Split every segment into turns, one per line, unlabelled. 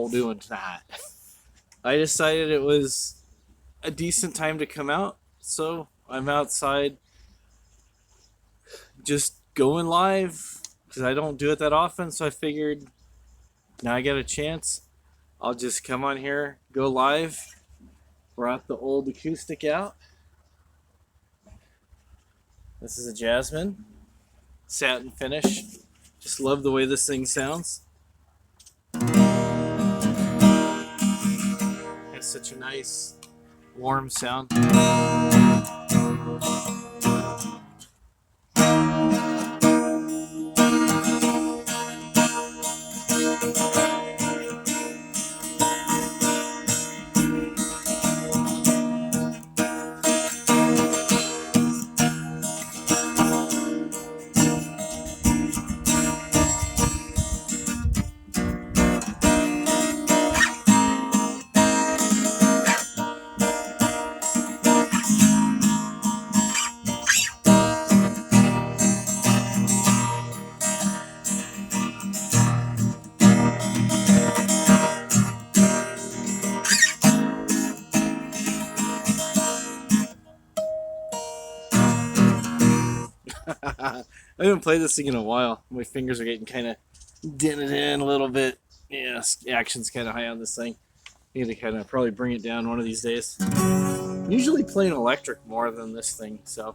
y'all doing tonight? I decided it was a decent time to come out, so I'm outside just going live because I don't do it that often. So I figured now I got a chance. I'll just come on here, go live. Brought the old acoustic out. This is a Jasmine satin finish. Just love the way this thing sounds. Has such a nice warm sound. I haven't played this thing in a while. My fingers are getting kind of dented in a little bit. Yeah, action's kind of high on this thing. Need to kind of probably bring it down one of these days. Usually playing electric more than this thing, so.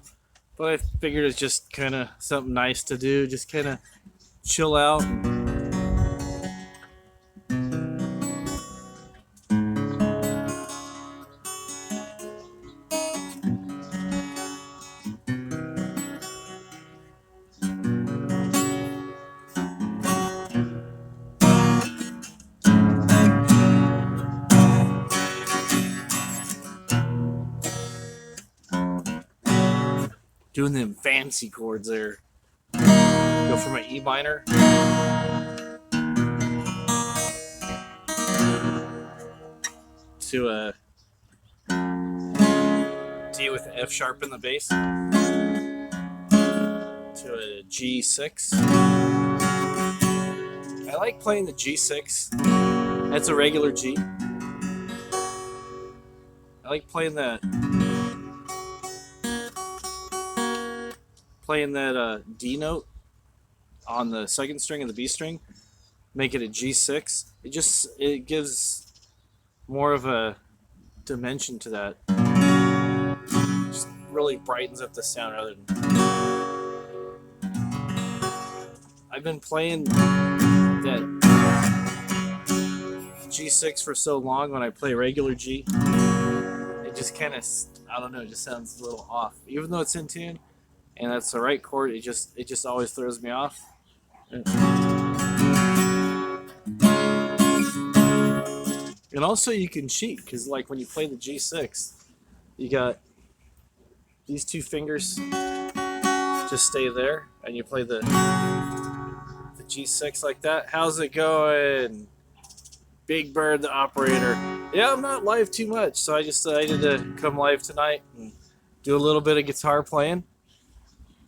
But I figured it's just kind of something nice to do. Just kind of chill out. Doing them fancy chords there. Go for my E minor. To a D with the F sharp in the bass. To a G6. I like playing the G6. That's a regular G. I like playing that D note on the second string of the B string, make it a G6. It gives more of a dimension to that. Just really brightens up the sound rather than. I've been playing that G6 for so long. When I play regular G, it just kind of, I don't know, it just sounds a little off, even though it's in tune. And that's the right chord. It just always throws me off. And also you can cheat because like when you play the G6, you got these two fingers just stay there, and you play the G6 like that. How's it going, Big Bird the operator? Yeah, I'm not live too much, so I just decided to come live tonight and do a little bit of guitar playing.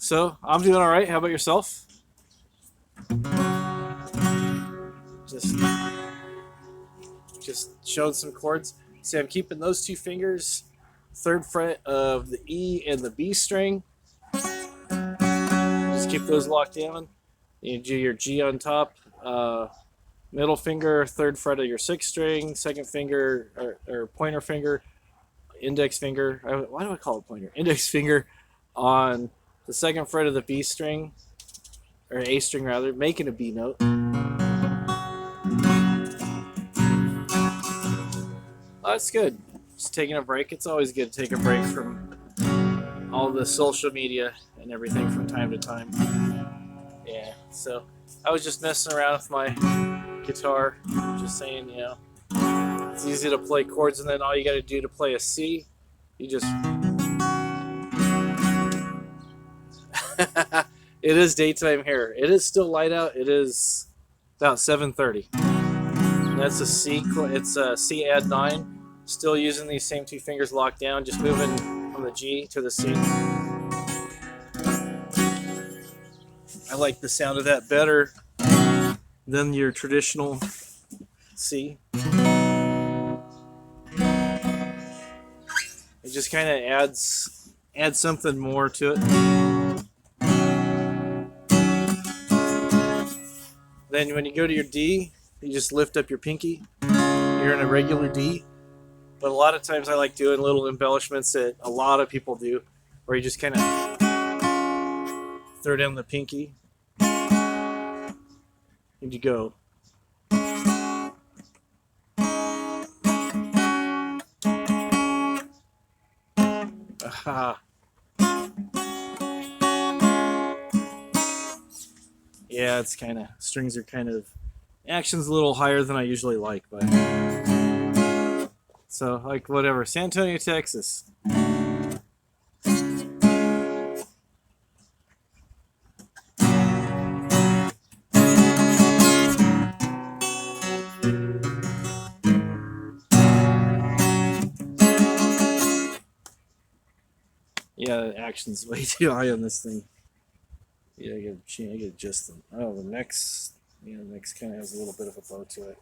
So, I'm doing alright. How about yourself? Just showing some chords. See, I'm keeping those two fingers, 3rd fret of the E and the B string. Just keep those locked in. You do your G on top, middle finger, 3rd fret of your 6th string, 2nd finger, or pointer finger, index finger. Why do I call it pointer? Index finger on the 2nd fret of the B string, or A string rather, making a B note. Oh, that's good. Just taking a break. It's always good to take a break from all the social media and everything from time to time. Yeah, so I was just messing around with my guitar, just saying, you know, it's easy to play chords, and then all you got to do to play a C, you just... It is daytime here. It is still light out. It is about 7:30. That's a C. It's a C add 9. Still using these same two fingers locked down. Just moving from the G to the C. I like the sound of that better than your traditional C. It just kind of adds something more to it. Then when you go to your D, you just lift up your pinky. You're in a regular D. But a lot of times I like doing little embellishments that a lot of people do, where you just kind of throw down the pinky and you go. Aha. Yeah, it's kind of, strings are kind of, action's a little higher than I usually like, but so like whatever. San Antonio, Texas. Yeah, action's way too high on this thing. Yeah, I gotta adjust them. Oh, the next, yeah, the next kind of has a little bit of a bow to it.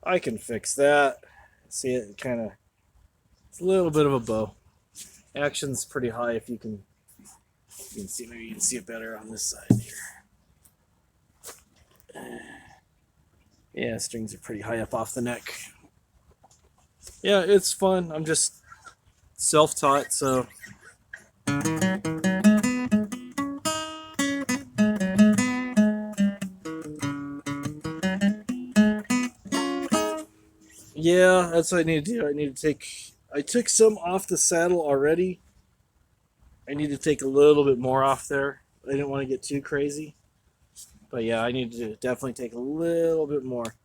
I can fix that. See it kind of, it's a little bit of a bow. Action's pretty high. If you can see, maybe you can see it better on this side here. Yeah, strings are pretty high up off the neck. Yeah, it's fun. I'm just self-taught, so yeah, that's what I need to do. I took some off the saddle already. I need to take a little bit more off there. I didn't want to get too crazy. But yeah, I need to definitely take a little bit more.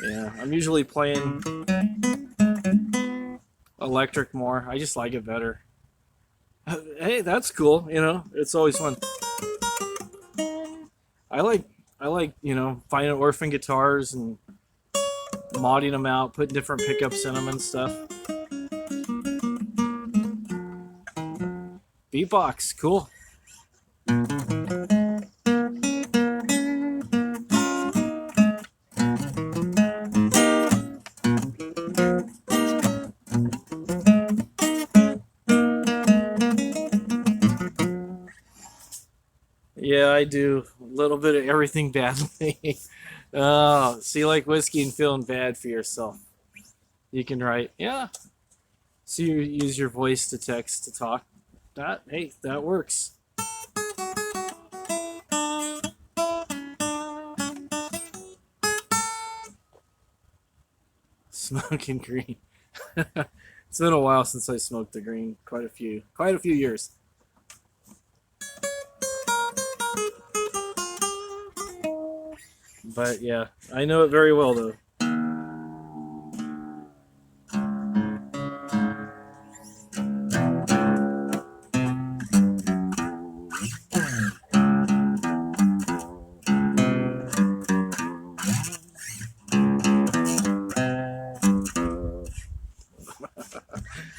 Yeah, I'm usually playing electric more. I just like it better. Hey, that's cool. You know, it's always fun. I like, finding orphan guitars and modding them out, putting different pickups in them and stuff. Beatbox, cool. Yeah, I do a little bit of everything badly. Oh, see, like whiskey and feeling bad for yourself. You can write, yeah. So you use your voice to text to talk. Hey, that works. Smoking green. It's been a while since I smoked the green. Quite a few years. But yeah, I know it very well though.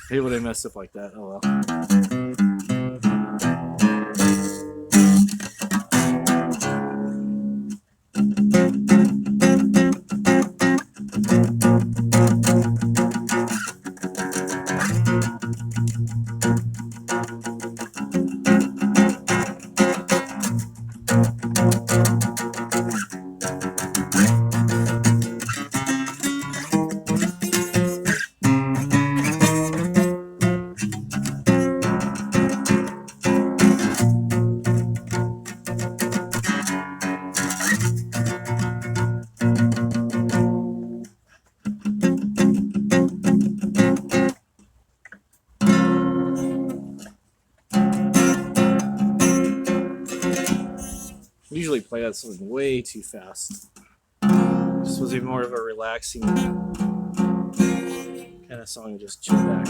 Hate when I mess up like that. Oh well. Usually play that something way too fast. This was even more of a relaxing kind of song to just chill back.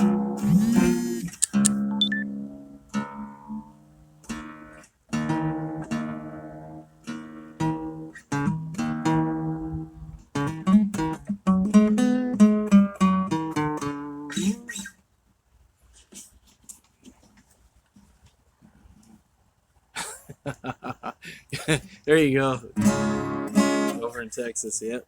There you go. over in Texas. Yep.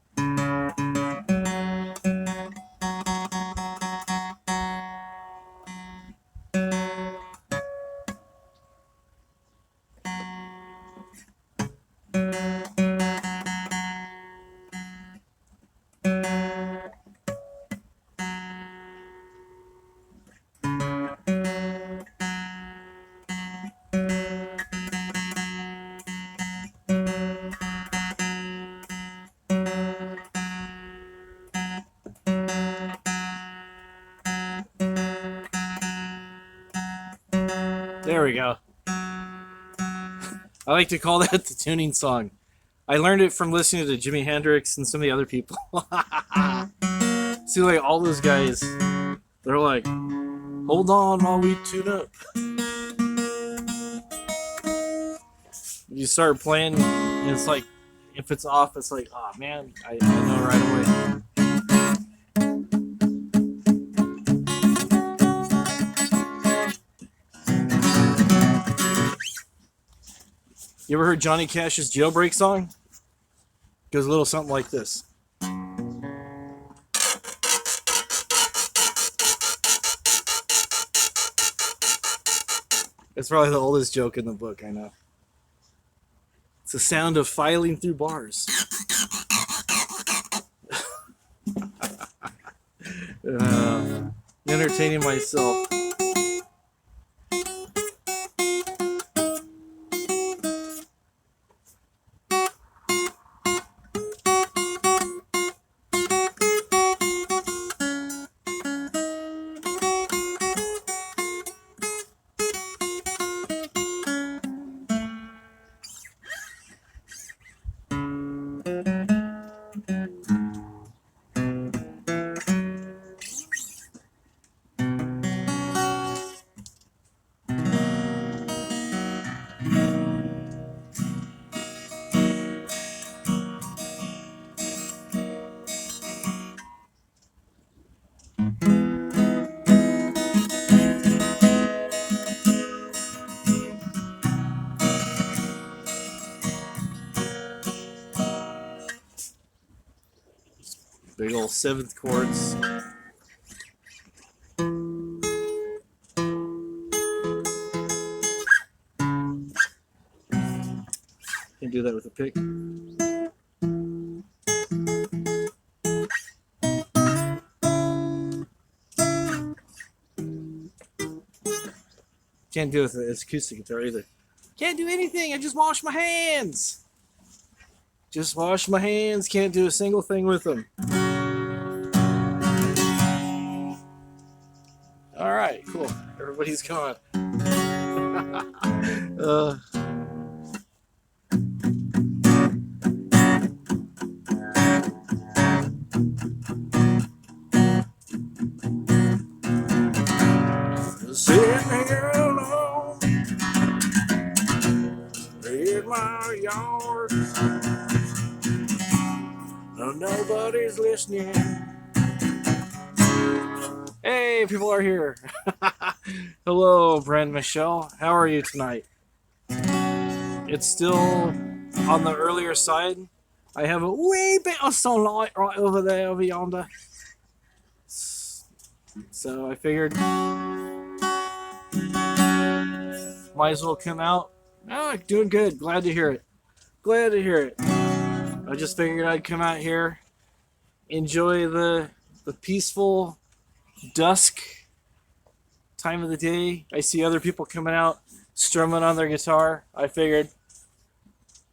There we go. I like to call that the tuning song. I learned it from listening to Jimi Hendrix and some of the other people. See, like all those guys, they're like, hold on while we tune up. You start playing, and it's like, if it's off, it's like, oh man, I know right away. You ever heard Johnny Cash's Jailbreak song? It goes a little something like this. It's probably the oldest joke in the book, I know. It's the sound of filing through bars. Entertaining myself. Big old seventh chords. Can do that with a pick. Can't do it with an acoustic guitar either. Can't do anything. I just wash my hands. Just wash my hands. Can't do a single thing with them. All right, cool. Everybody's gone. Sitting here alone in my yard. Nobody's listening. Hey, people are here. Hello, Brand Michelle. How are you tonight? It's still on the earlier side. I have a wee bit of sunlight right over there, over yonder. So I figured might as well come out. Oh, doing good. Glad to hear it. Glad to hear it. I just figured I'd come out here, enjoy the peaceful dusk time of the day. I see other people coming out, strumming on their guitar. I figured,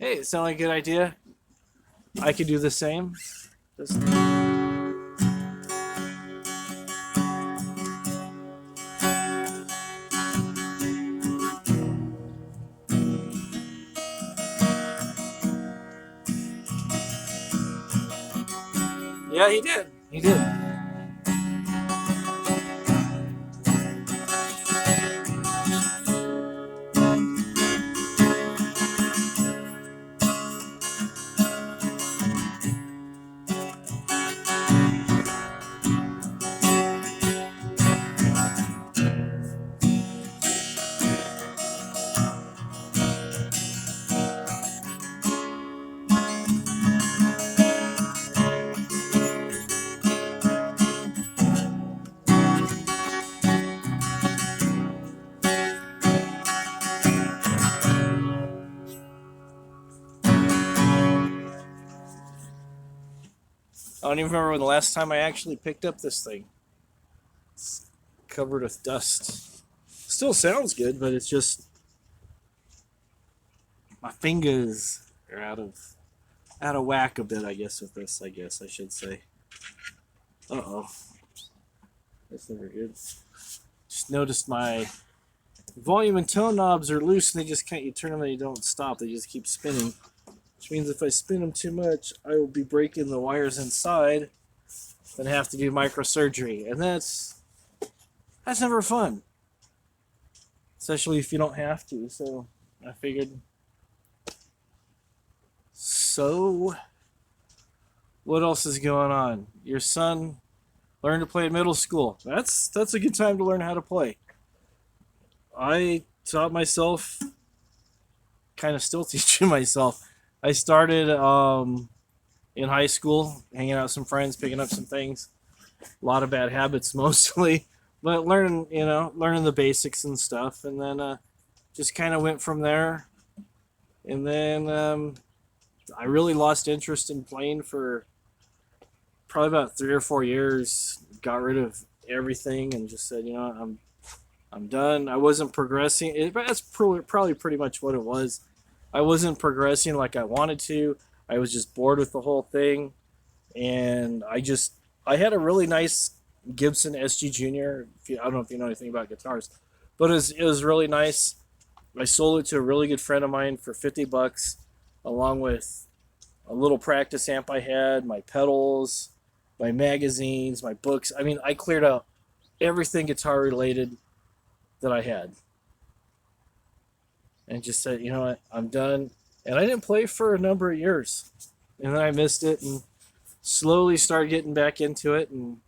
hey, it sounded like a good idea. I could do the same. Just... Yeah, he did. He did. I don't even remember when the last time I actually picked up this thing. It's covered with dust. Still sounds good, but it's just my fingers are out of whack a bit, I guess, with this, I guess I should say. Uh-oh. That's never good. Just noticed my volume and tone knobs are loose and they just can't, you turn them and you don't stop. They just keep spinning. Which means if I spin them too much, I will be breaking the wires inside and have to do microsurgery. And that's never fun. Especially if you don't have to. So I figured. So what else is going on? Your son learned to play in middle school. That's a good time to learn how to play. I taught myself, kind of still teaching myself. I started in high school, hanging out with some friends, picking up some things. A lot of bad habits mostly, but learning the basics and stuff. And then just kind of went from there. And then I really lost interest in playing for probably about 3 or 4 years. Got rid of everything and just said, I'm done. I wasn't progressing. That's probably pretty much what it was. I wasn't progressing like I wanted to. I was just bored with the whole thing, and I had a really nice Gibson SG Junior. I don't know if you know anything about guitars, but it was really nice. I sold it to a really good friend of mine for $50, along with a little practice amp I had, my pedals, my magazines, my books. I mean, I cleared out everything guitar related that I had. And just said, you know what, I'm done. And I didn't play for a number of years. And then I missed it and slowly started getting back into it. And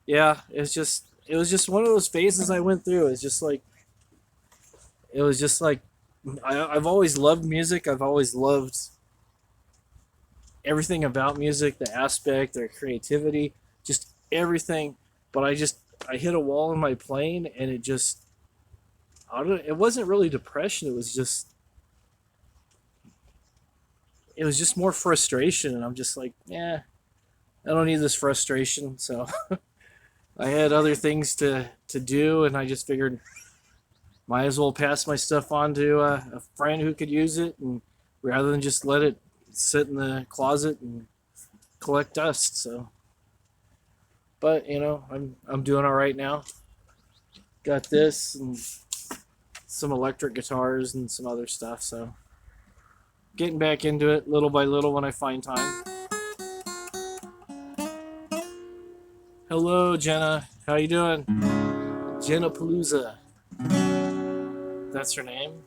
yeah, it was just one of those phases I went through. It was just like I've always loved music. I've always loved everything about music, the aspect, their creativity, just everything. But I hit a wall in my playing, and it wasn't really depression. It was just more frustration. And I'm just like, I don't need this frustration. So I had other things to do, and I just figured might as well pass my stuff on to a friend who could use it, and rather than just let it sit in the closet and collect dust. So, but I'm doing all right now. Got this and some electric guitars and some other stuff. So, getting back into it little by little when I find time. Hello, Jenna. How you doing? Jenna Palooza. That's her name.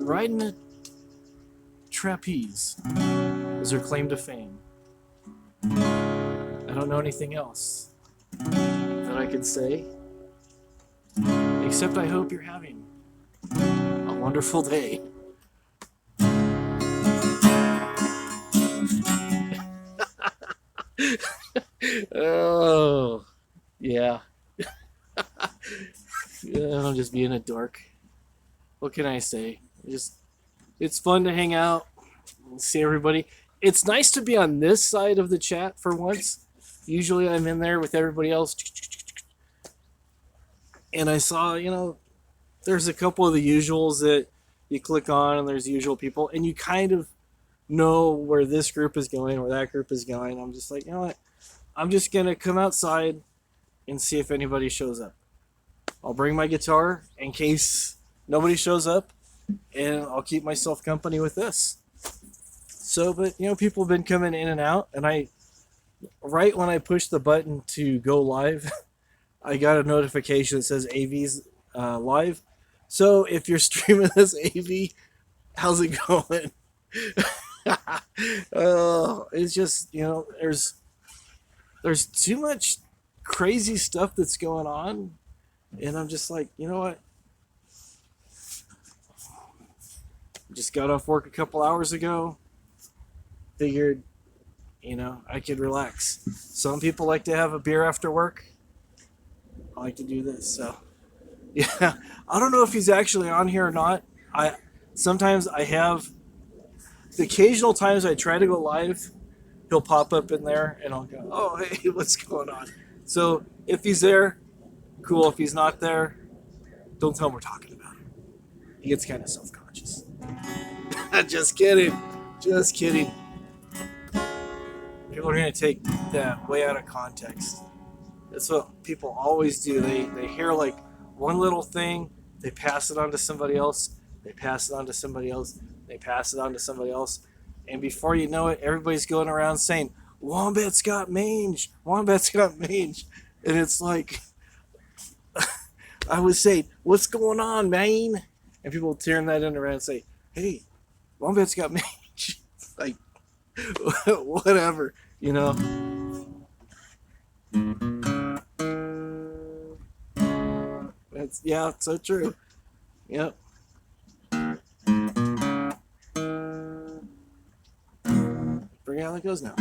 Riding a trapeze is her claim to fame. I don't know anything else that I could say, except I hope you're having a wonderful day. Oh, yeah. I'm just being a dork. What can I say? It's fun to hang out and see everybody. It's nice to be on this side of the chat for once. Usually I'm in there with everybody else. And I saw, there's a couple of the usuals that you click on, and there's usual people, and you kind of know where this group is going, where that group is going. I'm just like, you know what? I'm just going to come outside and see if anybody shows up. I'll bring my guitar in case nobody shows up, and I'll keep myself company with this. So, but, people have been coming in and out, and right when I pushed the button to go live, I got a notification that says AV's live. So if you're streaming this, AV, how's it going? It's just, there's too much crazy stuff that's going on, and I'm just like, you know what? Just got off work a couple hours ago. Figured, I could relax. Some people like to have a beer after work. I like to do this. So, yeah. I don't know if he's actually on here or not. Sometimes I have the occasional times I try to go live. he'll pop up in there, and I'll go, "Oh, hey, what's going on?" So if he's there, cool. If he's not there, don't tell him we're talking about him. He gets kind of self-conscious. Just kidding. Just kidding. People are going to take that way out of context. That's what people always do. They hear like one little thing, they pass it on to somebody else, they pass it on to somebody else, they pass it on to somebody else. And before you know it, everybody's going around saying, Wombat's got mange, Wombat's got mange. And it's like, I would say, what's going on, man? And people turn that in around and say, hey, Wombat's got mange. It's like, whatever, you know. That's, yeah, it's so true. Yep. Bring it out like it goes now.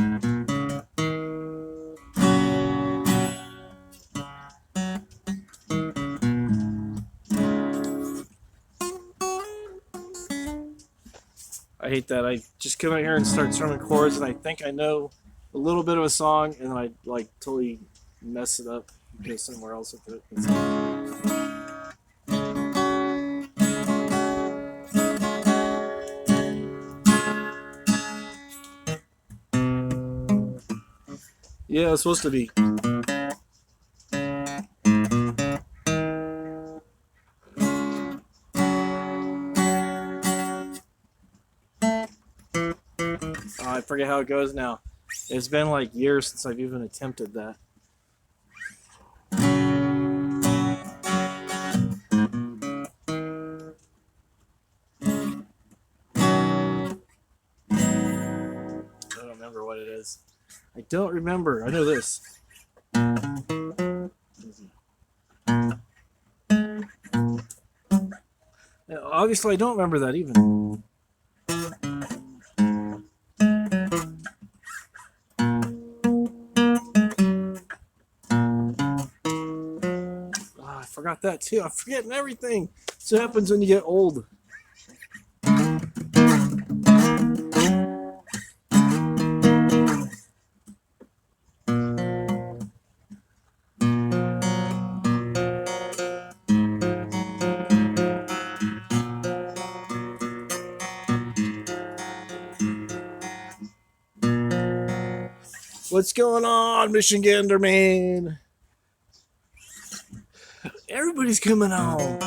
I hate that. I just come out here and start strumming chords, and I think I know a little bit of a song, and then I like totally mess it up and go somewhere else with it. Yeah, it's supposed to be. I forget how it goes now. It's been like years since I've even attempted that. I don't remember what it is. I don't remember. I know this. Obviously, I don't remember that even. I forgot that too. I'm forgetting everything. That's what happens when you get old. What's going on, Michigander man? Everybody's coming home.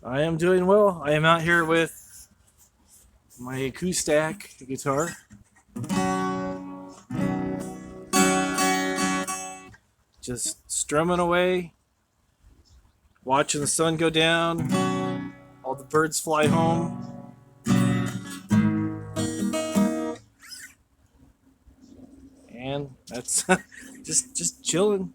I am doing well. I am out here with my acoustic guitar. Just strumming away, watching the sun go down, all the birds fly home. And that's just chilling.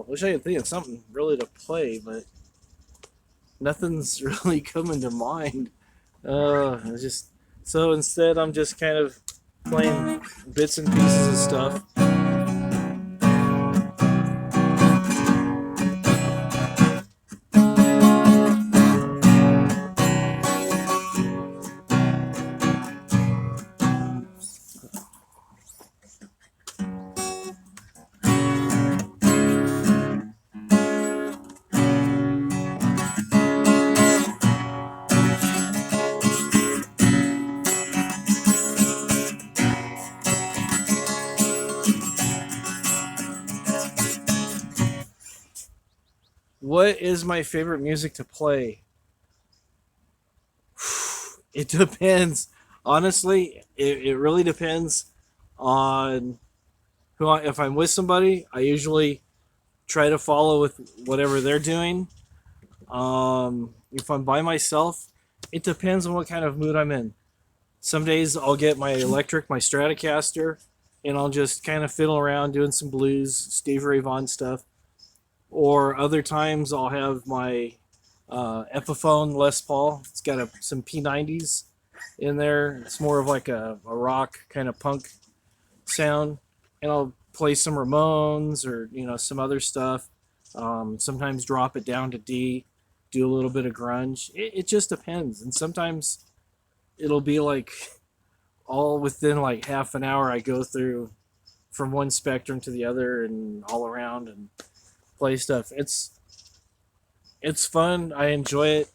Wish I could think of something really to play, but nothing's really coming to mind. It's just so instead I'm just kind of playing bits and pieces of stuff. What is my favorite music to play? It depends. Honestly, it really depends on if I'm with somebody, I usually try to follow with whatever they're doing. If I'm by myself, it depends on what kind of mood I'm in. Some days I'll get my electric, my Stratocaster, and I'll just kind of fiddle around doing some blues, Steve Ray Vaughan stuff. Or other times I'll have my Epiphone Les Paul. It's got some P90s in there. It's more of like a rock kind of punk sound, and I'll play some Ramones or some other stuff. Sometimes drop it down to D, do a little bit of grunge. It just depends, and sometimes it'll be like all within like half an hour. I go through from one spectrum to the other and all around and play stuff. It's fun. I enjoy it.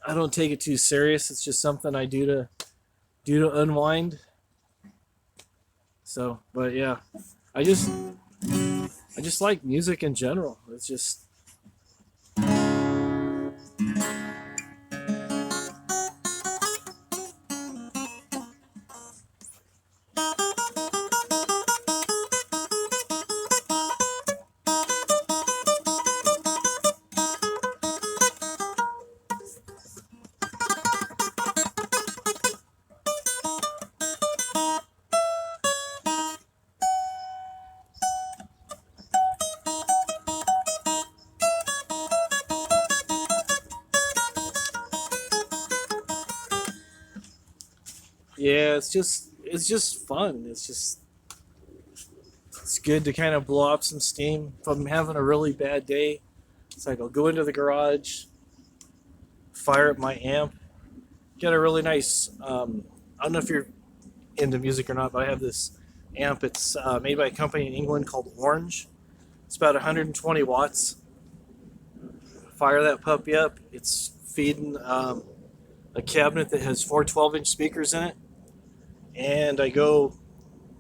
I don't take it too serious. It's just something I do to unwind. So, but yeah, I just I just like music in general. It's just yeah, it's just fun. It's good to kind of blow off some steam. If I'm having a really bad day, it's like I'll go into the garage, fire up my amp, get a really nice. I don't know if you're into music or not, but I have this amp. It's made by a company in England called Orange. It's about 120 watts. Fire that puppy up. It's feeding a cabinet that has four 12-inch speakers in it, and I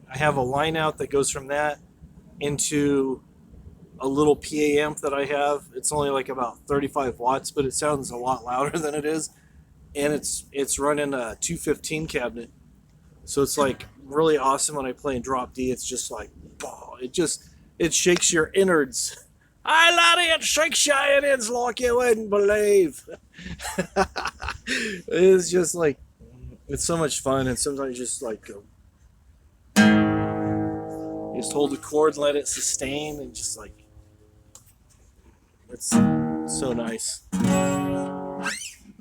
have a line out that goes from that into a little PA amp that I have. It's only like about 35 watts, but it sounds a lot louder than it is. And it's running a 215 cabinet. So it's like really awesome when I play in drop D. It's just like, oh, it shakes your innards. I laddie, it shakes your innards like you wouldn't believe. It's just like it's so much fun, and sometimes just like you just hold the chord, let it sustain, and just like it's so nice.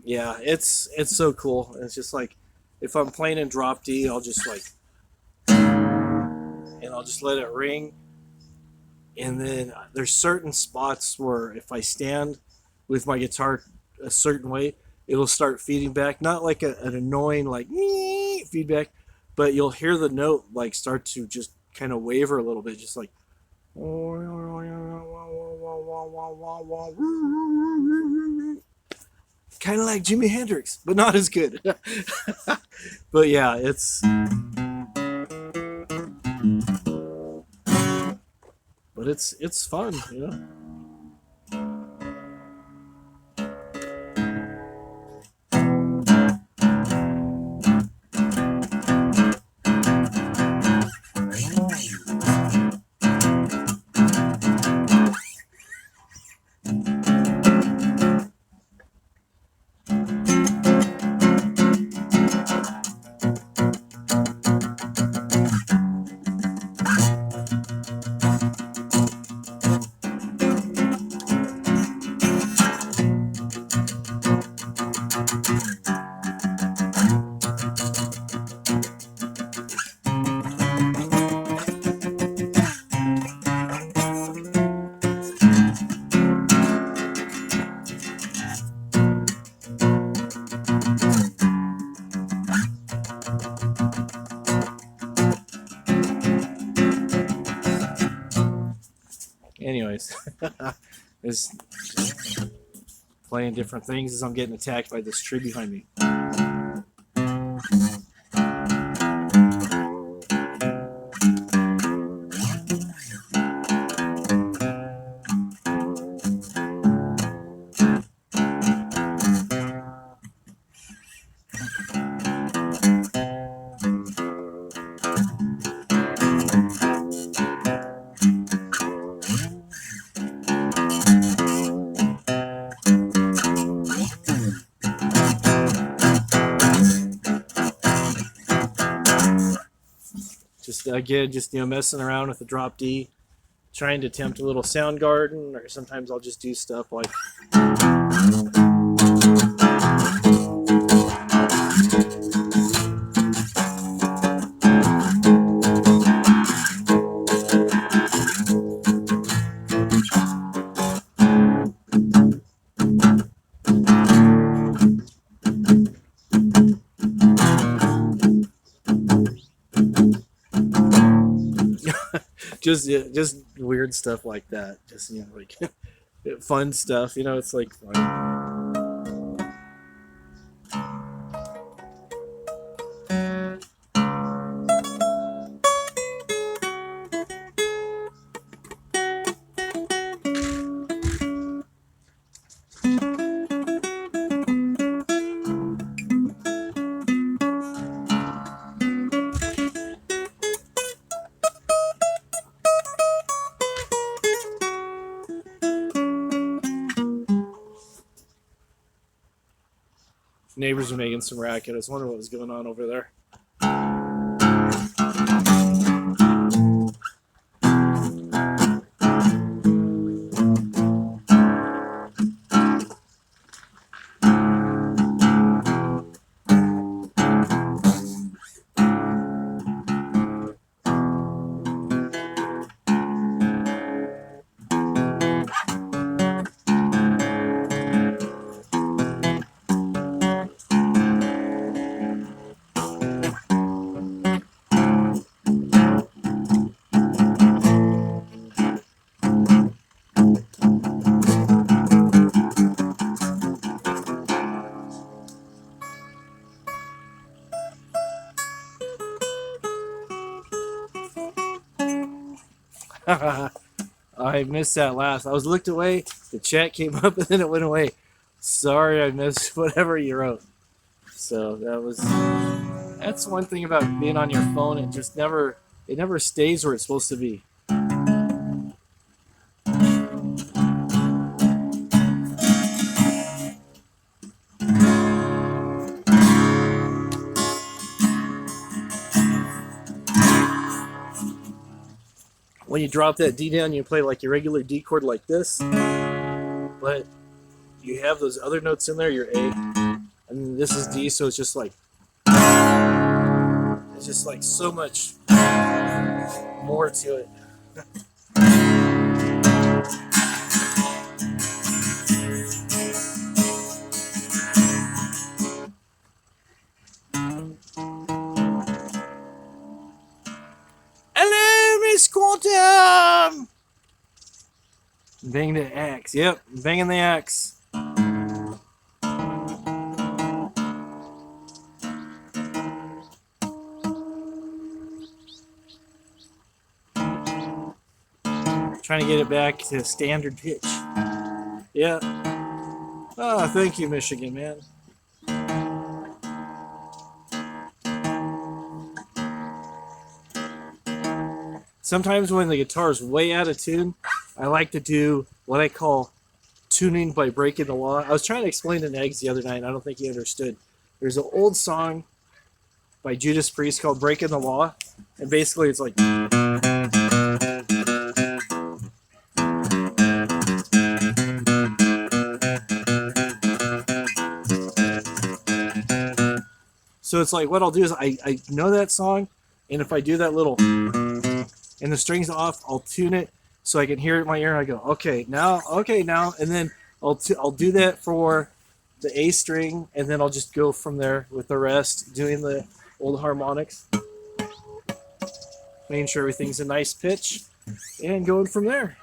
Yeah, it's so cool. It's just like if I'm playing in drop D, I'll just like and I'll just let it ring. And then there's certain spots where if I stand with my guitar a certain way, it'll start feeding back. Not like an annoying like feedback, but you'll hear the note like start to just kind of waver a little bit, just like kind of like Jimi Hendrix, but not as good. But yeah, it's fun, you know. Anyways, is playing different things as I'm getting attacked by this tree behind me. again, just messing around with the drop D, trying to attempt a little sound garden, or sometimes I'll just do stuff like. Just weird stuff like that. Just like fun stuff. It's like fun. Neighbors are making some racket. I was wondering what was going on over there. I missed that last. I was looked away. The chat came up and then it went away. Sorry, I missed whatever you wrote. So that's one thing about being on your phone. It never stays where it's supposed to be. When you drop that D down, you play like your regular D chord like this, but you have those other notes in there, your A, and this is D, so it's just like so much more to it. Hello, Miss Quantum! Bang the axe. Yep, banging the axe. Trying to get it back to standard pitch. Yeah. Oh, thank you, Michigan, man. Sometimes when the guitar's way out of tune, I like to do what I call tuning by breaking the law. I was trying to explain to Eggs the other night, and I don't think he understood. There's an old song by Judas Priest called Breaking the Law, and basically it's like... So it's like, what I'll do is I know that song, and if I do that little... and the string's off, I'll tune it so I can hear it in my ear, and I go, okay, now, and then I'll do that for the A string, and then I'll just go from there with the rest, doing the old harmonics, making sure everything's a nice pitch, and going from there.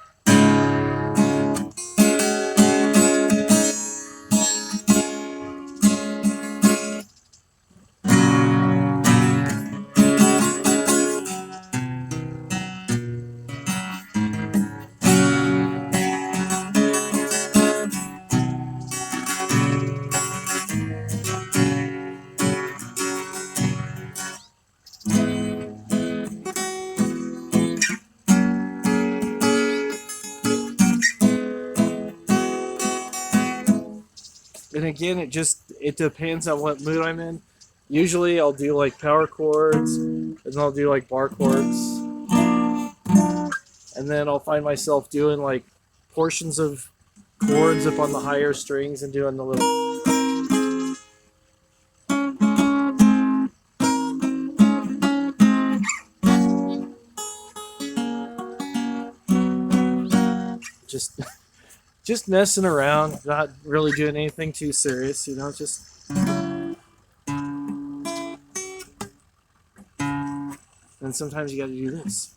And again, it depends on what mood I'm in. Usually I'll do like power chords, and I'll do like bar chords, and then I'll find myself doing like portions of chords up on the higher strings and doing the little. Just just messing around, not really doing anything too serious, you know, just and sometimes you got to do this.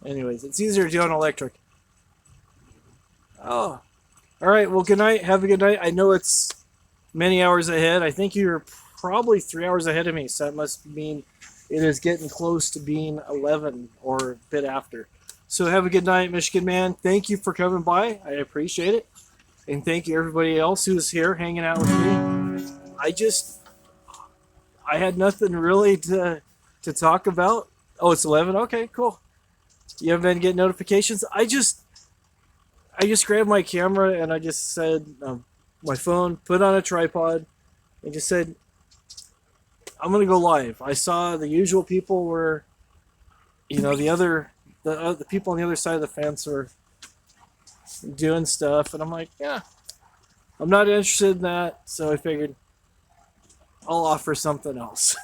Anyways, it's easier to do on electric. Oh, all right. Well, good night. Have a good night. I know it's many hours ahead. I think you're probably 3 hours ahead of me, so that must mean it is getting close to being 11 or a bit after. So have a good night, Michigan man. Thank you for coming by. I appreciate it. And thank you everybody else who's here hanging out with me. I had nothing really to talk about. Oh, it's 11. Okay, cool. You haven't been getting notifications. I just grabbed my camera and I just said my phone, put on a tripod, and just said I'm gonna go live. I saw the usual people were, you know, the people on the other side of the fence were doing stuff, and I'm like, yeah, I'm not interested in that. So I figured I'll offer something else.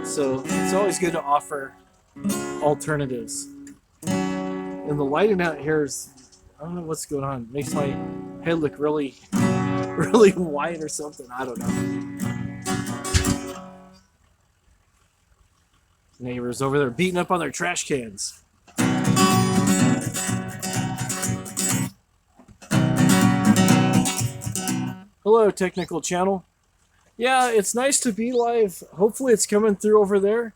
So it's always good to offer alternatives. And the lighting out here is, I don't know what's going on. It makes my head look really, really white or something. I don't know. Neighbors over there beating up on their trash cans. Hello, technical channel. Yeah, it's nice to be live. Hopefully it's coming through over there,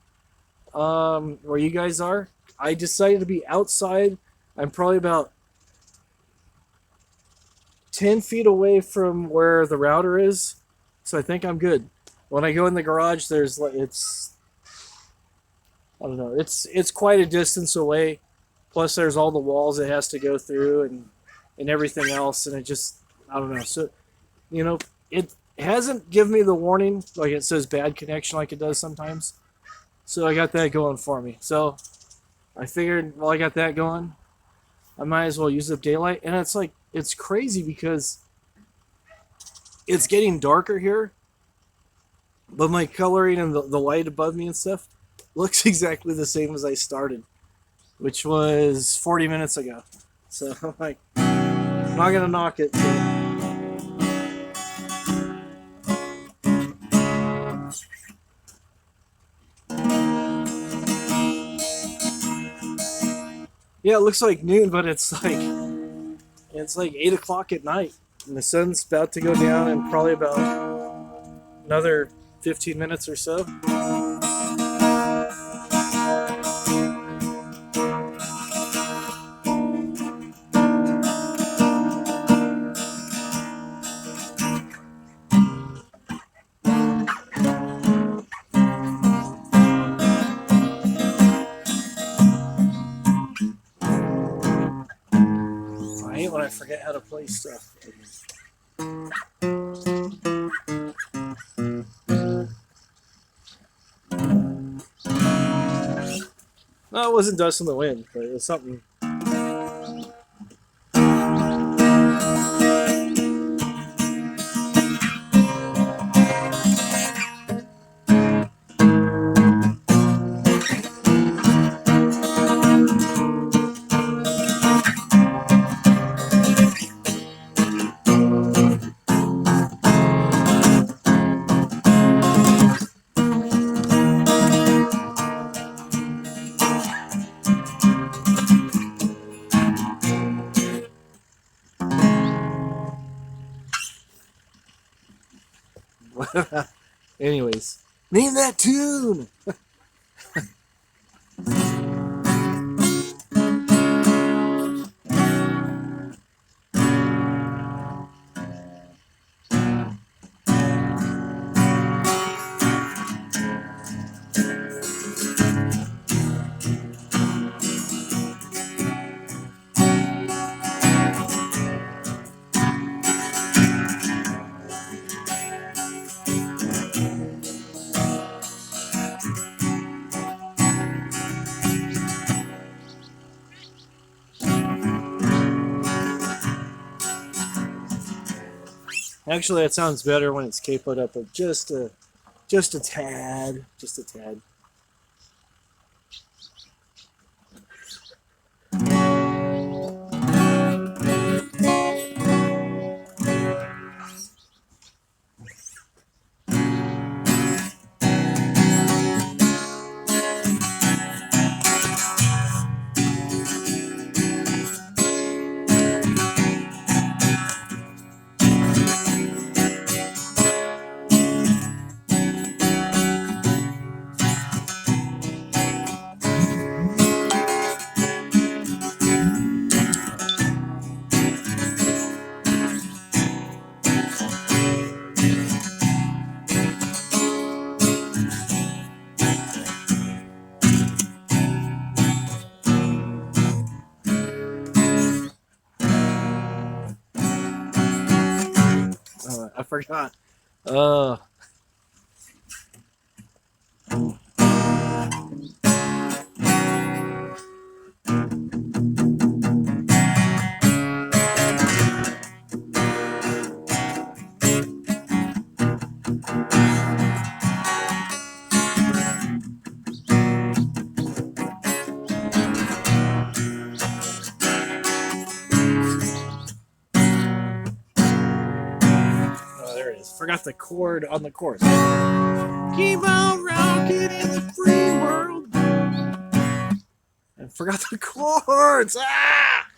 where you guys are. I decided to be outside. I'm probably about 10 feet away from where the router is, so I think I'm good. When I go in the garage, there's like I don't know, it's quite a distance away. Plus, there's all the walls it has to go through and everything else, and it just, I don't know. So, you know, it hasn't given me the warning like it says bad connection like it does sometimes. So I got that going for me. So I figured, well, I got that going, I might as well use up daylight. And it's like, it's crazy because it's getting darker here, but my coloring and the light above me and stuff looks exactly the same as I started, which was 40 minutes ago. So I'm like, I'm not going to knock it. So. Yeah, it looks like noon, but it's like 8 o'clock at night, and the sun's about to go down in probably about another 15 minutes or so. I hate when I forget how to play stuff. No, it wasn't Dust in the Wind, but it was something. voice. Name that tune! Actually, that sounds better when it's capoed up of just a tad, just a tad. I forgot. There it is. Forgot the chord on the chorus. Keep on rocking in the free world. I forgot the chords. Ah!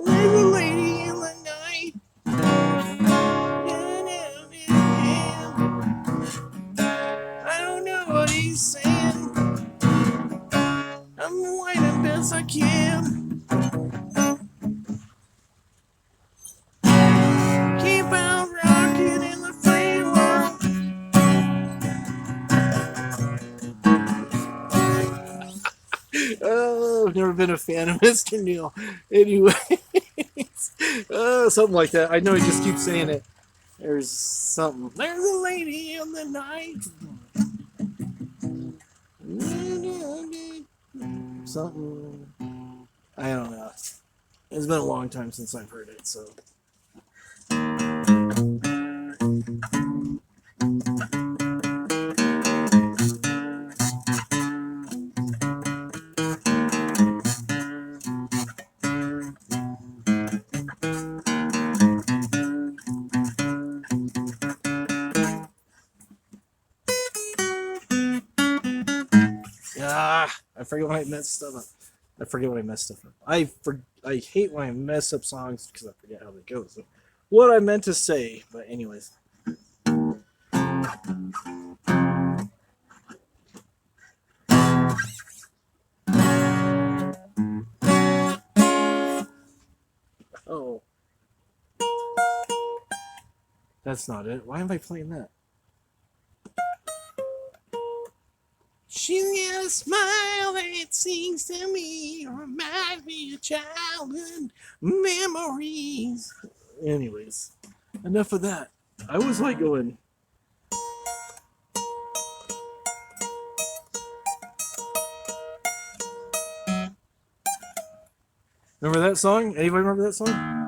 There's a lady in the night. I don't know what he's saying. I'm whining best I can. Keep on rocking in the free world. Oh, I've never been a fan of Mr. Neil. Anyways, something like that. I know he just keeps saying it. There's something. There's a lady in the night. Something. I don't know. It's been a long time since I've heard it, so. I forget when I messed stuff up. I forget when I messed stuff up. I hate when I mess up songs because I forget how they go. So what I meant to say, but anyways. Oh. That's not it. Why am I playing that? She's got a smile that sings to me, reminds me of childhood memories. Anyways, enough of that. I was like going. Remember that song? Anybody remember that song?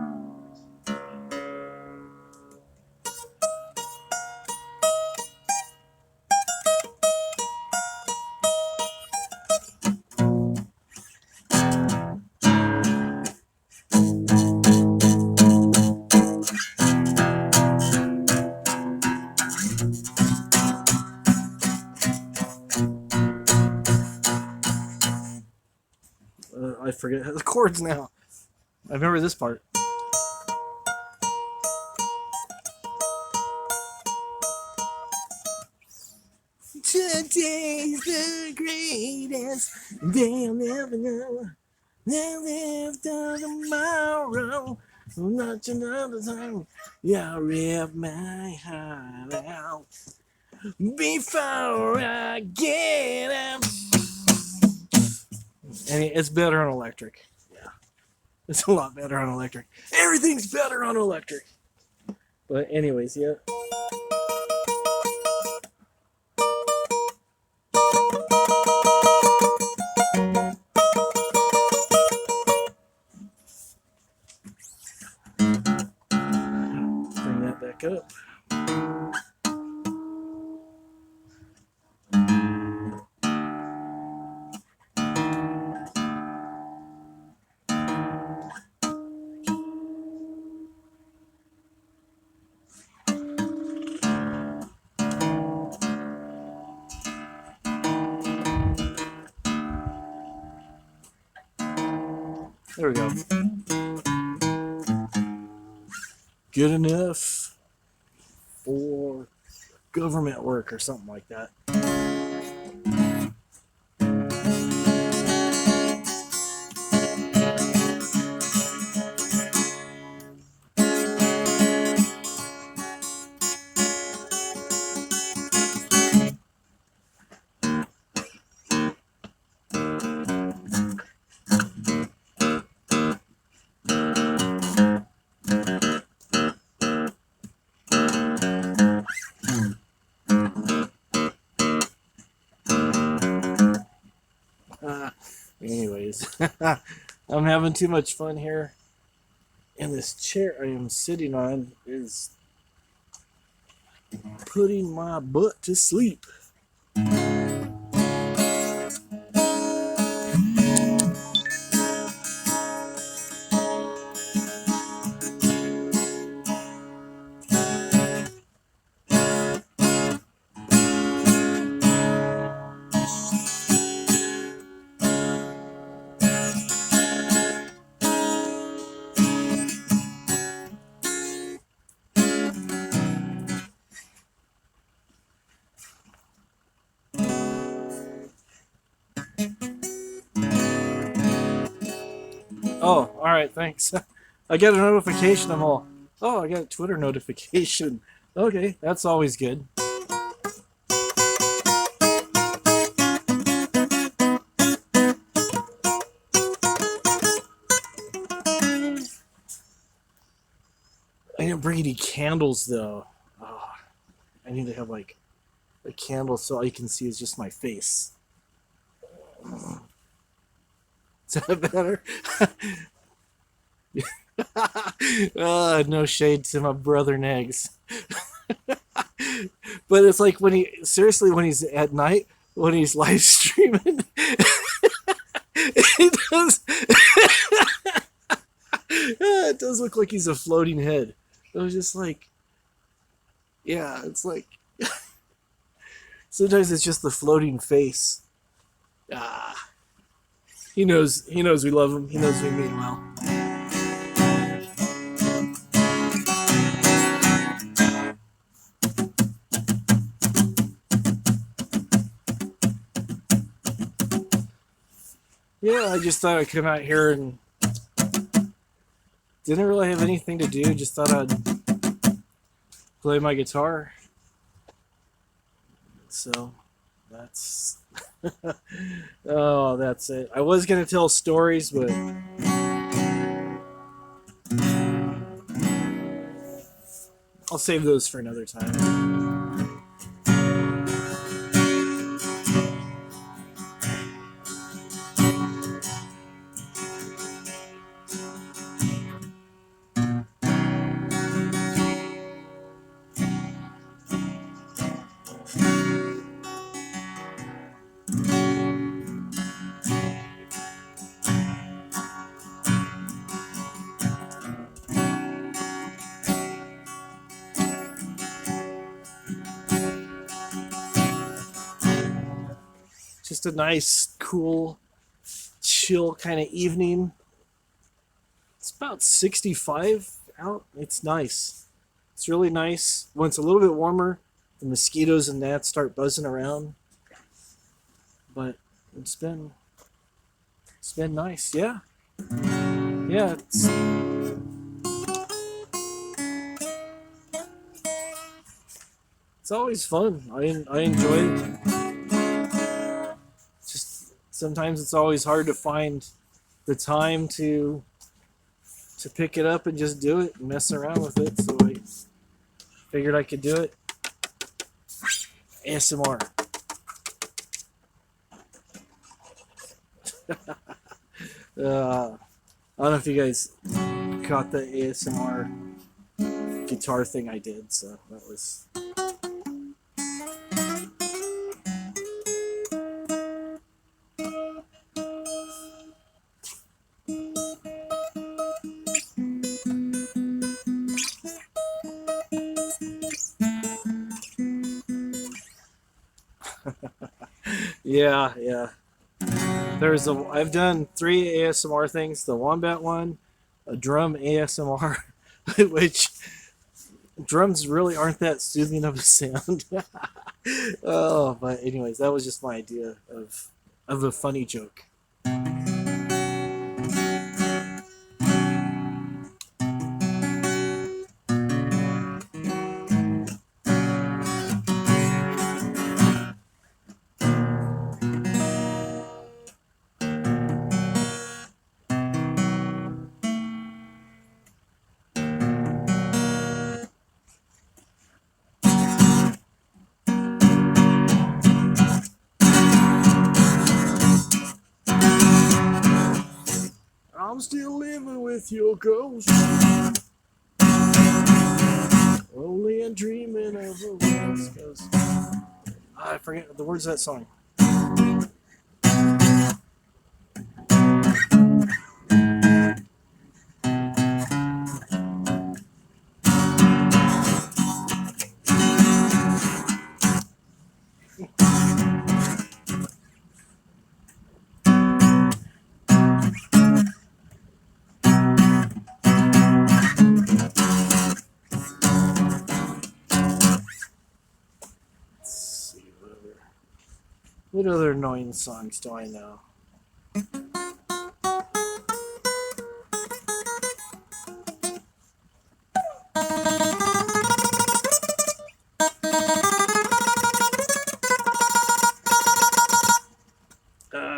I forget the chords now. I remember this part. Today's the greatest. They'll never know. They'll live till tomorrow. Not another time. Yeah, rip my heart out before I get up. And it's better on electric. Yeah, it's a lot better on electric. Everything's better on electric. But anyways, yeah. Bring that back up. There we go. Good enough for government work or something like that. Anyways, I'm having too much fun here. And this chair I am sitting on is putting my butt to sleep. Oh, all right, thanks. I get a notification. I'm all, oh, I got a Twitter notification. Okay, that's always good. I didn't bring any candles though. Oh, I need to have like a candle so all you can see is just my face. Is that better? No shade to my brother Negs. But it's like when he's at night, when he's live streaming, it does it does look like he's a floating head. It was just like, yeah, it's like sometimes it's just the floating face. He knows we love him. He knows we mean well. Yeah, I just thought I'd come out here and didn't really have anything to do. Just thought I'd play my guitar. So that's oh, that's it. I was gonna tell stories, but I'll save those for another time. Just a nice, cool, chill kind of evening. It's about 65 out. It's nice. It's really nice. When it's a little bit warmer, the mosquitoes and gnats start buzzing around. But it's been nice. Yeah. Yeah, it's always fun. I enjoy it. Just sometimes it's always hard to find the time to pick it up and just do it and mess around with it. So I figured I could do it. ASMR. I don't know if you guys caught the ASMR guitar thing I did, so that was. Yeah. I've done 3 ASMR things. The wombat one, a drum ASMR, which drums really aren't that soothing of a sound. Oh, but anyways, that was just my idea of a funny joke. I'm still living with your ghost, only and dreaming of a West Coast. I forget the words of that song. What other annoying songs do I know?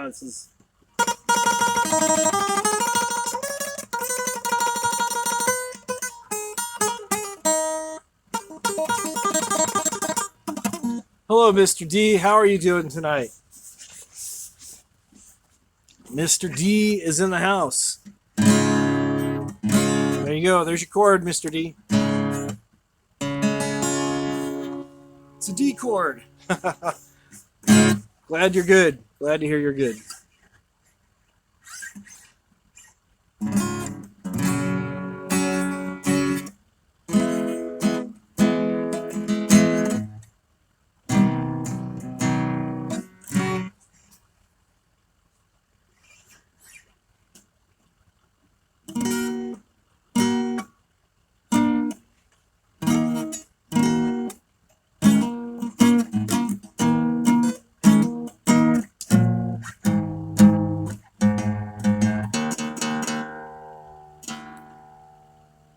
This is. Hello, Mr. D. How are you doing tonight? Mr. D is in the house. There you go. There's your chord, Mr. D. It's a D chord. Glad you're good. Glad to hear you're good.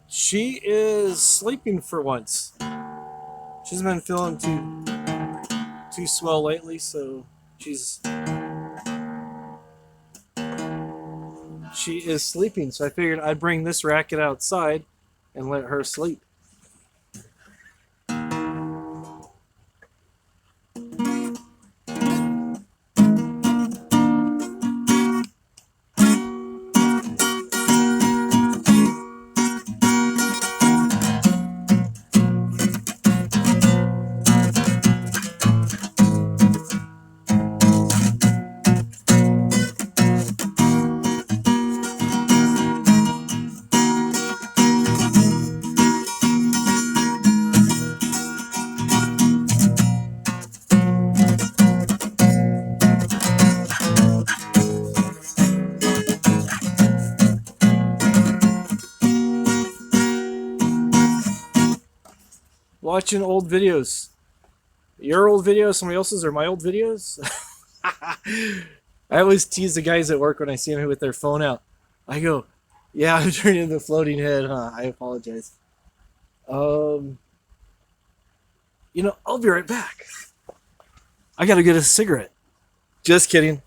She is sleeping for once. She's been feeling too swell lately, so she is sleeping. So I figured I'd bring this racket outside and let her sleep. Watching old videos. Your old videos, somebody else's, or my old videos? I always tease the guys at work when I see them with their phone out. I go, yeah, I'm turning into the floating head, huh? I apologize. Um, I'll be right back. I gotta get a cigarette. Just kidding.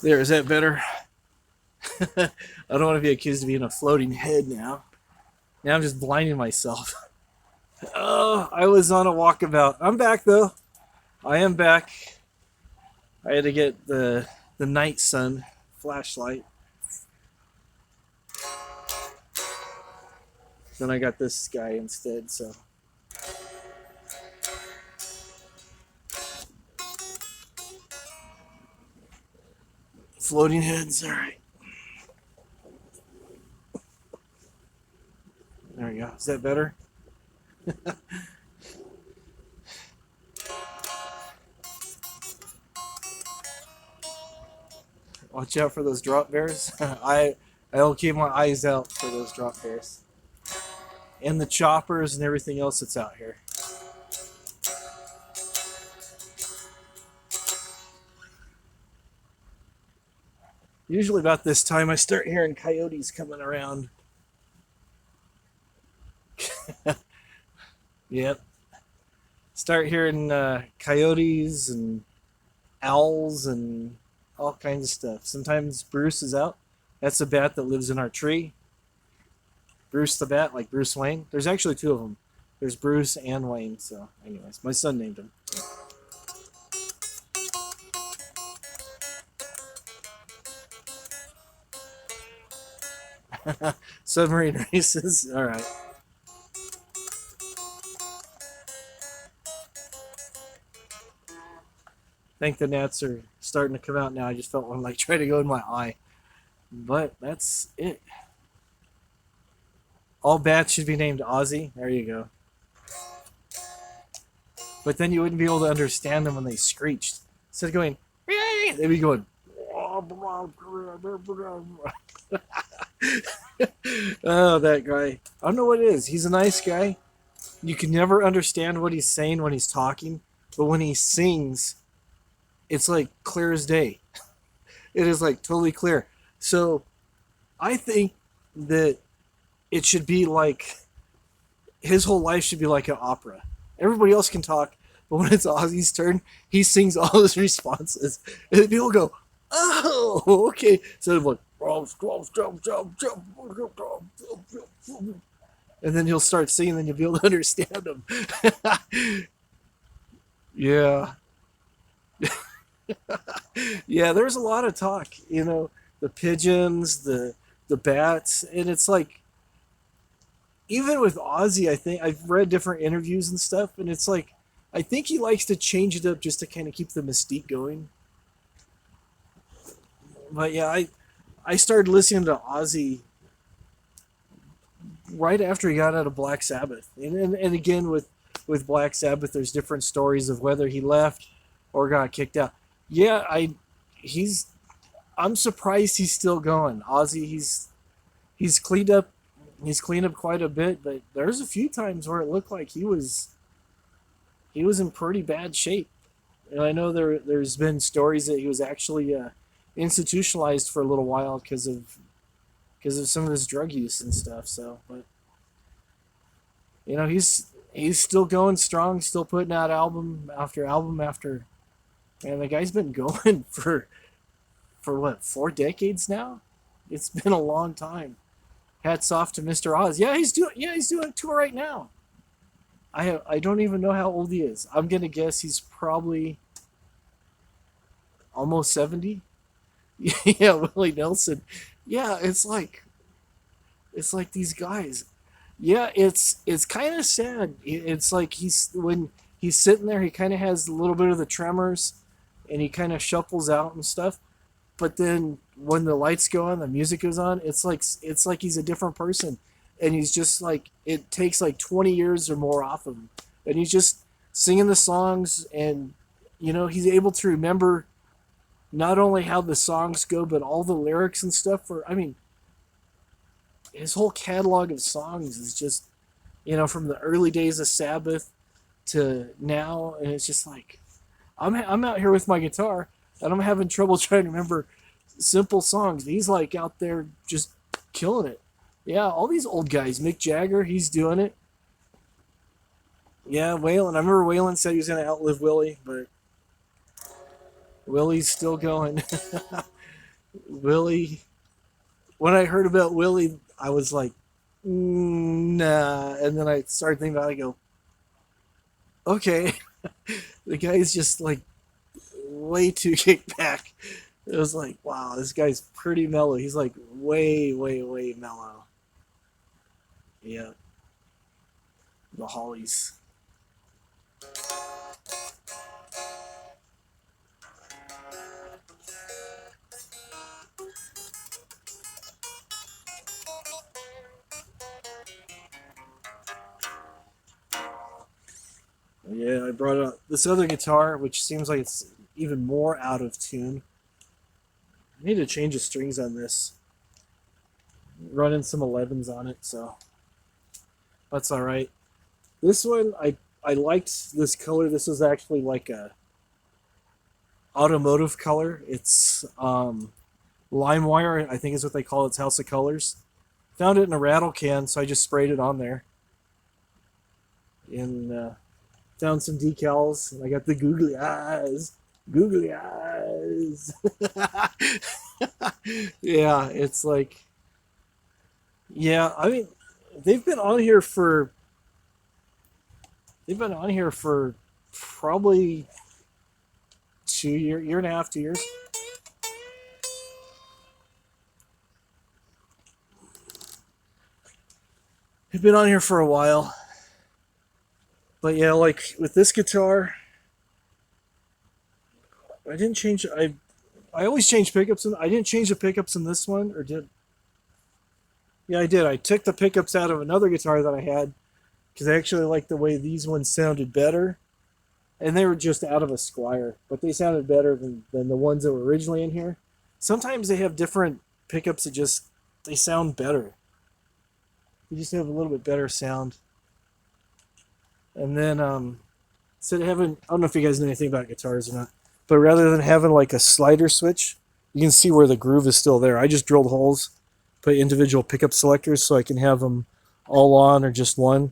There, is that better? I don't want to be accused of being a floating head now. Now I'm just blinding myself. Oh, I was on a walkabout. I'm back though. I am back. I had to get the night sun flashlight. Then I got this guy instead, so. Floating heads, alright. There we go. Is that better? Watch out for those drop bears. I'll keep my eyes out for those drop bears. And the choppers and everything else that's out here. Usually about this time I start hearing coyotes coming around. Yep. Start hearing coyotes and owls and all kinds of stuff. Sometimes Bruce is out. That's a bat that lives in our tree. Bruce the bat, like Bruce Wayne. There's actually two of them. There's Bruce and Wayne. So anyways, my son named him. Submarine races. All right. I think the gnats are starting to come out now. I just felt one like try to go in my eye. But that's it. All bats should be named Ozzy. There you go. But then you wouldn't be able to understand them when they screeched. Instead of going, they'd be going. Oh, that guy. I don't know what it is. He's a nice guy. You can never understand what he's saying when he's talking. But when he sings, it's like clear as day. It is like totally clear. So I think that it should be like his whole life should be like an opera. Everybody else can talk, but when it's Ozzy's turn, he sings all his responses. And people go, Oh, okay. So like, and then he'll start singing, and you'll be able to understand him. Yeah, yeah. There's a lot of talk, the pigeons, the bats, and it's like even with Ozzy, I think I've read different interviews and stuff, and it's like I think he likes to change it up just to kind of keep the mystique going. But yeah, I started listening to Ozzy right after he got out of Black Sabbath, and again with Black Sabbath, there's different stories of whether he left or got kicked out. Yeah, he's I'm surprised he's still going. Ozzy, he's cleaned up he's cleaned up quite a bit, but there's a few times where it looked like he was in pretty bad shape. And I know there's been stories that he was actually institutionalized for a little while because of some of his drug use and stuff. So, but he's still going strong, still putting out album after album after. And the guy's been going for what 4 decades now. It's been a long time. Hats off to Mr. Oz. Yeah, he's doing a tour right now. I don't even know how old he is. I'm gonna guess he's probably almost 70. Yeah, Willie Nelson. Yeah, it's like these guys. Yeah, it's kind of sad. It's like when he's sitting there, he kind of has a little bit of the tremors, and he kind of shuffles out and stuff. But then when the lights go on, the music goes on. It's like he's a different person, and he's just like it takes like 20 years or more off of him, and he's just singing the songs, and he's able to remember not only how the songs go, but all the lyrics and stuff. For I mean, his whole catalog of songs is just from the early days of Sabbath to now, and it's just like I'm out here with my guitar and I'm having trouble trying to remember simple songs. He's like out there just killing it. Yeah, all these old guys. Mick Jagger, he's doing it. Yeah, Waylon. I remember Waylon said he was going to outlive Willie, but Willie's still going. Willie. When I heard about Willie, I was like, nah. And then I started thinking about it. I go, okay. The guy's just like way too kicked back. It was like, wow, this guy's pretty mellow. He's like way, way, way mellow. Yeah, the Hollies. Yeah, I brought out this other guitar, which seems like it's even more out of tune. I need to change the strings on this. Running some 11s on it, so that's all right. This one, I liked this color. This is actually like a automotive color. It's LimeWire, I think is what they call it. It's House of Colors. Found it in a rattle can, so I just sprayed it on there. And found some decals, and I got the googly eyes. Googly eyes. Yeah, it's like, yeah, I mean, they've been on here for, they've been on here for probably 2 year and a half, 2 years. They've been on here for a while. But yeah, like with this guitar, I didn't change. I always change pickups. I didn't change the pickups in this one, or did? Yeah, I did. I took the pickups out of another guitar that I had because I actually liked the way these ones sounded better, and they were just out of a Squire, but they sounded better than the ones that were originally in here. Sometimes they have different pickups that just they sound better. They just have a little bit better sound. And then instead of having, I don't know if you guys know anything about guitars or not, but rather than having like a slider switch, you can see where the groove is still there. I just drilled holes, put individual pickup selectors so I can have them all on or just one.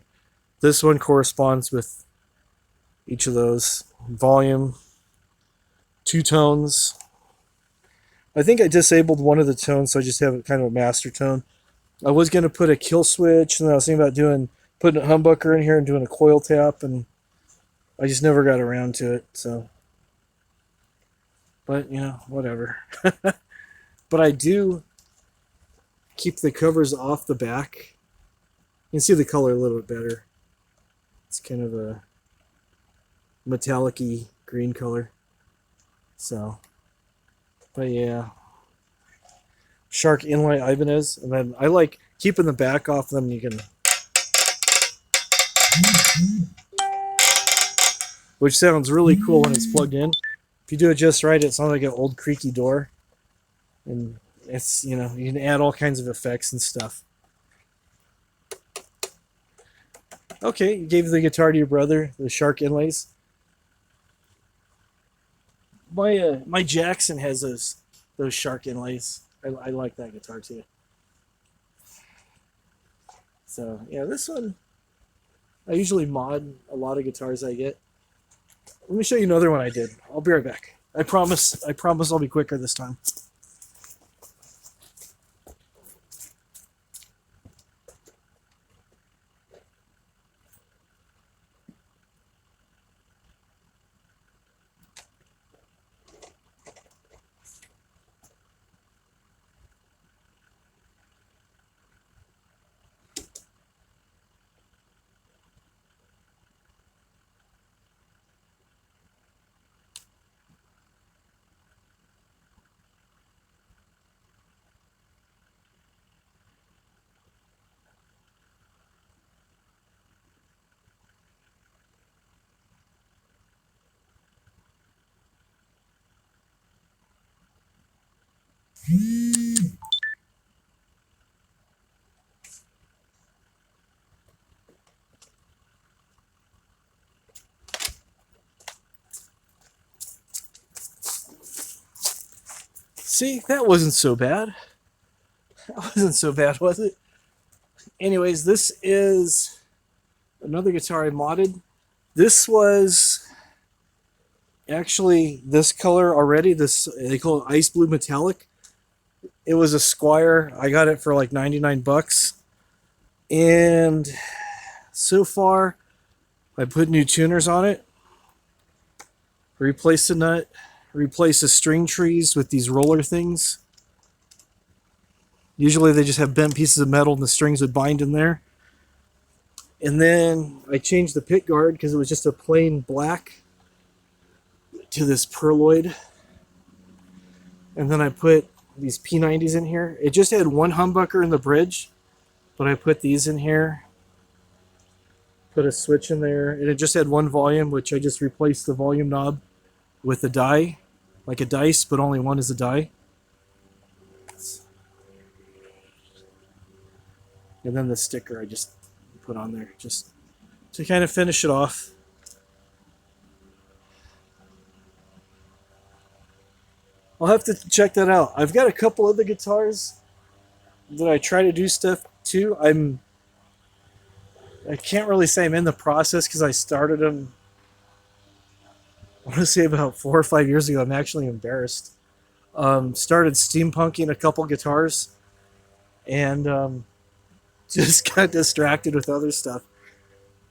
This one corresponds with each of those. Volume, two tones,
I think I disabled one of the tones, so I just have kind of a master tone. I was gonna put a kill switch, and then I was thinking about putting a humbucker in here and doing a coil tap, and I just never got around to it. So, but whatever. But I do keep the covers off the back. You can see the color a little bit better. It's kind of a metallic-y green color. So, but yeah, Shark Inlight Ibanez, and then I like keeping the back off them. You can, which sounds really cool when it's plugged in. If you do it just right, it sounds like an old creaky door, and it's you can add all kinds of effects and stuff. Okay, you gave the guitar to your brother, the Shark Inlays. My Jackson has those Shark Inlays. I like that guitar too. So yeah, this one I usually mod a lot of guitars I get. Let me show you another one I did. I'll be right back. I promise I'll be quicker this time. See, that wasn't so bad. That wasn't so bad, was it? Anyways, this is another guitar I modded. This was actually this color already. This they call it ice blue metallic. It was a Squire. I got it for like 99 bucks. And so far I put new tuners on it. Replaced the nut, replaced the string trees with these roller things. Usually they just have bent pieces of metal and the strings would bind in there. And then I changed the pick guard because it was just a plain black to this pearloid. And then I put these P90s in here. It just had one humbucker in the bridge, but I put these in here. Put a switch in there, and it just had one volume, which I just replaced the volume knob with a die, like a dice, but only one is a die. And then the sticker I just put on there just to kind of finish it off. I'll have to check that out. I've got a couple other guitars that I try to do stuff to. I can't really say I'm in the process because I started them, I want to say about 4 or 5 years ago. I'm actually embarrassed. Started steampunking a couple guitars and just got distracted with other stuff.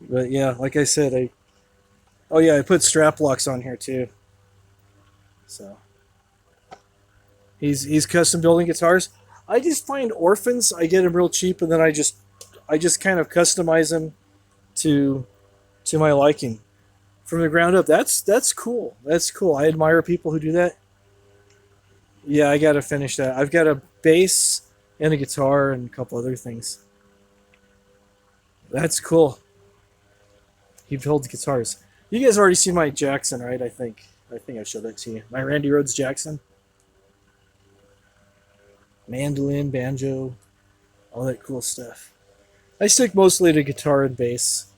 But yeah, like I said, I put strap locks on here too. So he's custom building guitars. I just find orphans. I get them real cheap, and then I just kind of customize them to my liking from the ground up. That's cool. That's cool. I admire people who do that. Yeah, I got to finish that. I've got a bass and a guitar and a couple other things. That's cool. He builds guitars. You guys already seen my Jackson, right? I think I showed that to you. My Randy Rhoads Jackson. Mandolin, banjo, all that cool stuff. I stick mostly to guitar and bass.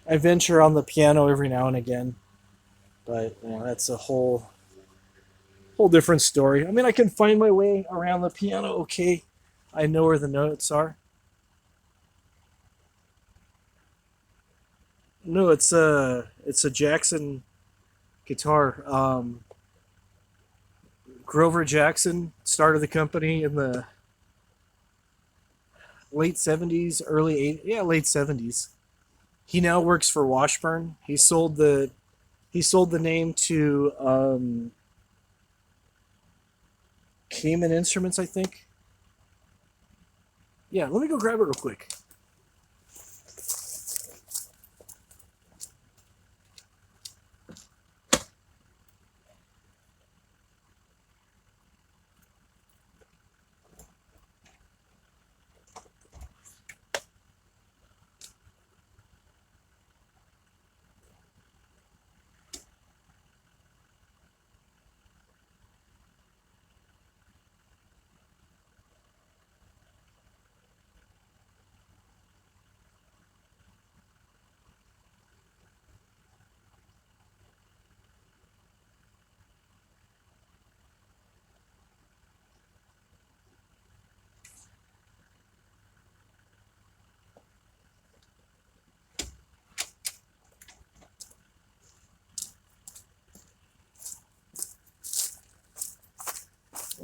I venture on the piano every now and again, but that's a whole different story. I mean, I can find my way around the piano okay. I know where the notes are. No, it's a Jackson guitar. Grover Jackson started the company in the late 70s, early 80s, yeah, late 70s. He now works for Washburn. He sold the name to Cayman Instruments, I think. Yeah, let me go grab it real quick.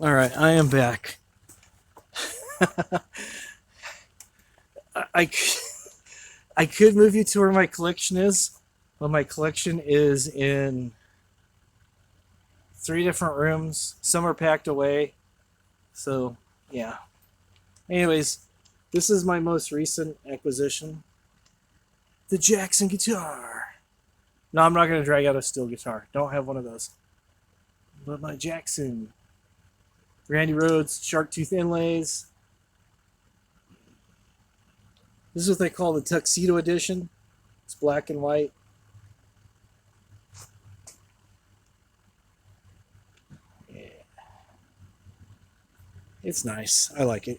All right, I am back. I, I could move you to where my collection is, but my collection is in 3 different rooms. Some are packed away. So, yeah. Anyways, this is my most recent acquisition, the Jackson guitar. No, I'm not going to drag out a steel guitar. Don't have one of those. But my Jackson. Randy Rhoads, shark tooth inlays. This is what they call the Tuxedo Edition. It's black and white. Yeah. It's nice. I like it.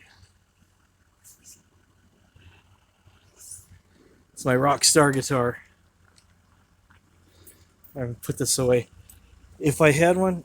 It's my Rockstar guitar. I'm going to put this away. If I had one...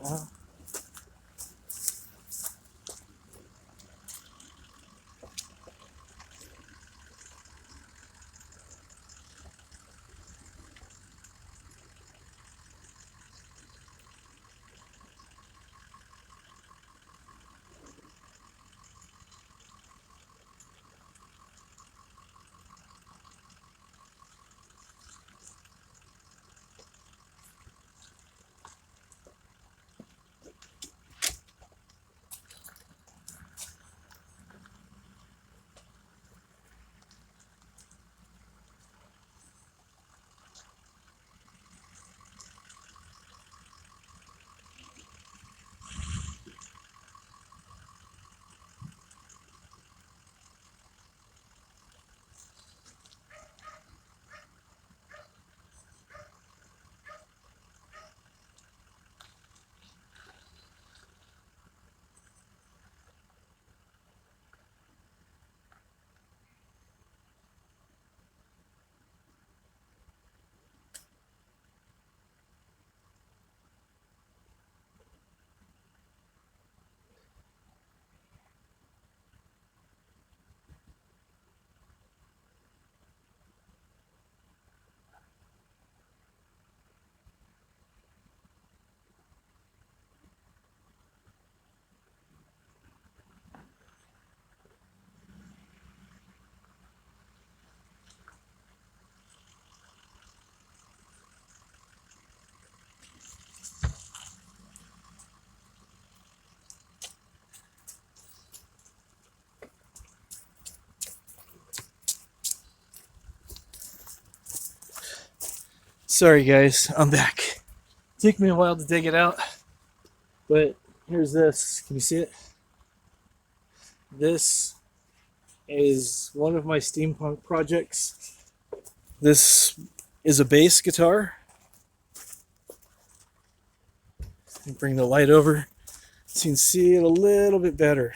Sorry, guys. I'm back. Took me a while to dig it out. But here's this. Can you see it? This is one of my steampunk projects. This is a bass guitar. Bring the light over so you can see it a little bit better.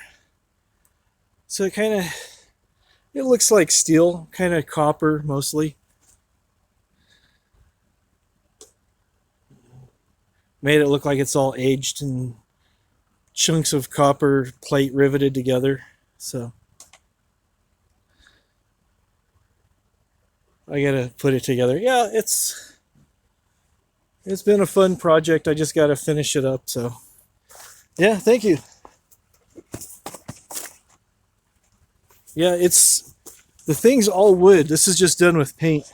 So it looks like steel, kind of copper mostly. Made it look like it's all aged and chunks of copper plate riveted together. So I gotta put it together. Yeah, it's been a fun project. I just gotta finish it up. So Yeah, thank you. Yeah, the thing's all wood. This is just done with paint.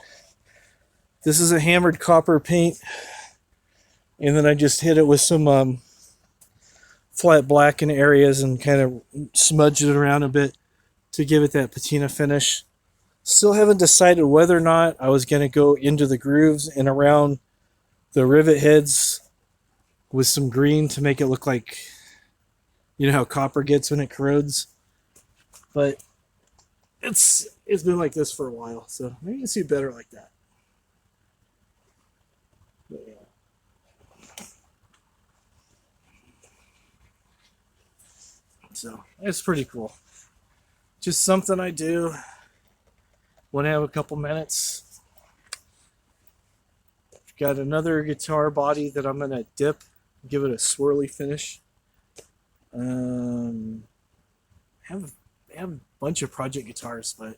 This is a hammered copper paint, and then I just hit it with some flat black in areas and kind of smudged it around a bit to give it that patina finish. Still haven't decided whether or not I was going to go into the grooves and around the rivet heads with some green to make it look like, you know how copper gets when it corrodes. But it's been like this for a while, so maybe you can see better like that. But yeah. So it's pretty cool. Just something I do when I have a couple minutes. Got another guitar body that I'm gonna dip, give it a swirly finish. Have a bunch of project guitars, but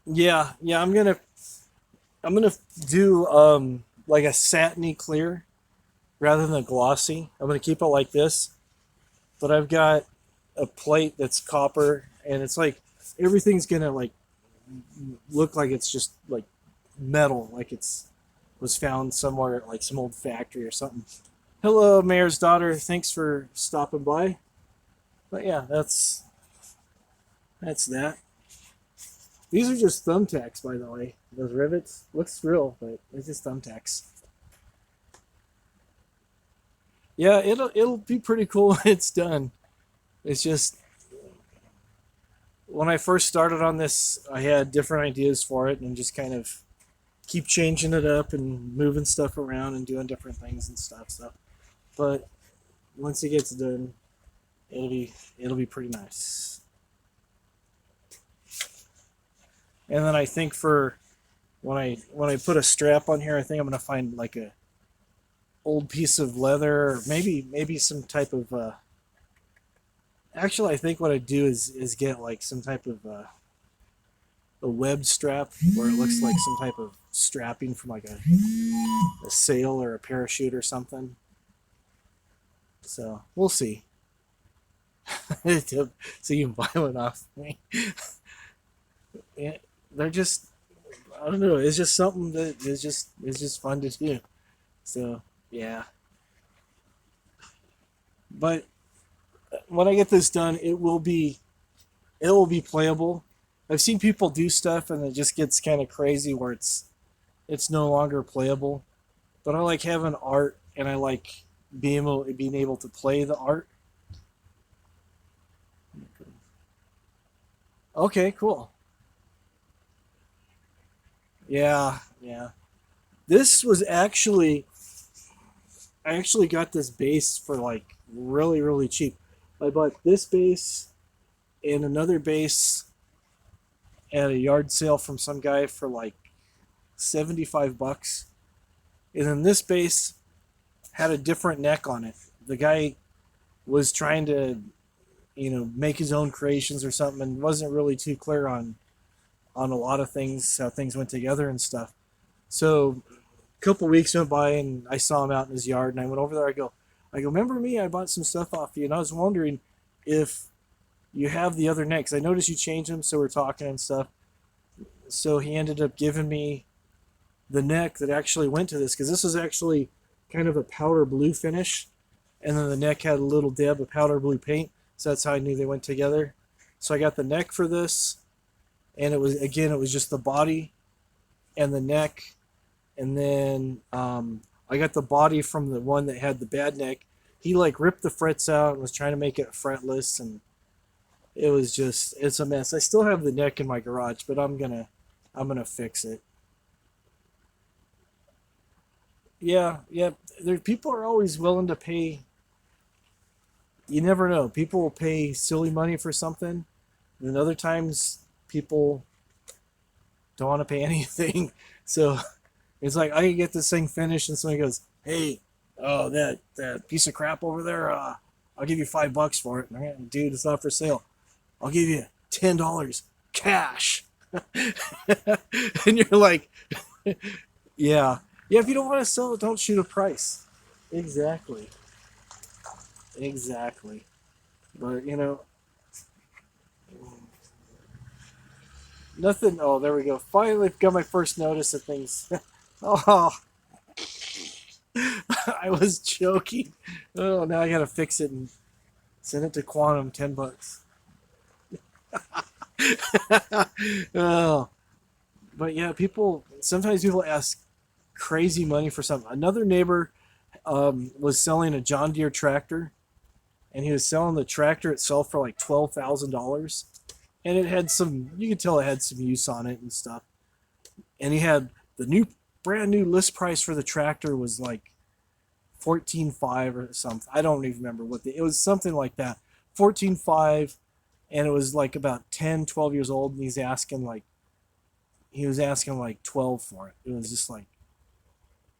yeah, I'm gonna do like a satiny clear rather than a glossy. I'm gonna keep it like this, but I've got a plate that's copper, and it's like everything's gonna like look like it's just like metal, like it's was found somewhere at like some old factory or something. Hello, Mayor's daughter. Thanks for stopping by. But yeah, that's that. These are just thumbtacks, by the way. Those rivets looks real, but it's just thumbtacks. Yeah, it'll be pretty cool when it's done. It's just when I first started on this, I had different ideas for it and just kind of keep changing it up and moving stuff around and doing different things and stuff. So, but once it gets done, it'll be pretty nice. And then I think for when I put a strap on here, I think I'm gonna find like a old piece of leather, or maybe some type of. Actually, I think what I do is get like some type of a web strap where it looks like some type of strapping from like a sail or a parachute or something. So we'll see. So you can buy one off me. Yeah, they're just, I don't know. It's just something that is just fun to do. So yeah. But when I get this done, it will be playable. I've seen people do stuff and it just gets kind of crazy where it's no longer playable. But I like having art, and I like being able to play the art. Okay, cool. Yeah, yeah. This was actually I actually got this bass for like really really cheap. I bought this bass and another bass at a yard sale from some guy for like $75. And then this bass had a different neck on it. The guy was trying to, make his own creations or something, and wasn't really too clear on a lot of things, how things went together and stuff. So a couple weeks went by, and I saw him out in his yard, and I went over there. I go, remember me? I bought some stuff off you, and I was wondering if you have the other necks. I noticed you changed them, so we're talking and stuff. So he ended up giving me the neck that actually went to this, because this was actually kind of a powder blue finish, and then the neck had a little dab of powder blue paint. So that's how I knew they went together. So I got the neck for this, and it was just the body and the neck, and then I got the body from the one that had the bad neck. He like ripped the frets out and was trying to make it fretless, and it's a mess. I still have the neck in my garage, but I'm gonna fix it. Yeah, yeah. People are always willing to pay. You never know. People will pay silly money for something, and then other times people don't want to pay anything. So it's like I can get this thing finished, and somebody goes, "Hey, oh that piece of crap over there, I'll give you $5 for it." And I'm like, dude, it's not for sale. I'll give you $10 cash. And you're like, yeah. Yeah, if you don't want to sell it, don't shoot a price. Exactly. Exactly. But nothing. Oh, there we go. Finally got my first notice of things. Oh, I was joking. Oh, now I gotta fix it and send it to Quantum. $10. Oh, but yeah, sometimes people ask crazy money for something. Another neighbor was selling a John Deere tractor, and he was selling the tractor itself for like $12,000, and it had some. You could tell it had some use on it and stuff. And he had the brand new list price for the tractor was like 14.5 or something. I don't even remember it was something like that. 14.5, and it was like about 10, 12 years old, and he was asking like 12 for it. It was just like,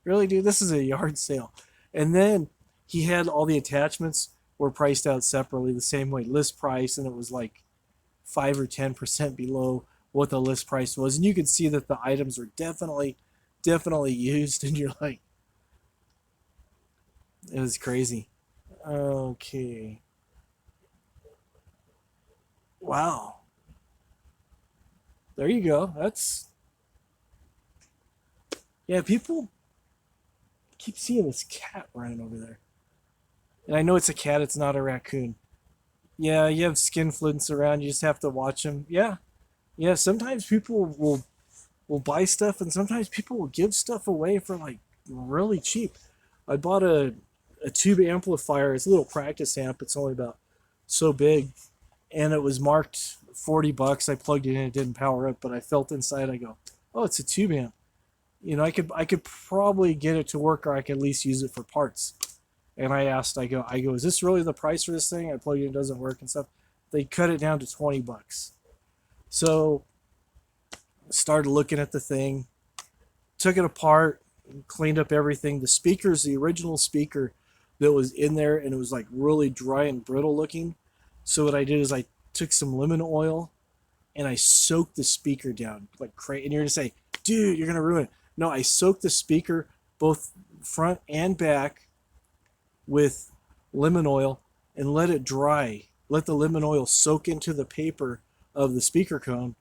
really, dude, this is a yard sale. And then he had all the attachments were priced out separately the same way, list price, and it was like 5 or 10% below what the list price was. And you could see that the items were definitely used, and you're like, it was crazy. Okay. Wow. There you go. Yeah, people keep seeing this cat running over there. And I know it's a cat, it's not a raccoon. Yeah, you have skin flints around, you just have to watch them. Yeah. Yeah, sometimes people will buy stuff, and sometimes people will give stuff away for like really cheap. I bought a tube amplifier. It's a little practice amp. It's only about so big, and it was marked $40. I plugged it in. It didn't power up, but I felt inside. I go, oh, it's a tube amp. I could probably get it to work, or I could at least use it for parts. And I go, is this really the price for this thing? I plug it in, it doesn't work and stuff. They cut it down to $20. So started looking at the thing, took it apart, cleaned up everything. The speaker's the original speaker that was in there, and it was like really dry and brittle looking. So what I did is I took some lemon oil and I soaked the speaker down like crazy. And you're gonna say, dude, you're gonna ruin it. No, I soaked the speaker both front and back with lemon oil and let it dry. Let the lemon oil soak into the paper of the speaker cone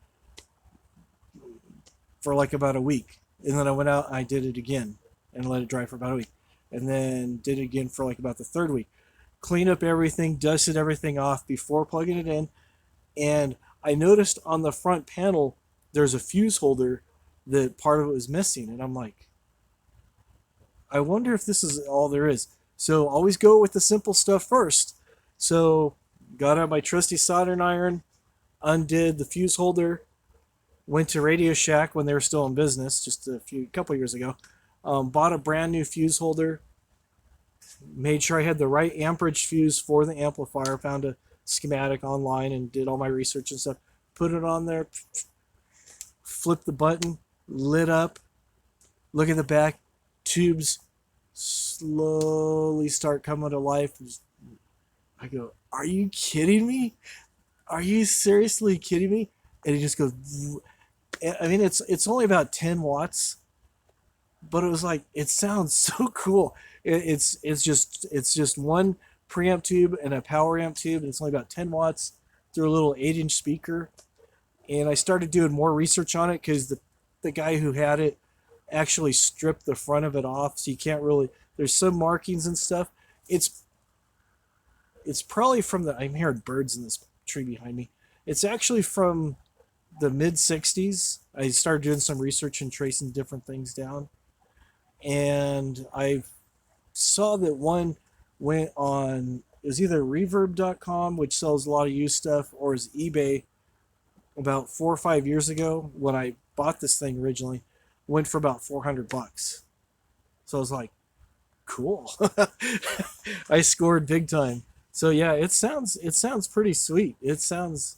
for like about a week. And then I went out and I did it again and let it dry for about a week. And then did it again for like about the third week. Cleaned up everything, dusted everything off before plugging it in. And I noticed on the front panel there's a fuse holder that part of it was missing. And I'm like, I wonder if this is all there is. So always go with the simple stuff first. So got out my trusty soldering iron, undid the fuse holder, went to Radio Shack when they were still in business, just a couple years ago. Bought a brand new fuse holder, made sure I had the right amperage fuse for the amplifier, found a schematic online and did all my research and stuff. Put it on there, flip the button, lit up, look at the back, tubes slowly start coming to life. I go, are you kidding me? Are you seriously kidding me? And it just goes, I mean, it's only about 10 watts, but it was like, it sounds so cool. It's just one preamp tube and a power amp tube, and it's only about 10 watts through a little 8-inch speaker. And I started doing more research on it because the guy who had it actually stripped the front of it off, so you can't really. There's some markings and stuff. It's probably from I'm hearing birds in this tree behind me. It's actually from the mid 60s. I started doing some research and tracing different things down, and I saw that one went on. It was either Reverb.com, which sells a lot of used stuff, or is eBay. About 4 or 5 years ago, when I bought this thing originally, went for about $400. So I was like, cool. I scored big time. So yeah, it sounds pretty sweet. It sounds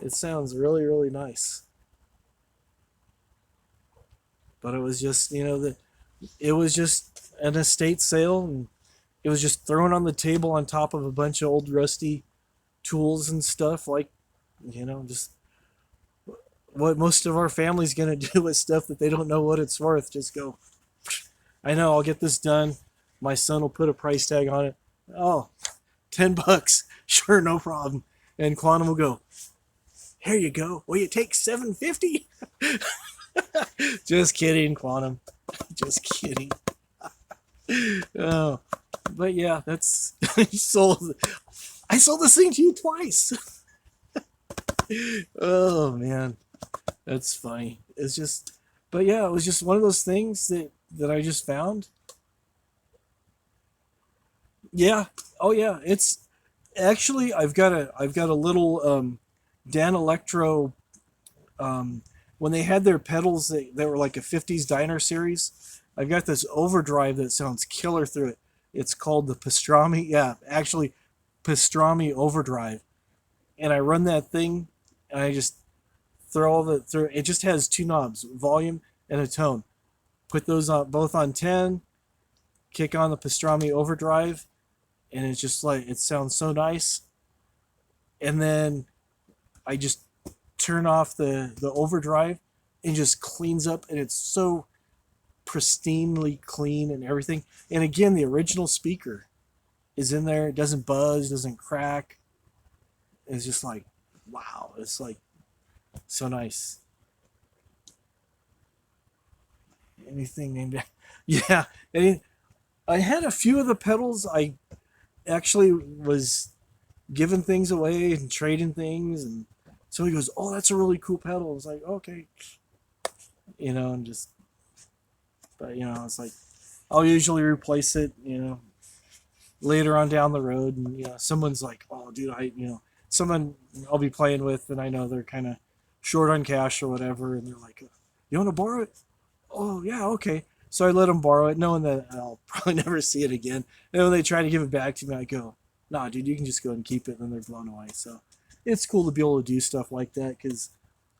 really, really nice. But it was just, it was just an estate sale, and it was just thrown on the table on top of a bunch of old rusty tools and stuff, like, just what most of our family's gonna do with stuff that they don't know what it's worth. Just go, I know, I'll get this done. My son will put a price tag on it. Oh, $10. Sure, no problem. And Quantum will go, here you go. Will you take $7.50? Just kidding, Quantum. Just kidding. Oh, but yeah, that's I sold this thing to you twice. Oh man, that's funny. It's just, but yeah, it was just one of those things that I just found. Yeah. Oh yeah. It's actually I've got a little Dan Electro when they had their pedals that were like a 50s diner series. I've got this overdrive that sounds killer through it. It's called the Pastrami. Yeah, actually Pastrami Overdrive. And I run that thing and I just throw all the through it just has two knobs, volume and a tone. Put those on both on 10, kick on the Pastrami Overdrive, and it's just like it sounds so nice. And then I just turn off the overdrive and just cleans up, and it's so pristinely clean and everything. And again, the original speaker is in there. It doesn't buzz, doesn't crack. It's just like, wow, it's like so nice. Anything named yeah. I had a few of the pedals. I actually was giving things away and trading things, and so he goes, "Oh, that's a really cool pedal." I was like, "Okay," and just, but it's like I'll usually replace it, later on down the road, and someone's like, "Oh, dude, someone I'll be playing with, and I know they're kind of short on cash or whatever, and they're like, "You want to borrow it?" Oh, yeah, okay. So I let them borrow it, knowing that I'll probably never see it again. And when they try to give it back to me, I go, "Nah, dude, you can just go and keep it," and then they're blown away. So it's cool to be able to do stuff like that, because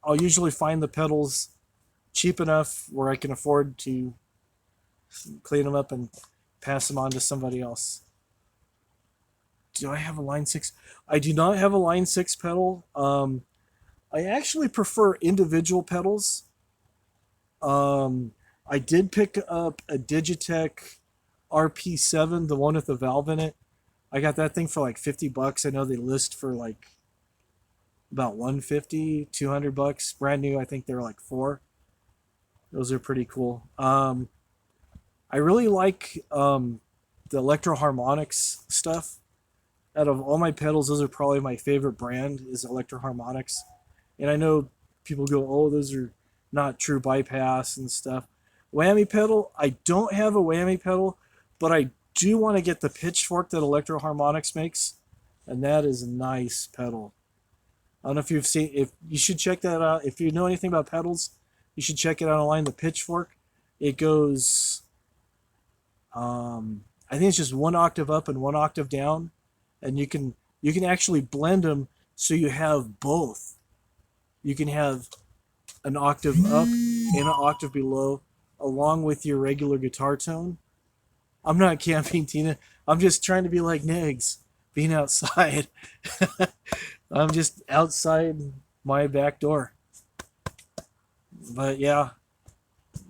I'll usually find the pedals cheap enough where I can afford to clean them up and pass them on to somebody else. Do I have a Line 6? I do not have a Line 6 pedal. I actually prefer individual pedals. I did pick up a Digitech RP7, the one with the valve in it. I got that thing for like $50. I know they list for like about $150, $200. Brand new, I think they're like $4. Those are pretty cool. I really like the Electro Harmonics stuff. Out of all my pedals, those are probably my favorite brand is Electro Harmonics. And I know people go, "Oh, those are not true bypass and stuff." Whammy pedal, I don't have a whammy pedal, but I do want to get the pitchfork that Electro Harmonics makes, and that is a nice pedal. I don't know if you've seen, if you should check that out. If you know anything about pedals, you should check it out online. The pitchfork, it goes, I think it's just one octave up and one octave down, and you can actually blend them so you have both. You can have an octave up and an octave below, along with your regular guitar tone. I'm not camping, Tina. I'm just trying to be like Negs, being outside. I'm just outside my back door. But yeah,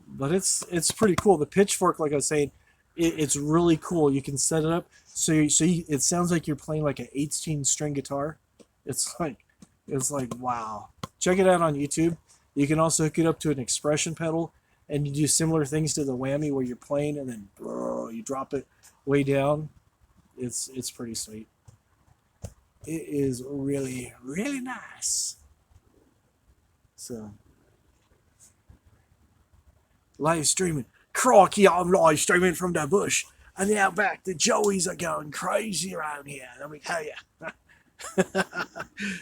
but it's pretty cool. The pitchfork, like I was saying, it's really cool. You can set it up so it sounds like you're playing like an 18 string guitar. It's like wow. Check it out on YouTube. You can also hook it up to an expression pedal, and you do similar things to the whammy where you're playing and then you drop it way down. It's pretty sweet. It is really, really nice. So, live streaming. Crikey, I'm live streaming from the bush. And the outback, the Joeys are going crazy around here, let me tell you.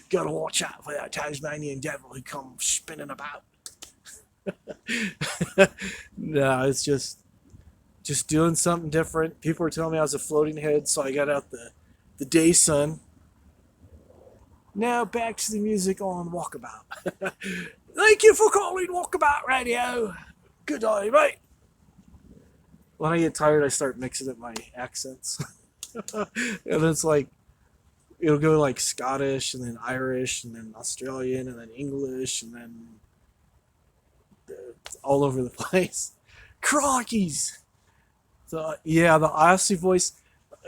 Gotta watch out for that Tasmanian devil who comes spinning about. No, it's just doing something different. People were telling me I was a floating head, so I got out the day sun. Now back to the music on Walkabout. Thank you for calling Walkabout Radio. Good day, mate. When I get tired, I start mixing up my accents. And it's like, it'll go like Scottish, and then Irish, and then Australian, and then English, and then all over the place. Crikeys! Yeah, the Aussie voice,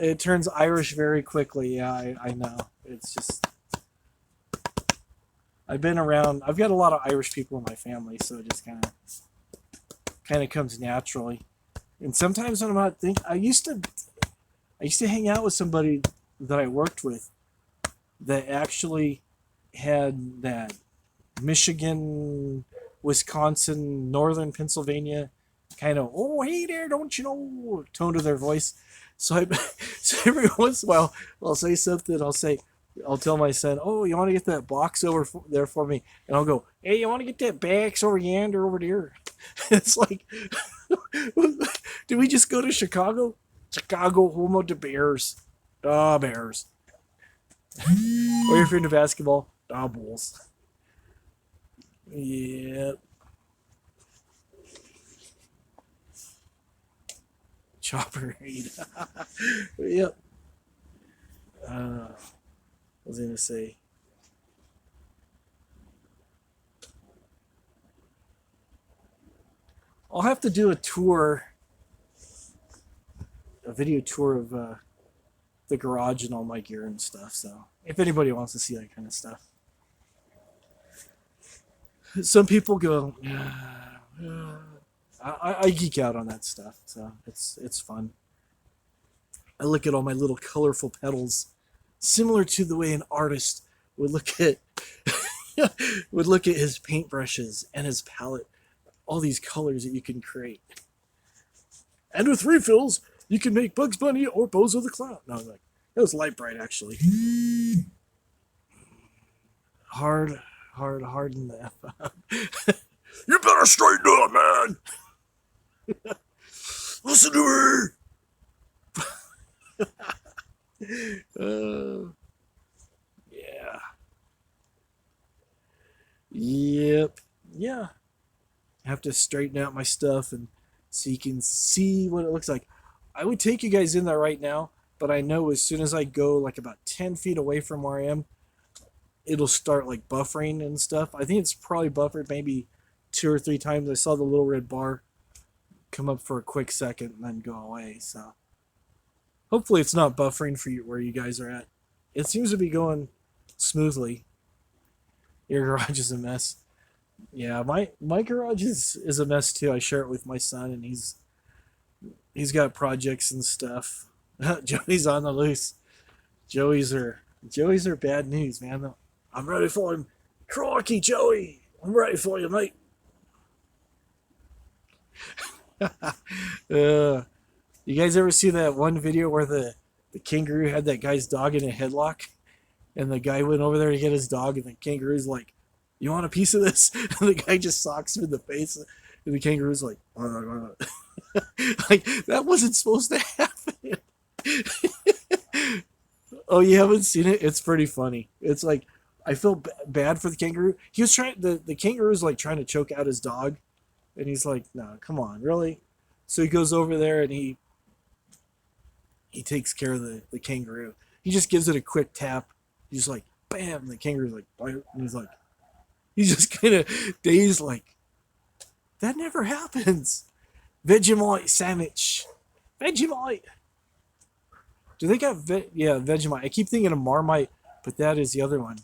it turns Irish very quickly. Yeah, I know. It's just I've been around. I've got a lot of Irish people in my family, so it just kind of comes naturally. And sometimes when I'm not thinking, I used to hang out with somebody that I worked with that actually had that Michigan, Wisconsin, northern Pennsylvania kind of, oh, hey there, don't you know, tone to their voice. So so every once in a while, I'll say something. I'll tell my son, oh, you want to get that box over there for me? And I'll go, hey, you want to get that box over yonder over there? It's like, did we just go to Chicago? Chicago, home of the Bears. Ah, Bears. Or if you're into basketball, Bulls. Yep. Chopper. Yep. I was gonna say. I'll have to do a video tour of the garage and all my gear and stuff. So if anybody wants to see that kind of stuff, some people go, I geek out on that stuff, so it's fun. I look at all my little colorful pedals, similar to the way an artist would look at his paintbrushes and his palette, all these colors that you can create. And with refills, you can make Bugs Bunny or Bozo the Clown. No, like that was Light Bright actually. Hard in the F out. You better straighten up, man. Listen to me. Yeah. Yep. Yeah. I have to straighten out my stuff and so you can see what it looks like. I would take you guys in there right now, but I know as soon as I go like about 10 feet away from where I am, it'll start like buffering and stuff. I think it's probably buffered maybe 2 or 3 times. I saw the little red bar come up for a quick second and then go away. So hopefully it's not buffering for you where you guys are at. It seems to be going smoothly. Your garage is a mess. Yeah, my garage is a mess too. I share it with my son, and he's got projects and stuff. Joey's on the loose. Joey's are bad news, man. I'm ready for him. Crikey, Joey, I'm ready for you, mate. You guys ever see that one video where the kangaroo had that guy's dog in a headlock, and the guy went over there to get his dog, and the kangaroo's like, "You want a piece of this?" And the guy just socks him in the face, and the kangaroo's like, like that wasn't supposed to happen. Oh, you haven't seen it? It's pretty funny. It's like I feel bad for the kangaroo. He was trying the kangaroo's like trying to choke out his dog, and he's like, "No, come on, really?" So he goes over there and he takes care of the kangaroo. He just gives it a quick tap. He's like, bam, and the kangaroo's like, and he's just kind of dazed, like, that never happens. Vegemite sandwich. Vegemite. Do they got Vegemite? I keep thinking of Marmite, but that is the other one.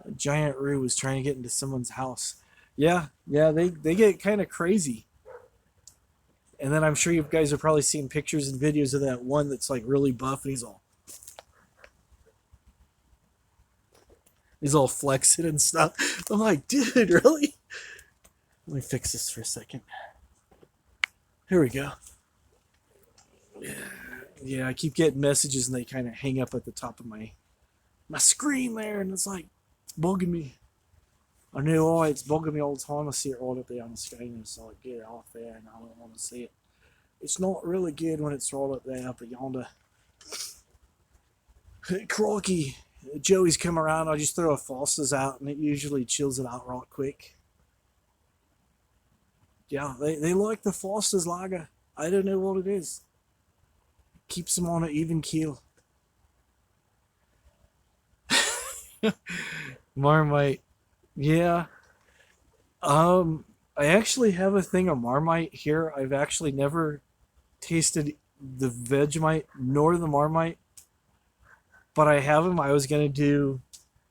A giant Roo was trying to get into someone's house. Yeah, they get kind of crazy. And then I'm sure you guys have probably seen pictures and videos of that one that's like really buff and he's all flexing and stuff. I'm like, dude, really? Let me fix this for a second. Here we go. Yeah, I keep getting messages and they kind of hang up at the top of my screen there, and it's like, it's bugging me. I know, it's bugging me all the time. I see it right up there on the screen, and so I get it off there, and I don't want to see it. It's not really good when it's right up there, up yonder. Crikey, Joey's come around. I just throw a Foster's out, and it usually chills it out right quick. Yeah, they like the Foster's lager. I don't know what it is. Keeps them on an even keel. Marmite. Yeah. I actually have a thing of Marmite here. I've actually never tasted the Vegemite nor the Marmite, but I have them. I was gonna do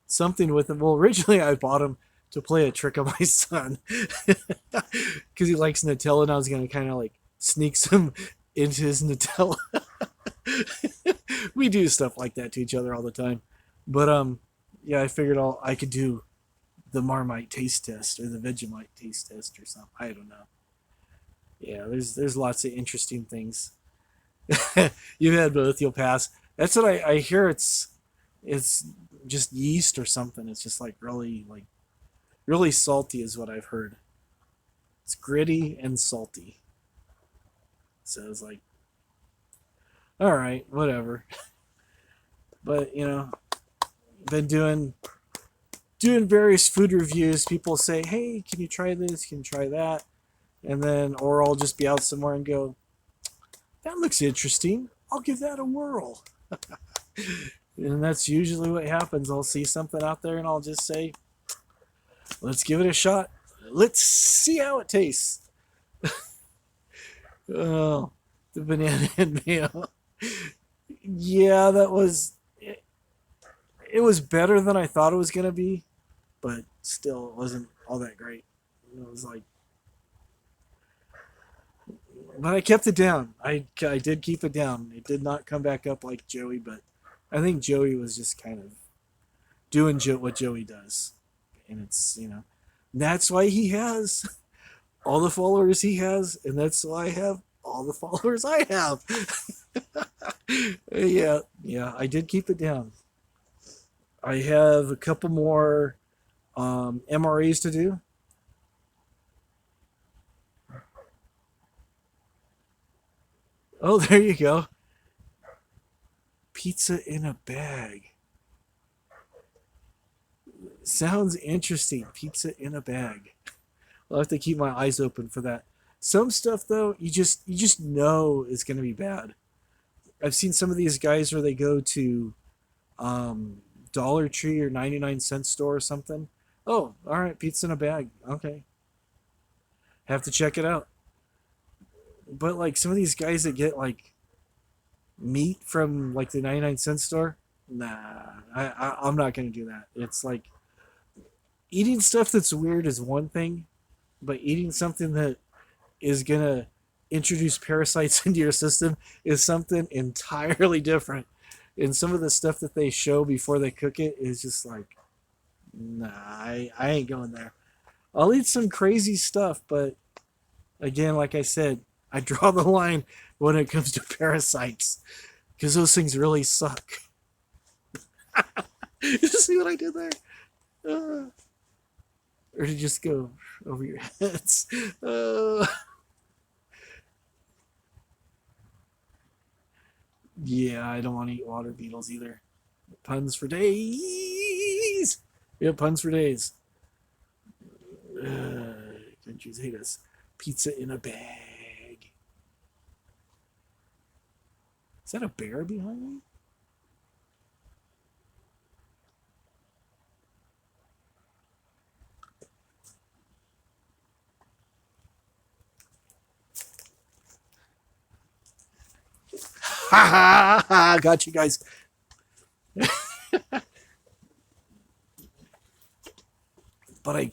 something with them. Well, originally I bought them to play a trick on my son because he likes Nutella, and I was gonna kind of like sneak some into his Nutella. We do stuff like that to each other all the time, but yeah, I figured I could do the Marmite taste test or the Vegemite taste test or something. I don't know. Yeah, there's lots of interesting things. You had both. You'll pass. That's what I hear. It's just yeast or something. It's just like really salty is what I've heard. It's gritty and salty. So it's like, all right, whatever. But been doing various food reviews. People say, hey, can you try this? Can you try that? And then, or I'll just be out somewhere and go, that looks interesting. I'll give that a whirl. And that's usually what happens. I'll see something out there and I'll just say, let's give it a shot. Let's see how it tastes. Oh, the banana and mayo. Yeah, it was better than I thought it was going to be, but still it wasn't all that great. It was like, but I kept it down. I did keep it down. It did not come back up like Joey, but I think Joey was just kind of doing what Joey does. And it's, that's why he has all the followers he has, and that's why I have all the followers I have. Yeah, I did keep it down. I have a couple more MRAs to do. Oh, there you go. Pizza in a bag. Sounds interesting. Pizza in a bag. I'll have to keep my eyes open for that. Some stuff though, you just know is going to be bad. I've seen some of these guys where they go to Dollar Tree or 99-cent store or something. Oh, all right, pizza in a bag. Okay. Have to check it out. But like some of these guys that get like meat from like the 99-cent store, nah, I'm not going to do that. It's like eating stuff that's weird is one thing, but eating something that is going to introduce parasites into your system is something entirely different. And some of the stuff that they show before they cook it is just like, nah, I ain't going there. I'll eat some crazy stuff, but again, like I said, I draw the line when it comes to parasites because those things really suck. You see what I did there? Or to just go over your heads. Yeah, I don't want to eat water beetles either. Puns for days. Yeah, puns for days. Countries hate us. Pizza in a bag. Is that a bear behind me? Ha ha ha! Got you guys. But I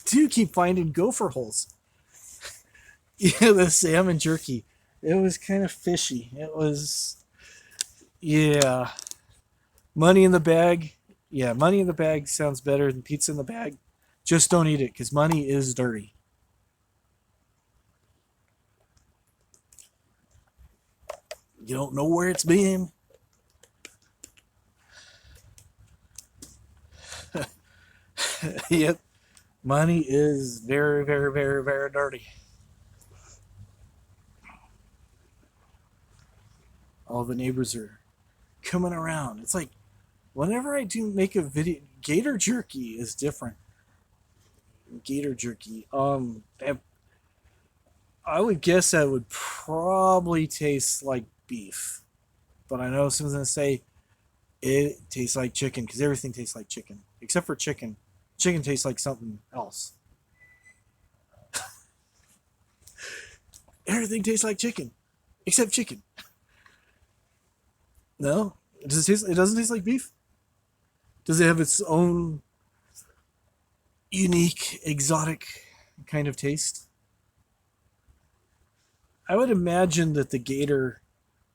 do keep finding gopher holes. Yeah, the salmon jerky. It was kind of fishy. It was, yeah. Money in the bag. Yeah, money in the bag sounds better than pizza in the bag. Just don't eat it because money is dirty. You don't know where it's been. Yep. Money is very, very, very, very dirty. All the neighbors are coming around. It's like whenever I do make a video, gator jerky is different. Gator jerky. I would guess that would probably taste like beef, but I know someone's gonna say it tastes like chicken because everything tastes like chicken except for chicken. Chicken tastes like something else. Everything tastes like chicken. except chicken. No, it doesn't taste like beef. Does it have its own unique, exotic kind of taste? I would imagine that the gator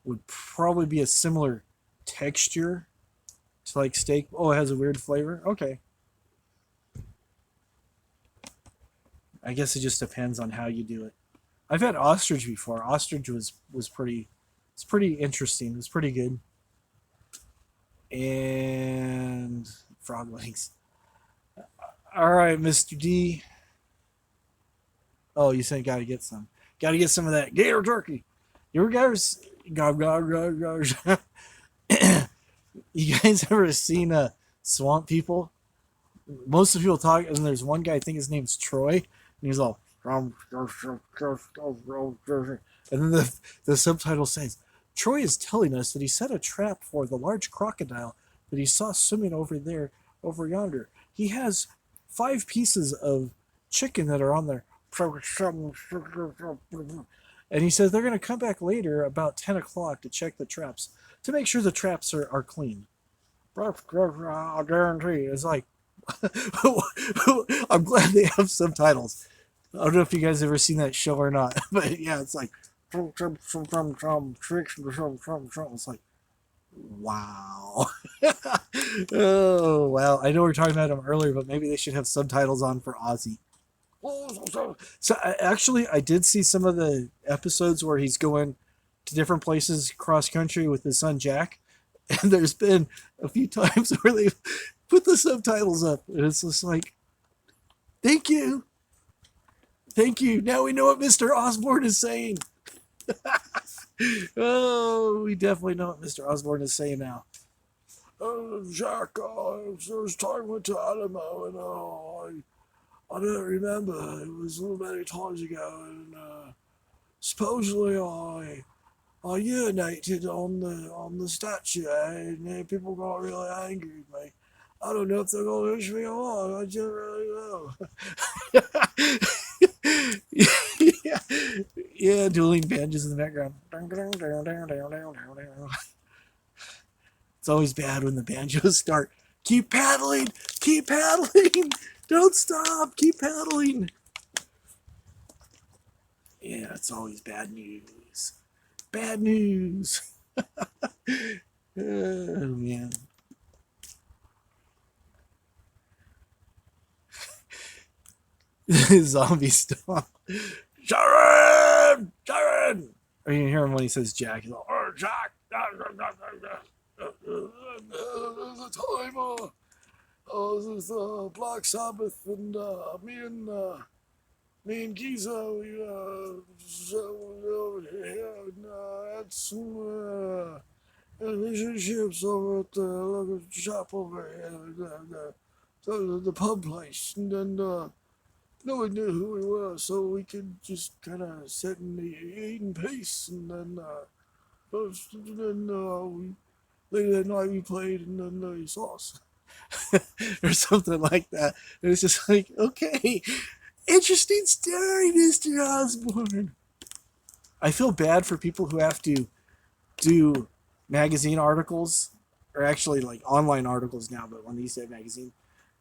would probably be a similar texture to like steak. Oh, it has a weird flavor. Okay. I guess it just depends on how you do it. I've had ostrich before. Ostrich was pretty. It's pretty interesting. It's pretty good. And frog legs. All right, Mr. D. Oh, you said gotta get some. Gotta get some of that gator turkey. You guys, you guys ever seen Swamp People? Most of the people talk, and there's one guy, I think his name's Troy, and he's all, and then the subtitle says, Troy is telling us that he set a trap for the large crocodile that he saw swimming over there, over yonder. He has 5 pieces of chicken that are on there. And he says they're going to come back later about 10 o'clock to check the traps, to make sure the traps are clean. I guarantee. It's like, I'm glad they have subtitles. I don't know if you guys ever seen that show or not, but yeah, it's like, it's like, wow. Oh, wow. I know we were talking about him earlier, but maybe they should have subtitles on for Aussie. So actually, I did see some of the episodes where he's going to different places cross country with his son Jack, and there's been a few times where they put the subtitles up, and it's just like, thank you. Now we know what Mr. Osborne is saying. Oh, we definitely know what Mr. Osborne is saying now. Jack, first time went to Alamo, and I don't remember. It was many times ago, and supposedly I urinated on the statue, and people got really angry at me. I don't know if they're gonna wish me or not. I don't really know. Yeah, yeah, dueling banjos in the background. It's always bad when the banjos start. Keep paddling, don't stop, keep paddling. Yeah, it's always bad news. Bad news. Oh man. Zombie stuff. Sharon! Or you can hear him when he says Jack. He's like, oh, Jack! The time this Black Sabbath, and me and Giza, we over here and had some relationships over at the local shop over here, the pub place, and then no one knew who we were, so we could just kind of sit and eat in peace, and then we later that night we played, and then he saw us. Or something like that. It was just like, okay, interesting story, Mr. Osborne. I feel bad for people who have to do magazine articles, or actually like online articles now, but when they used to have magazine.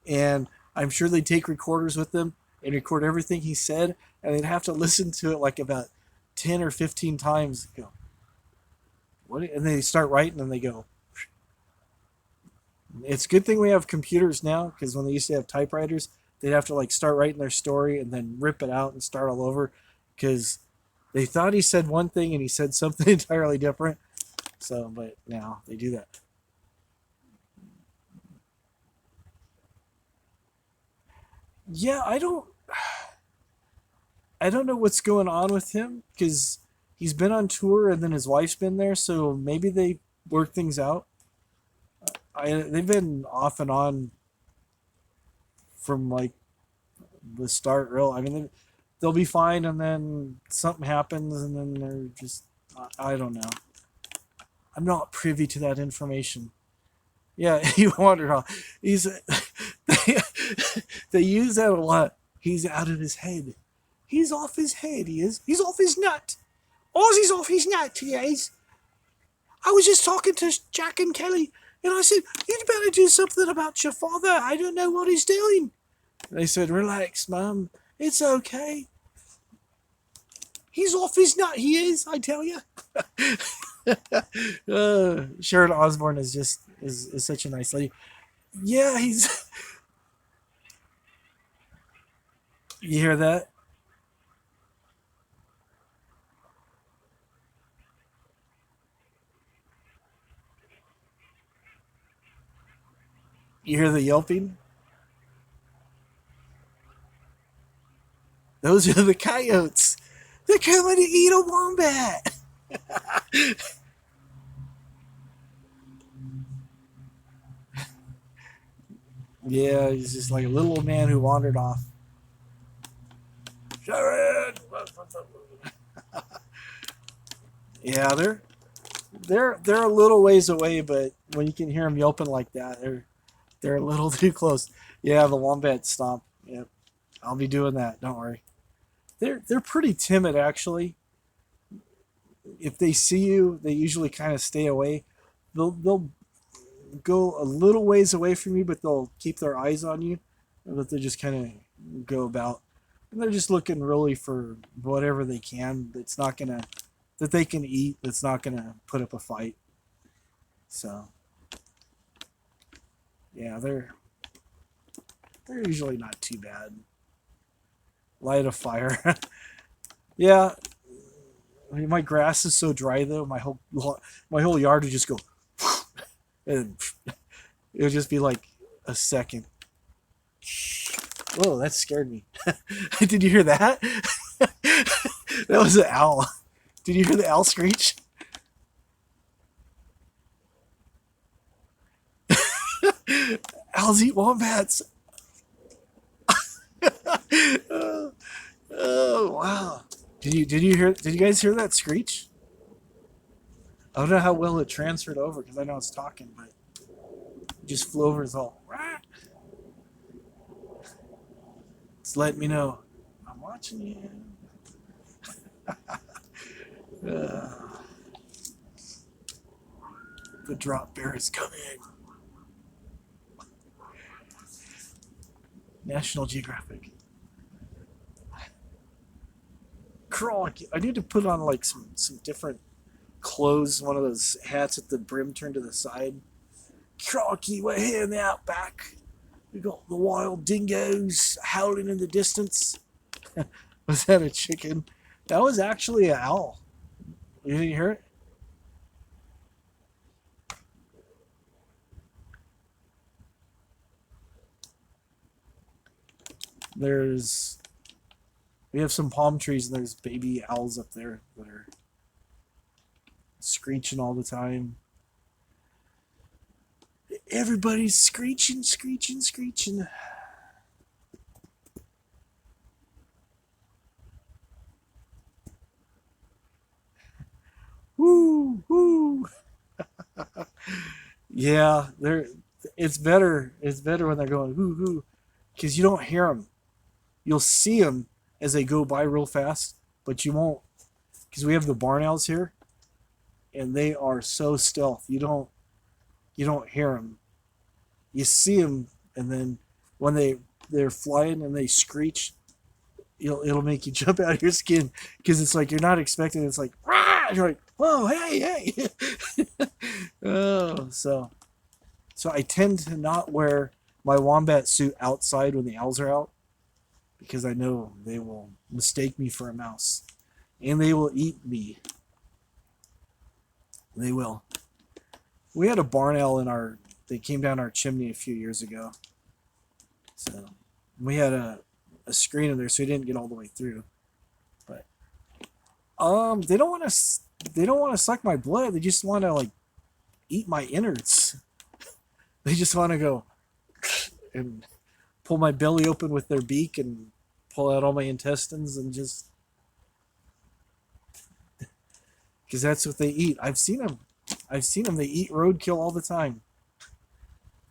And I'm sure they take recorders with them and record everything he said, and they'd have to listen to it like about 10 or 15 times. Go, what? And they start writing, and they go. It's a good thing we have computers now, because when they used to have typewriters, they'd have to like start writing their story and then rip it out and start all over, because they thought he said one thing and he said something entirely different. So, but now they do that. Yeah, I don't know what's going on with him, because he's been on tour and then his wife's been there, so maybe they work things out. They've been off and on from like the start. Real, I mean, they'll be fine, and then something happens, and then they're just, I don't know. I'm not privy to that information. Yeah, you wonder how he's. They use that a lot. He's out of his head. He's off his head. He is. He's off his nut. Ozzy's off his nut, he is. I was just talking to Jack and Kelly, and I said, you'd better do something about your father. I don't know what he's doing. They said, relax, Mum. It's okay. He's off his nut, he is, I tell you. Sharon Osbourne is such a nice lady. Yeah, he's... You hear that? You hear the yelping? Those are the coyotes. They're coming to eat a wombat. Yeah, he's just like a little old man who wandered off. Sharon! Yeah, they're a little ways away, but when you can hear them yelping like that, they're a little too close. Yeah, the wombat stomp. Yep, I'll be doing that. Don't worry. They're pretty timid actually. If they see you, they usually kind of stay away. They'll go a little ways away from you, but they'll keep their eyes on you. But they just kind of go about, and they're just looking really for whatever they can. That they can eat. That's not gonna put up a fight. So yeah, they're usually not too bad. Light a fire. Yeah, my grass is so dry though. My whole yard would just go, and it would just be like a second. Whoa, that scared me. Did you hear that? That was an owl. Did you hear the owl screech? Owls eat wombats. Oh wow! Did you guys hear that screech? I don't know how well it transferred over because I know it's talking, but it just flew over. It's all. It's letting me know I'm watching you. The drop bear is coming. National Geographic. Crocky. I need to put on like some different clothes. One of those hats with the brim turned to the side. Crocky, we're here in the outback. We got the wild dingoes howling in the distance. Was that a chicken? That was actually an owl. You didn't hear it? We have some palm trees and there's baby owls up there that are screeching all the time. Everybody's screeching, screeching, screeching. Woo, woo. Yeah, it's better. It's better when they're going whoo hoo, because you don't hear them. You'll see them as they go by real fast, but you won't, because we have the barn owls here, and they are so stealth. You don't hear them. You see them, and then when they're flying and they screech, it'll make you jump out of your skin because it's like you're not expecting it. It's like rah! You're like, whoa, hey. Oh, so I tend to not wear my wombat suit outside when the owls are out because I know they will mistake me for a mouse and they will eat me. They will. We had a barn owl they came down our chimney a few years ago. So we had a screen in there so he didn't get all the way through. But they don't want to suck my blood. They just want to like eat my innards. They just want to go and pull my belly open with their beak and pull out all my intestines and just because that's what they eat. I've seen them. They eat roadkill all the time.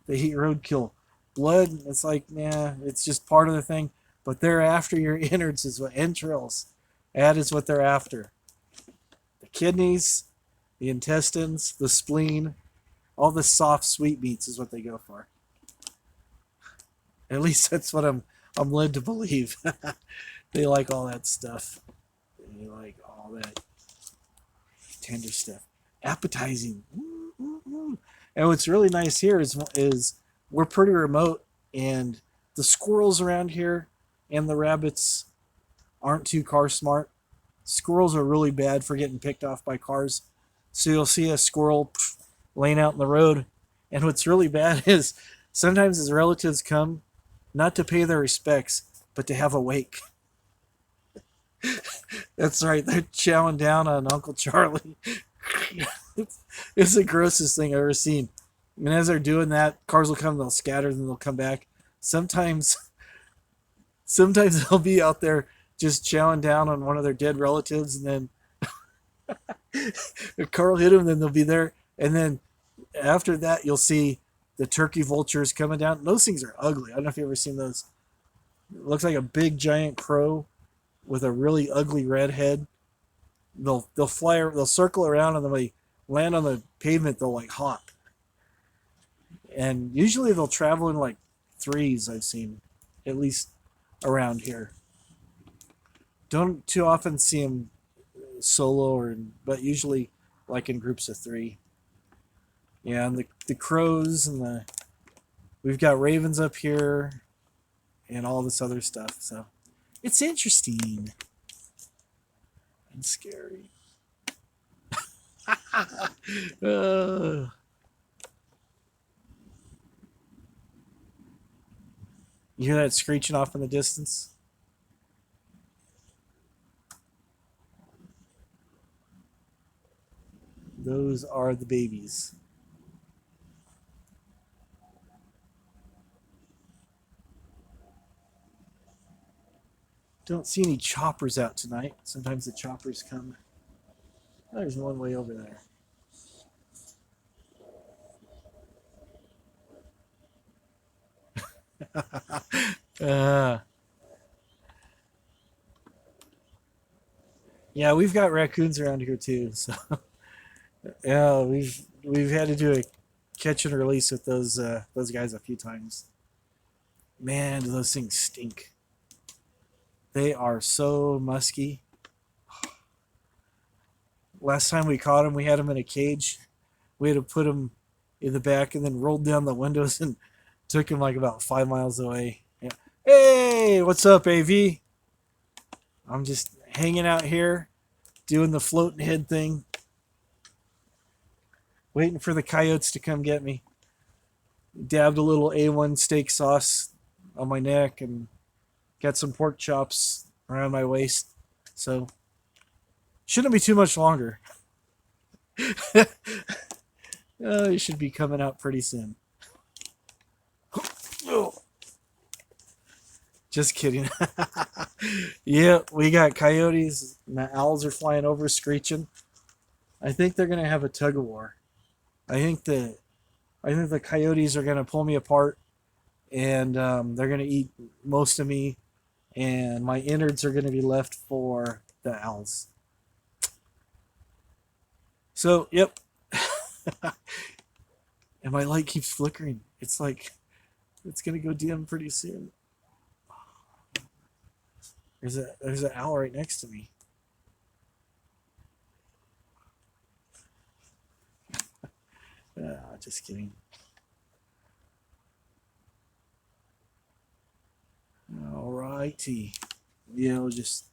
They eat roadkill. Blood, it's like, nah, it's just part of the thing. But they're after your innards is what entrails. That is what they're after. The kidneys, the intestines, the spleen, all the soft sweetmeats is what they go for. At least that's what I'm led to believe. They like all that stuff. They like all that tender stuff. Appetizing. And what's really nice here is we're pretty remote, and the squirrels around here and the rabbits aren't too car smart. Squirrels are really bad for getting picked off by cars. So you'll see a squirrel laying out in the road. And what's really bad is sometimes his relatives come not to pay their respects, but to have a wake. That's right, they're chowing down on Uncle Charlie. It's the grossest thing I've ever seen. And as they're doing that, cars will come, they'll scatter, then they'll come back. Sometimes they'll be out there just chowing down on one of their dead relatives, and then a car will hit them, then they'll be there. And then after that, you'll see the turkey vultures coming down. Those things are ugly. I don't know if you've ever seen those. It looks like a big giant crow with a really ugly red head. They'll fly, they'll circle around, and then when they land on the pavement, they'll like hop. And usually they'll travel in like threes, I've seen, at least around here. Don't too often see them solo, but usually like in groups of three. Yeah, and the crows and we've got ravens up here and all this other stuff. So it's interesting and scary. You hear that screeching off in the distance? Those are the babies. Don't see any choppers out tonight. Sometimes the choppers come. Oh, there's one way over there. Yeah, we've got raccoons around here too. So yeah, we've had to do a catch and release with those guys a few times. Man, do those things stink. They are so musky. Last time we caught them, we had them in a cage. We had to put them in the back and then rolled down the windows and took him like about 5 miles away. Yeah. Hey, what's up, AV? I'm just hanging out here, doing the floating head thing, waiting for the coyotes to come get me. Dabbed a little A1 steak sauce on my neck and got some pork chops around my waist. So, shouldn't be too much longer. It should be coming out pretty soon. Just kidding. Yeah, we got coyotes. And the owls are flying over, screeching. I think they're gonna have a tug of war. I think the coyotes are gonna pull me apart, and they're gonna eat most of me, and my innards are gonna be left for the owls. So, yep. And my light keeps flickering. It's like it's gonna go dim pretty soon. There's an owl right next to me. Just kidding. Alrighty. Yeah, I was just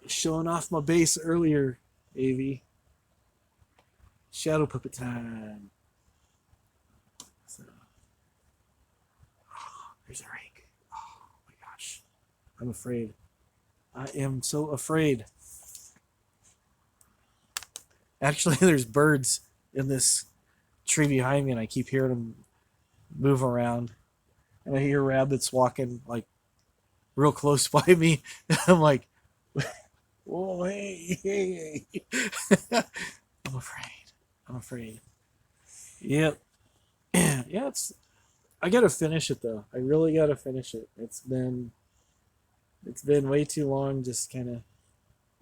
showing off my base earlier, AV. Shadow puppet time. So, there's a rake. Oh my gosh. I'm afraid. I am so afraid. Actually, there's birds in this tree behind me, and I keep hearing them move around. And I hear rabbits walking like real close by me. I'm like, whoa, hey. I'm afraid. Yep. Yeah, I gotta finish it though. I really gotta finish it. It's been way too long just kind of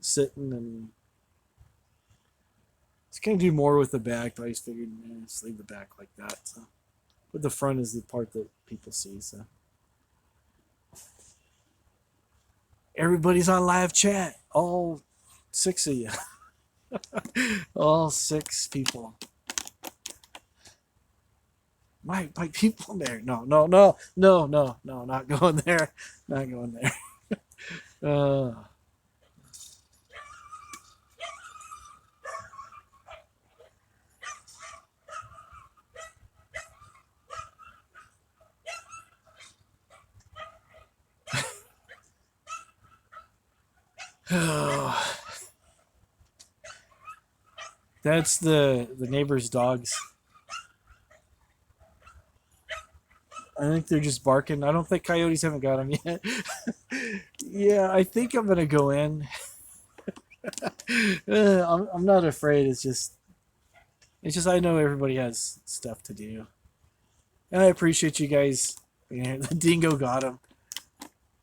sitting and It's gonna do more with the back, but I just figured just leave the back like that. So. But the front is the part that people see. So everybody's on live chat. All 6 of you. All 6 people. My people there. No, not going there. Not going there. That's the neighbor's dogs. I think they're just barking. I don't think coyotes haven't got them yet. Yeah, I think I'm gonna go in. I'm not afraid. It's just I know everybody has stuff to do, and I appreciate you guys. The dingo got him.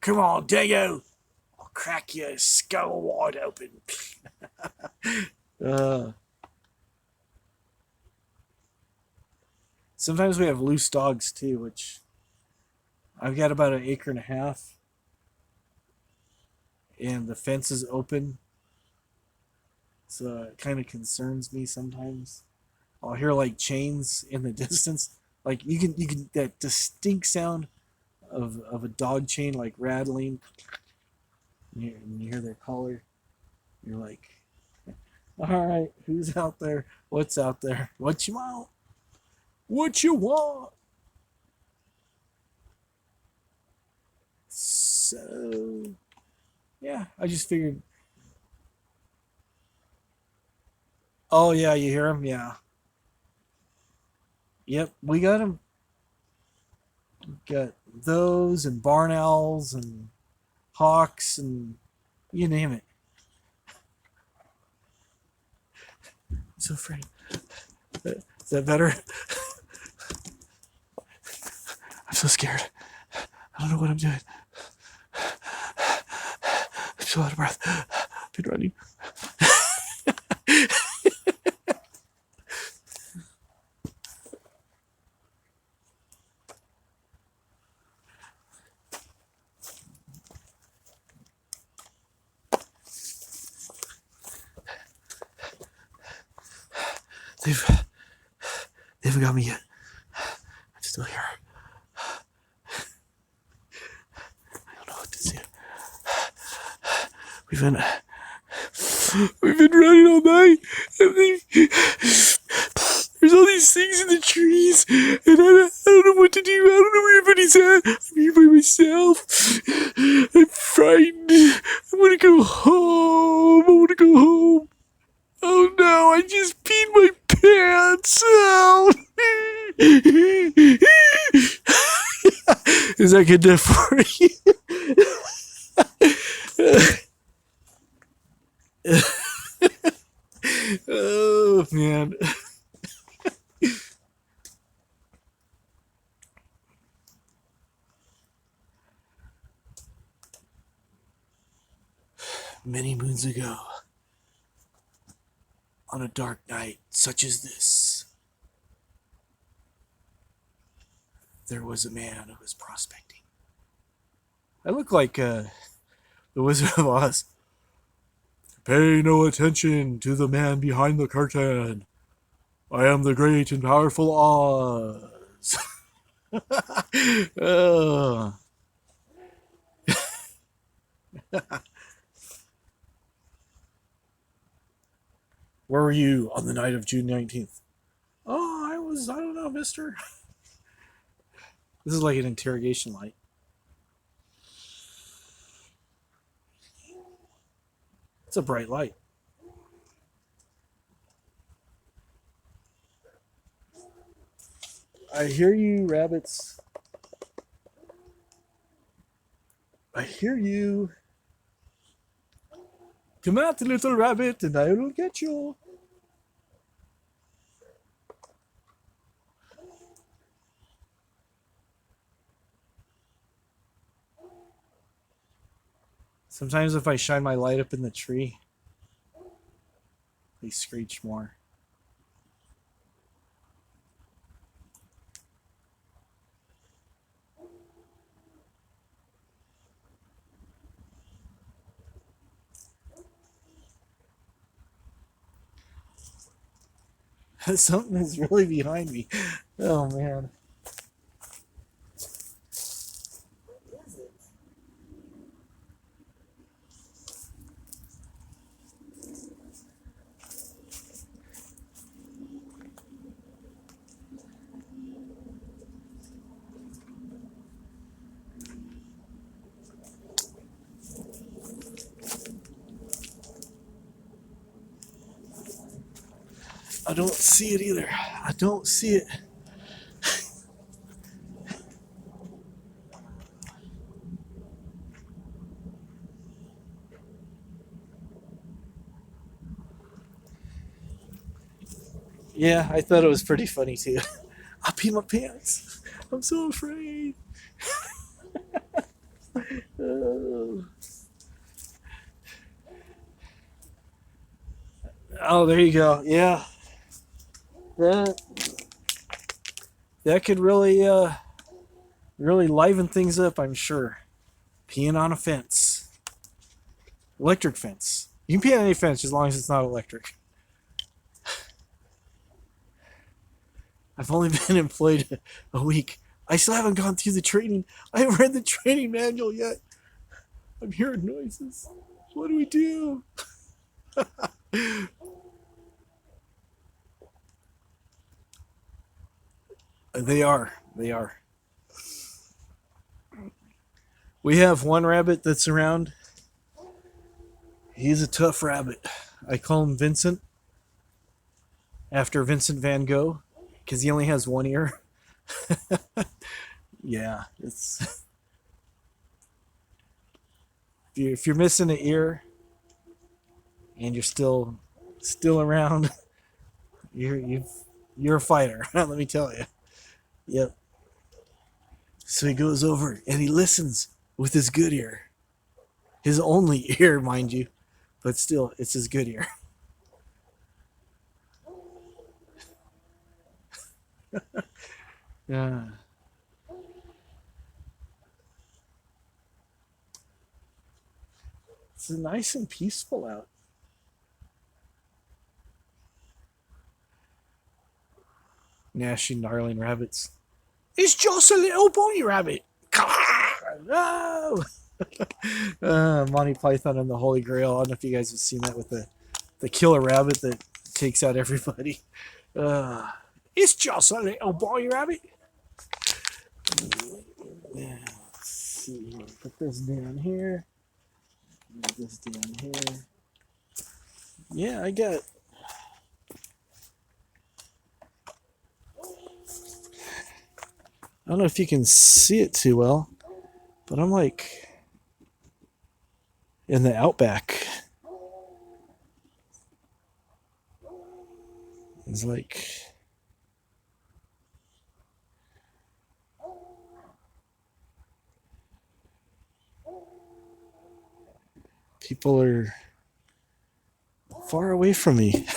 Come on, dingo! I'll crack your skull wide open. Sometimes we have loose dogs too, which I've got about 1.5 acres, and the fence is open, so it kind of concerns me sometimes. I'll hear like chains in the distance, like you can that distinct sound of a dog chain like rattling. And you hear their collar. You're like, all right, who's out there? What's out there? What you want? What you want? So, yeah, I just figured. Oh yeah, you hear them? Yeah. Yep, we got them. Got those and barn owls and hawks and you name it. I'm so afraid. Is that better? I'm so scared. I don't know what I'm doing. I'm so out of breath. I've been running. They haven't got me yet. I'm still here. I don't know what to do. We've been running all night. There's all these things in the trees, and I don't know what to do. I don't know where everybody's at. I'm here by myself. I'm frightened. I want to go home. Oh no, I just peed my pants. Oh. Is that good enough for you? Oh man. Many moons ago, on a dark night such as this, there was a man who was prospecting. I look like the Wizard of Oz. Pay no attention to the man behind the curtain. I am the great and powerful Oz. Where were you on the night of June 19th? Oh, I don't know, mister. This is like an interrogation light. It's a bright light. I hear you, rabbits. I hear you. Come out, little rabbit, and I will get you. Sometimes if I shine my light up in the tree, they screech more. Something is really behind me. Oh man. I don't see it either. I don't see it. Yeah, I thought it was pretty funny too. I pee my pants. I'm so afraid. Oh, oh, there you go. Yeah, that that could really really liven things up. I'm sure. Peeing on a fence, electric fence. You can pee on any fence as long as it's not electric. I've only been employed a week. I still haven't gone through the training. I haven't read the training manual yet. I'm hearing noises. What do we do? They are. They are. We have one rabbit that's around. He's a tough rabbit. I call him Vincent after Vincent van Gogh because he only has one ear. Yeah, it's if you're missing an ear and you're still around, you're a fighter. Let me tell you. Yep. So he goes over and he listens with his good ear, his only ear, mind you, but still, it's his good ear. Yeah. It's nice and peaceful out. Gnashing, gnarling rabbits. It's just a little bunny rabbit. No! Monty Python and the Holy Grail. I don't know if you guys have seen that with the killer rabbit that takes out everybody. Uh, it's just a little bunny rabbit. Yeah, let's see here. Put this down here. Put this down here. Yeah, I got. I don't know if you can see it too well, but I'm like in the outback. It's like people are far away from me.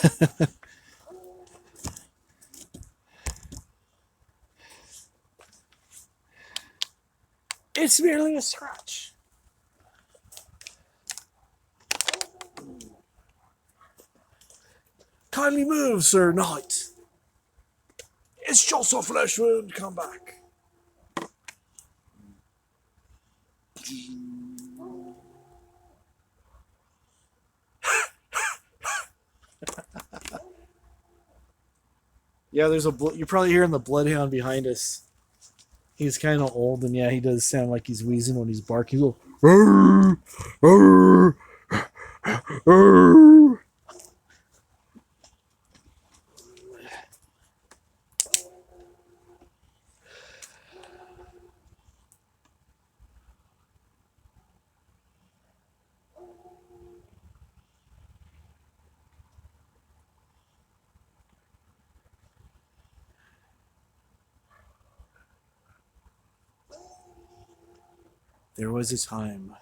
It's merely a scratch. Kindly move, Sir Knight. It's just a flesh wound. Come back. Yeah, there's you're probably hearing the bloodhound behind us. He's kind of old, and yeah, he does sound like he's wheezing when he's barking. He'll go, "Arr, arr, arr." There was a time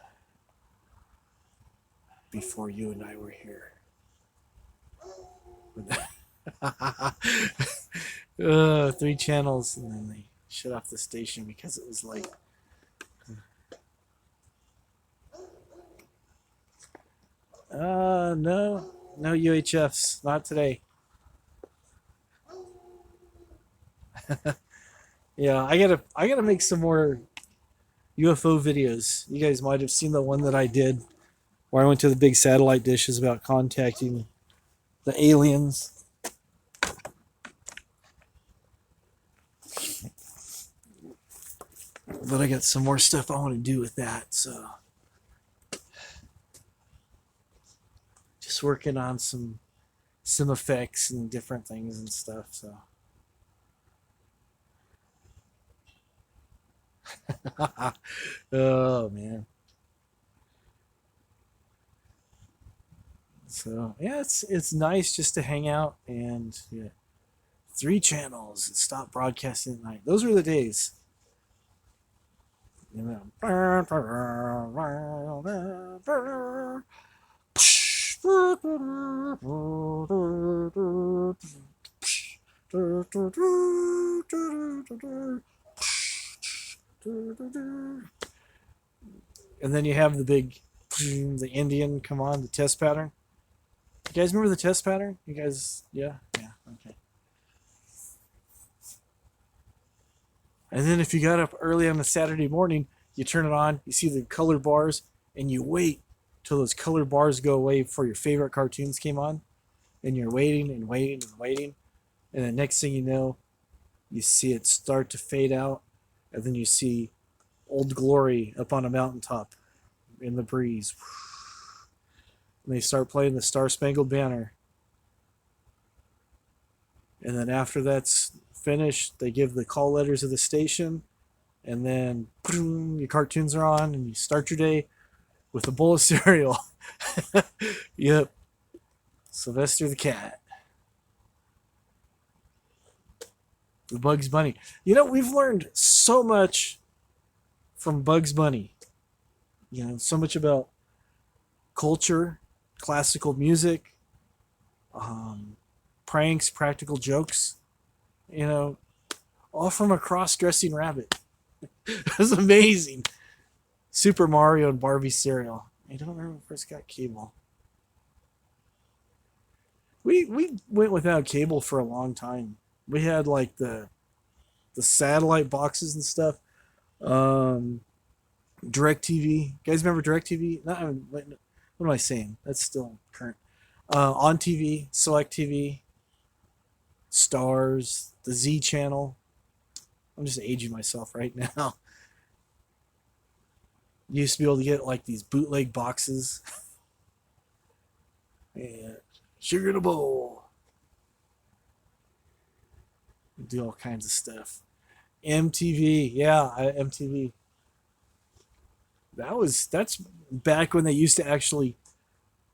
before you and I were here. Three channels, and then they shut off the station because it was late. No UHFs, not today. Yeah, I gotta make some more UFO videos. You guys might have seen the one that I did where I went to the big satellite dishes about contacting the aliens. But I got some more stuff I want to do with that, so just working on some effects and different things and stuff. So oh man. So yeah, it's nice just to hang out and yeah. 3 channels. Stop broadcasting at night. Those were the days. You know. And then you have the big, the Indian come on, the test pattern. You guys remember the test pattern? You guys, yeah? Yeah, okay. And then if you got up early on a Saturday morning, you turn it on, you see the color bars, and you wait till those color bars go away before your favorite cartoons came on. And you're waiting and waiting and waiting. And the next thing you know, you see it start to fade out. And then you see Old Glory up on a mountaintop in the breeze. And they start playing the Star Spangled Banner. And then after that's finished, they give the call letters of the station. And then boom, your cartoons are on, and you start your day with a bowl of cereal. Yep. Sylvester the Cat. The Bugs Bunny. You know, we've learned so much from Bugs Bunny. You know, so much about culture, classical music, pranks, practical jokes. You know, all from a cross-dressing rabbit. It was amazing. Super Mario and Barbie cereal. I don't remember when I first got cable. We went without cable for a long time. We had like the satellite boxes and stuff. DirecTV. You guys remember DirecTV? What am I saying? That's still current. On TV, Select TV, Stars, the Z channel. I'm just aging myself right now. You used to be able to get like these bootleg boxes. And sugar in a bowl. Do all kinds of stuff. MTV, yeah, MTV. That's back when they used to actually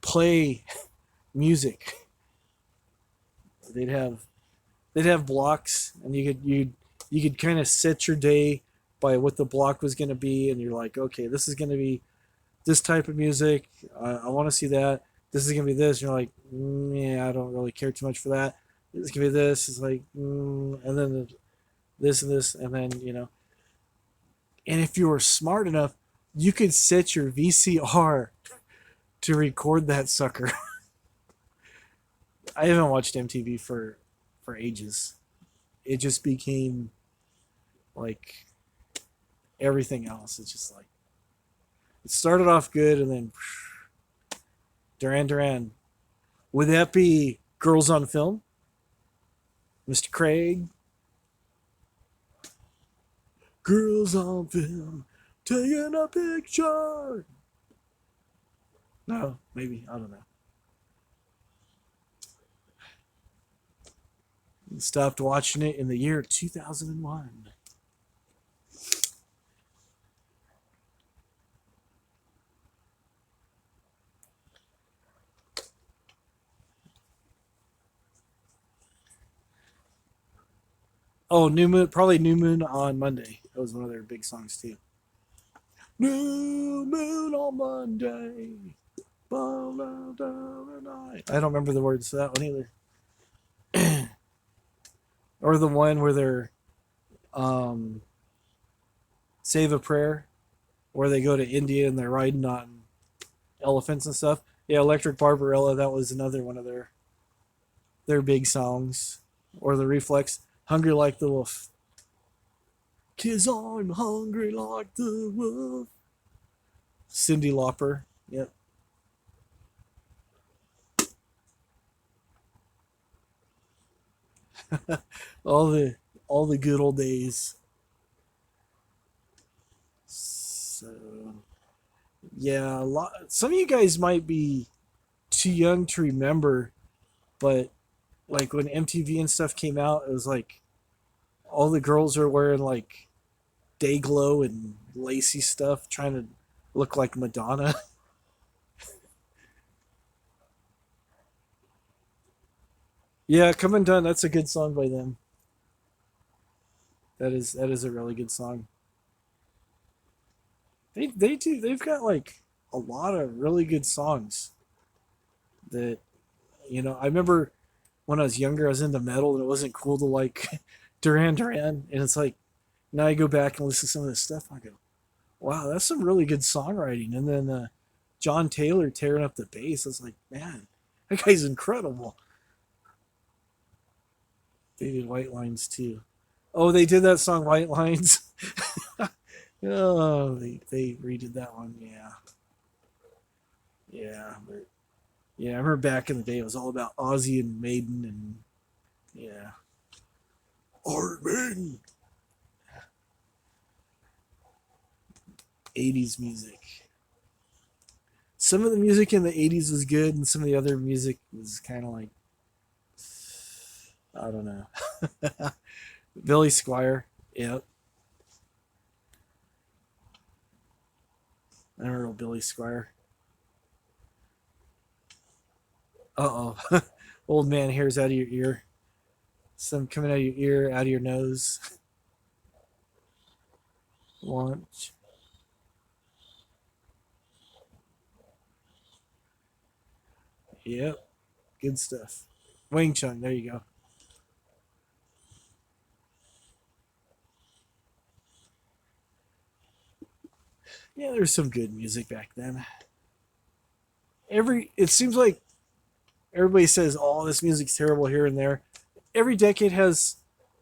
play music. They'd have blocks, and you could kind of set your day by what the block was going to be, and you're like, okay, this is going to be this type of music. I want to see that. This is going to be this. And you're like, yeah, I don't really care too much for that. This is going to be this. It's like, and then this and this, and then and if you were smart enough, you could set your VCR to record that sucker. I haven't watched MTV for ages. It just became like everything else. It's just like it started off good, and then Duran Duran. Would that be Girls on Film? Mr. Craig? Girls on Film, taking a picture. No, maybe. I don't know. Stopped watching it in the year 2001. Oh, New Moon, probably New Moon on Monday. That was one of their big songs too. New Moon on Monday. I don't remember the words to that one either. Or the one where they're Save a Prayer, where they go to India and they're riding on elephants and stuff. Yeah, Electric Barbarella, that was another one of their big songs. Or the Reflex. Hungry like the wolf. 'Cause I'm hungry like the wolf. Cyndi Lauper. Yep. all the all the good old days. So yeah, a lot. Some of you guys might be too young to remember, but like when MTV and stuff came out, it was like all the girls are wearing like day glow and lacy stuff, trying to look like Madonna. Yeah, Come Undone. That's a good song by them. That is a really good song. They've got like a lot of really good songs that I remember when I was younger I was into metal and it wasn't cool to like Duran Duran, and it's like now I go back and listen to some of this stuff and I go, wow, that's some really good songwriting. And then John Taylor tearing up the bass, I was like, man, that guy's incredible. They did White Lines too. Oh, they did that song White Lines. Oh, they redid that one. Yeah, yeah, but yeah, I remember back in the day it was all about Ozzy and Maiden and yeah, Iron Maiden. 80s music. Some of the music in the 80s was good, and some of the other music was kind of like, I don't know. Billy Squire. Yep. I remember Billy Squire. Uh oh. Old man hairs out of your ear. Some coming out of your ear, out of your nose. Launch. Yep. Good stuff. Wing Chun. There you go. Yeah, there's some good music back then. It seems like everybody says, "Oh, this music's terrible" here and there. Every decade has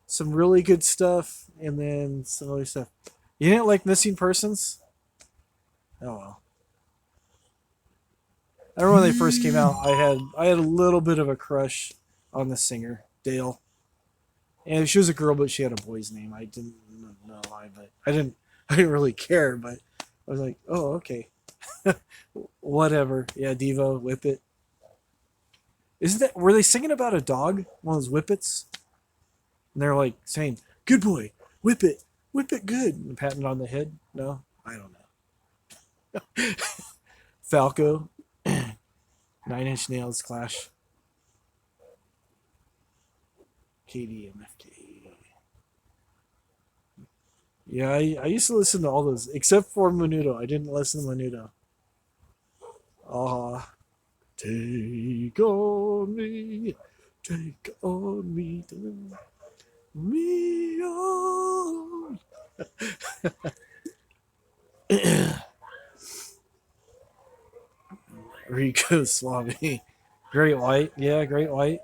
some really good stuff, and then some other stuff. You didn't like Missing Persons? Oh well. I remember when they first came out. I had a little bit of a crush on the singer Dale, and she was a girl, but she had a boy's name. I didn't know why, but I didn't really care. But I was like, oh okay, whatever. Yeah, Devo, Whip It. Isn't that were they singing about a dog? One of those whippets? And they're like saying, "Good boy, whip it good," and patting it on the head. No, I don't know. Falco, 9 Inch Nails, Clash, KDMFK. Yeah, I used to listen to all those, except for Menudo. I didn't listen to Menudo. Ah, take on me, take on me, turn me on. Rico Suave. Great White. Yeah, Great White.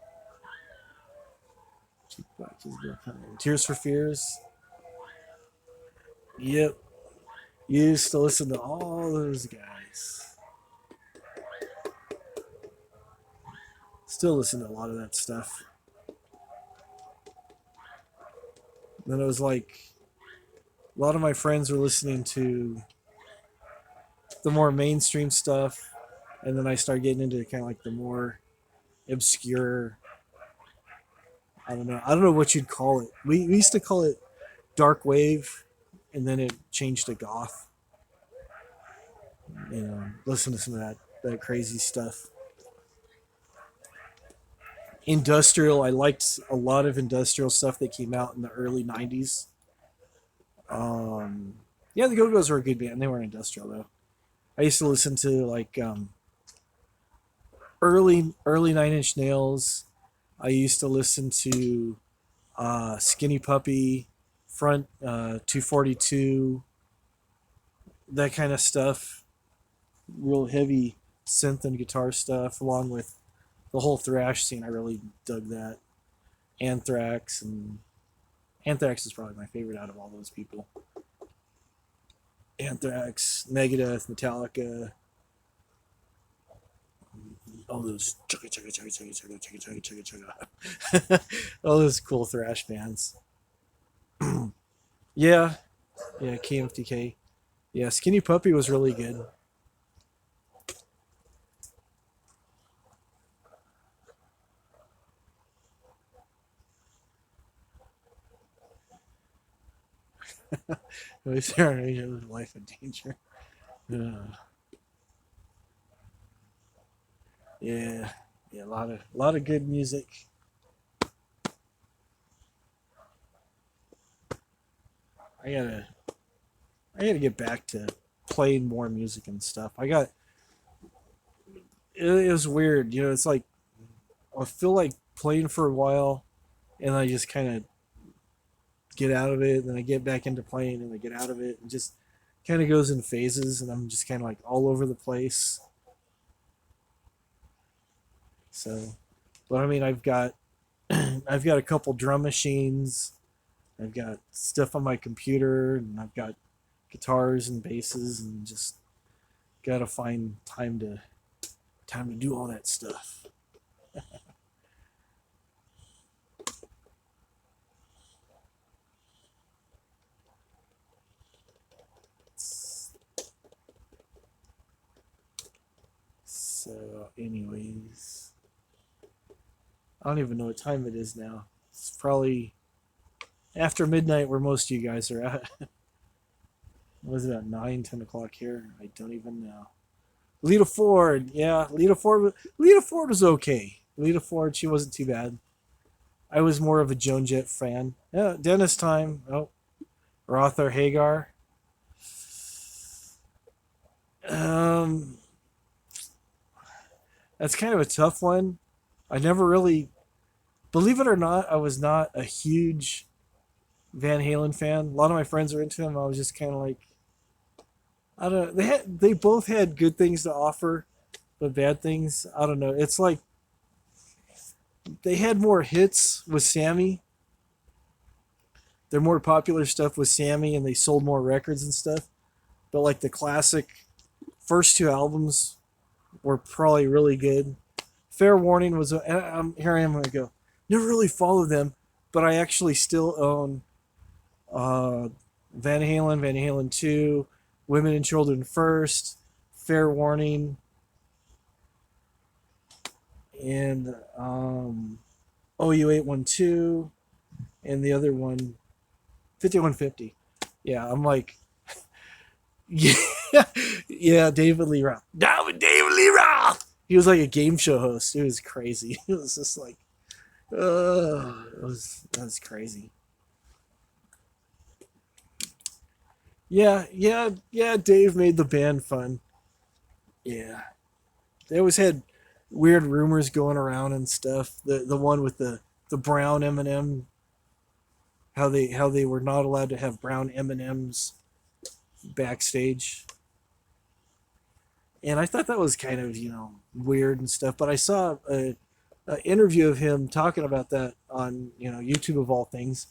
Tears for Fears. Yep. Used to listen to all those guys. Still listen to a lot of that stuff. Then it was like a lot of my friends were listening to the more mainstream stuff, and then I started getting into kind of like the more obscure. I don't know what you'd call it. We used to call it dark wave, and then it changed to goth. Listen to some of that crazy stuff. Industrial, I liked a lot of industrial stuff that came out in the early '90s. Um, yeah, the Go Go's were a good band. They weren't industrial though. I used to listen to like early 9 Inch Nails. I used to listen to Skinny Puppy, Front 242, that kind of stuff. Real heavy synth and guitar stuff, along with the whole thrash scene. I really dug that. Anthrax and Anthrax is probably my favorite out of all those people. Anthrax, Megadeth, Metallica, all those chugga chugga chugga chugga chugga chugga chugga chugga chugga. All those cool thrash bands. Yeah, yeah, KMFDK. Yeah, Skinny Puppy was really good. Was there life in danger? Yeah, yeah, a lot of good music. I gotta I gotta get back to playing more music and stuff. It was weird, it's like I feel like playing for a while, and I just kind of get out of it, and then I get back into playing, and I get out of it, and just kind of goes in phases, and I'm just kind of like all over the place. So, but I mean, I've got I've got a couple drum machines. I've got stuff on my computer, and I've got guitars and basses, and just gotta find time to do all that stuff. So, anyways, I don't even know what time it is now. It's probably after midnight where most of you guys are at. What is it, about 9, 10 o'clock here? I don't even know. Lita Ford, yeah, Lita Ford was okay. Lita Ford, she wasn't too bad. I was more of a Joan Jett fan. Yeah, Dennis time. Oh, Rother Hagar. Um, that's kind of a tough one. I never really, believe it or not, I was not a huge Van Halen fan. A lot of my friends are into him. I was just kind of like, I don't know. They both had good things to offer, but bad things. I don't know. It's like they had more hits with Sammy. Their more popular stuff was Sammy, and they sold more records and stuff. But like the classic first two albums were probably really good. Fair Warning was. Here I am. Gonna go. Never really followed them, but I actually still own Van Halen, Van Halen 2, Women and Children First, Fair Warning, and OU 812, and the other one, 5150. Yeah, I'm like, yeah, yeah, David Lee Roth. David Lee Roth! He was like a game show host. It was crazy. It was just like, that was crazy. Yeah. Dave made the band fun. Yeah, they always had weird rumors going around and stuff. The one with the brown M&M, how they were not allowed to have brown M&Ms backstage, and I thought that was kind of weird and stuff. But I saw a interview of him talking about that on YouTube of all things,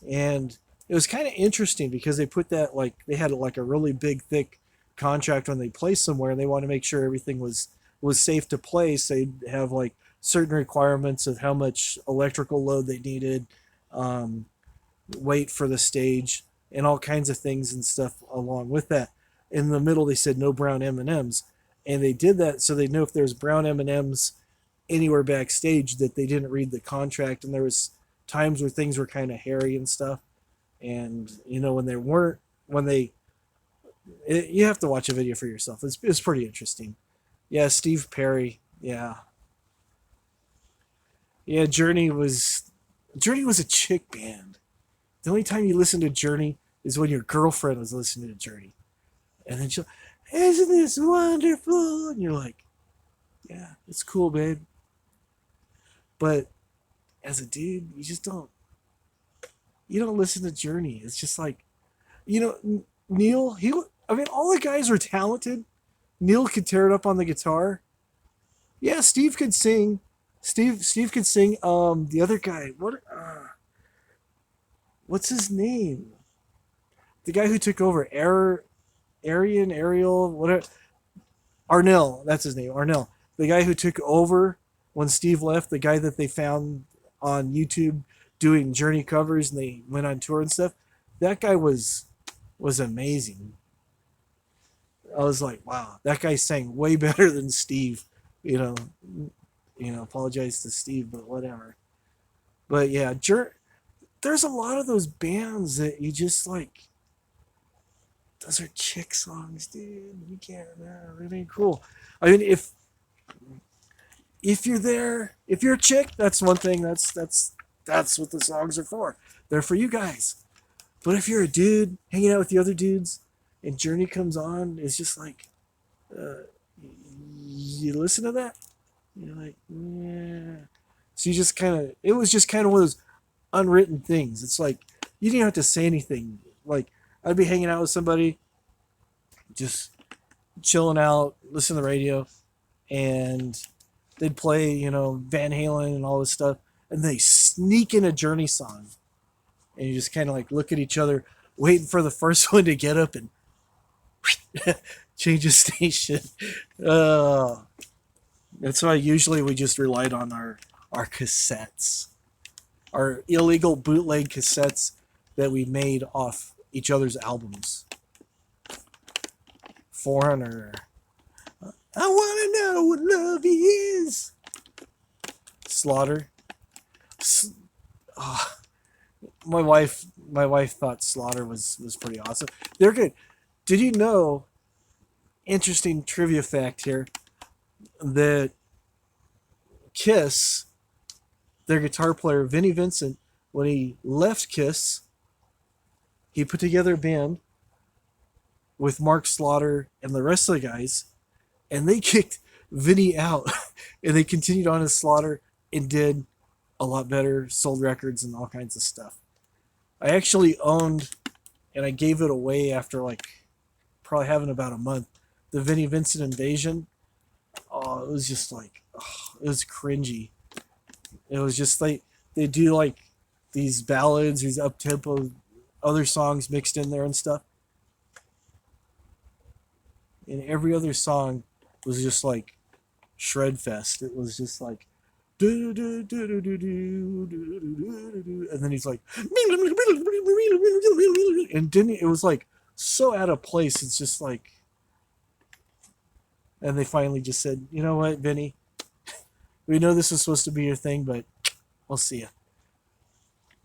and it was kind of interesting because they put that, like, they had like a really big thick contract when they play somewhere, and they want to make sure everything was safe to play, so they'd have like certain requirements of how much electrical load they needed, weight for the stage, and all kinds of things and stuff along with that. In the middle they said no brown M&Ms, and they did that so they know if there's brown M&Ms anywhere backstage that they didn't read the contract, and there was times where things were kind of hairy and stuff. And when they weren't, you have to watch a video for yourself. It's pretty interesting. Yeah, Steve Perry. Yeah, yeah. Journey was a chick band. The only time you listen to Journey is when your girlfriend was listening to Journey, and then she'll, isn't this wonderful? And you're like, yeah, it's cool, babe. But as a dude, you don't listen to Journey. It's just like, Neil. I mean, all the guys were talented. Neil could tear it up on the guitar. Yeah, Steve could sing. Steve could sing. The other guy, what? What's his name? The guy who took over, Ariel, whatever. Arnell, that's his name, Arnell. The guy who took over when Steve left, the guy that they found on YouTube doing Journey covers and they went on tour and stuff. That guy was amazing. I was like, wow, that guy sang way better than Steve. You know, apologize to Steve, but whatever. But yeah, there's a lot of those bands that you just like. Those are chick songs, dude. You can't. It ain't cool. I mean, if you're there, if you're a chick, that's one thing. That's what the songs are for. They're for you guys. But if you're a dude hanging out with the other dudes, and Journey comes on, it's just like, uh, you listen to that, you're like, yeah. So you just kind of, it was just kind of one of those unwritten things. It's like you didn't have to say anything. Like I'd be hanging out with somebody, just chilling out, listening to the radio, and they'd play, Van Halen and all this stuff, and they sneak in a Journey song, and you just kind of like look at each other, waiting for the first one to get up and change the station. Uh, that's why usually we just relied on our cassettes, our illegal bootleg cassettes that we made off each other's albums. Foreigner. I want to know what love is. Slaughter. Oh, my wife thought Slaughter was pretty awesome. They're good. Did you know, interesting trivia fact here, that Kiss, their guitar player Vinnie Vincent, when he left Kiss, he put together a band with Mark Slaughter and the rest of the guys, and they kicked Vinnie out, and they continued on as Slaughter and did a lot better, sold records and all kinds of stuff. I actually owned, and I gave it away after like probably having about a month, the Vinnie Vincent Invasion. Oh, it was just like, it was cringy. It was just like they do like these ballads, these up tempo, other songs mixed in there and stuff. And every other song was just like shred fest. It was just like, and then he's like, and didn't it was like so out of place. It's just like, and they finally just said, you know what, Vinny, we know this is supposed to be your thing, but we'll see ya.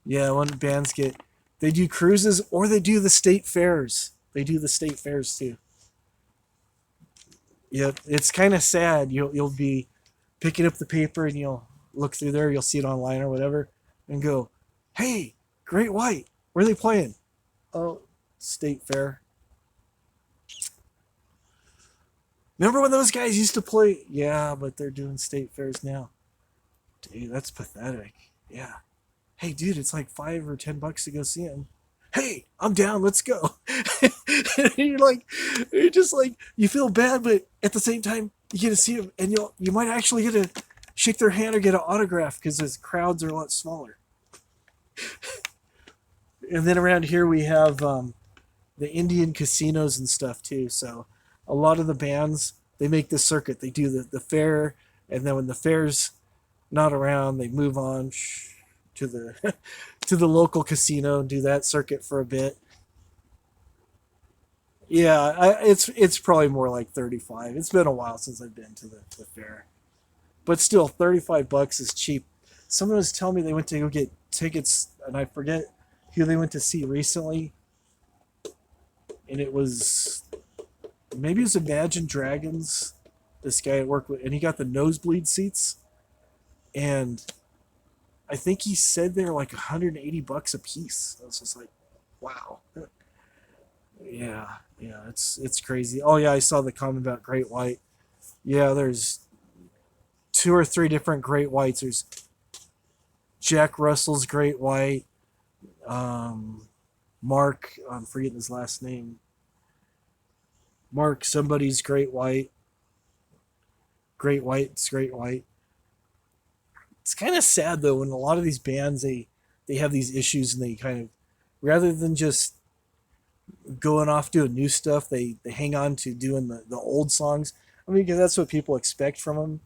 Yeah, when bands they do cruises or they do the state fairs. They do the state fairs too. Yep, it's kind of sad. You'll be picking up the paper and you'll look through there. You'll see it online or whatever, and go, "Hey, Great White, where are they playing?" "Oh, state fair." "Remember when those guys used to play?" "Yeah, but they're doing state fairs now." "Dude, that's pathetic." "Yeah." "Hey, dude, it's like $5 or $10 to go see them." "Hey, I'm down. Let's go." You're just like, you feel bad, but at the same time, you get to see them, and you might actually get to shake their hand or get an autograph because the crowds are a lot smaller. And then around here we have the Indian casinos and stuff too. So a lot of the bands, they make the circuit. They do the fair, and then when the fair's not around, they move on to the to the local casino and do that circuit for a bit. Yeah, it's probably more like 35. It's been a while since I've been to the fair, but still, $35 is cheap. Someone was telling me they went to go get tickets, and I forget who they went to see recently, and it was maybe it was Imagine Dragons. This guy at work with, and he got the nosebleed seats, and I think he said they're like $180 a piece. I was just like, wow. Yeah, it's crazy. Oh yeah, I saw the comment about Great White. Yeah, there's 2 or 3 different Great Whites. There's Jack Russell's Great White, Mark, I'm forgetting his last name. Mark somebody's Great White. Great White's Great White. It's kind of sad though when a lot of these bands they have these issues and they kind of rather than just going off doing new stuff, they hang on to doing the old songs. I mean, because that's what people expect from them.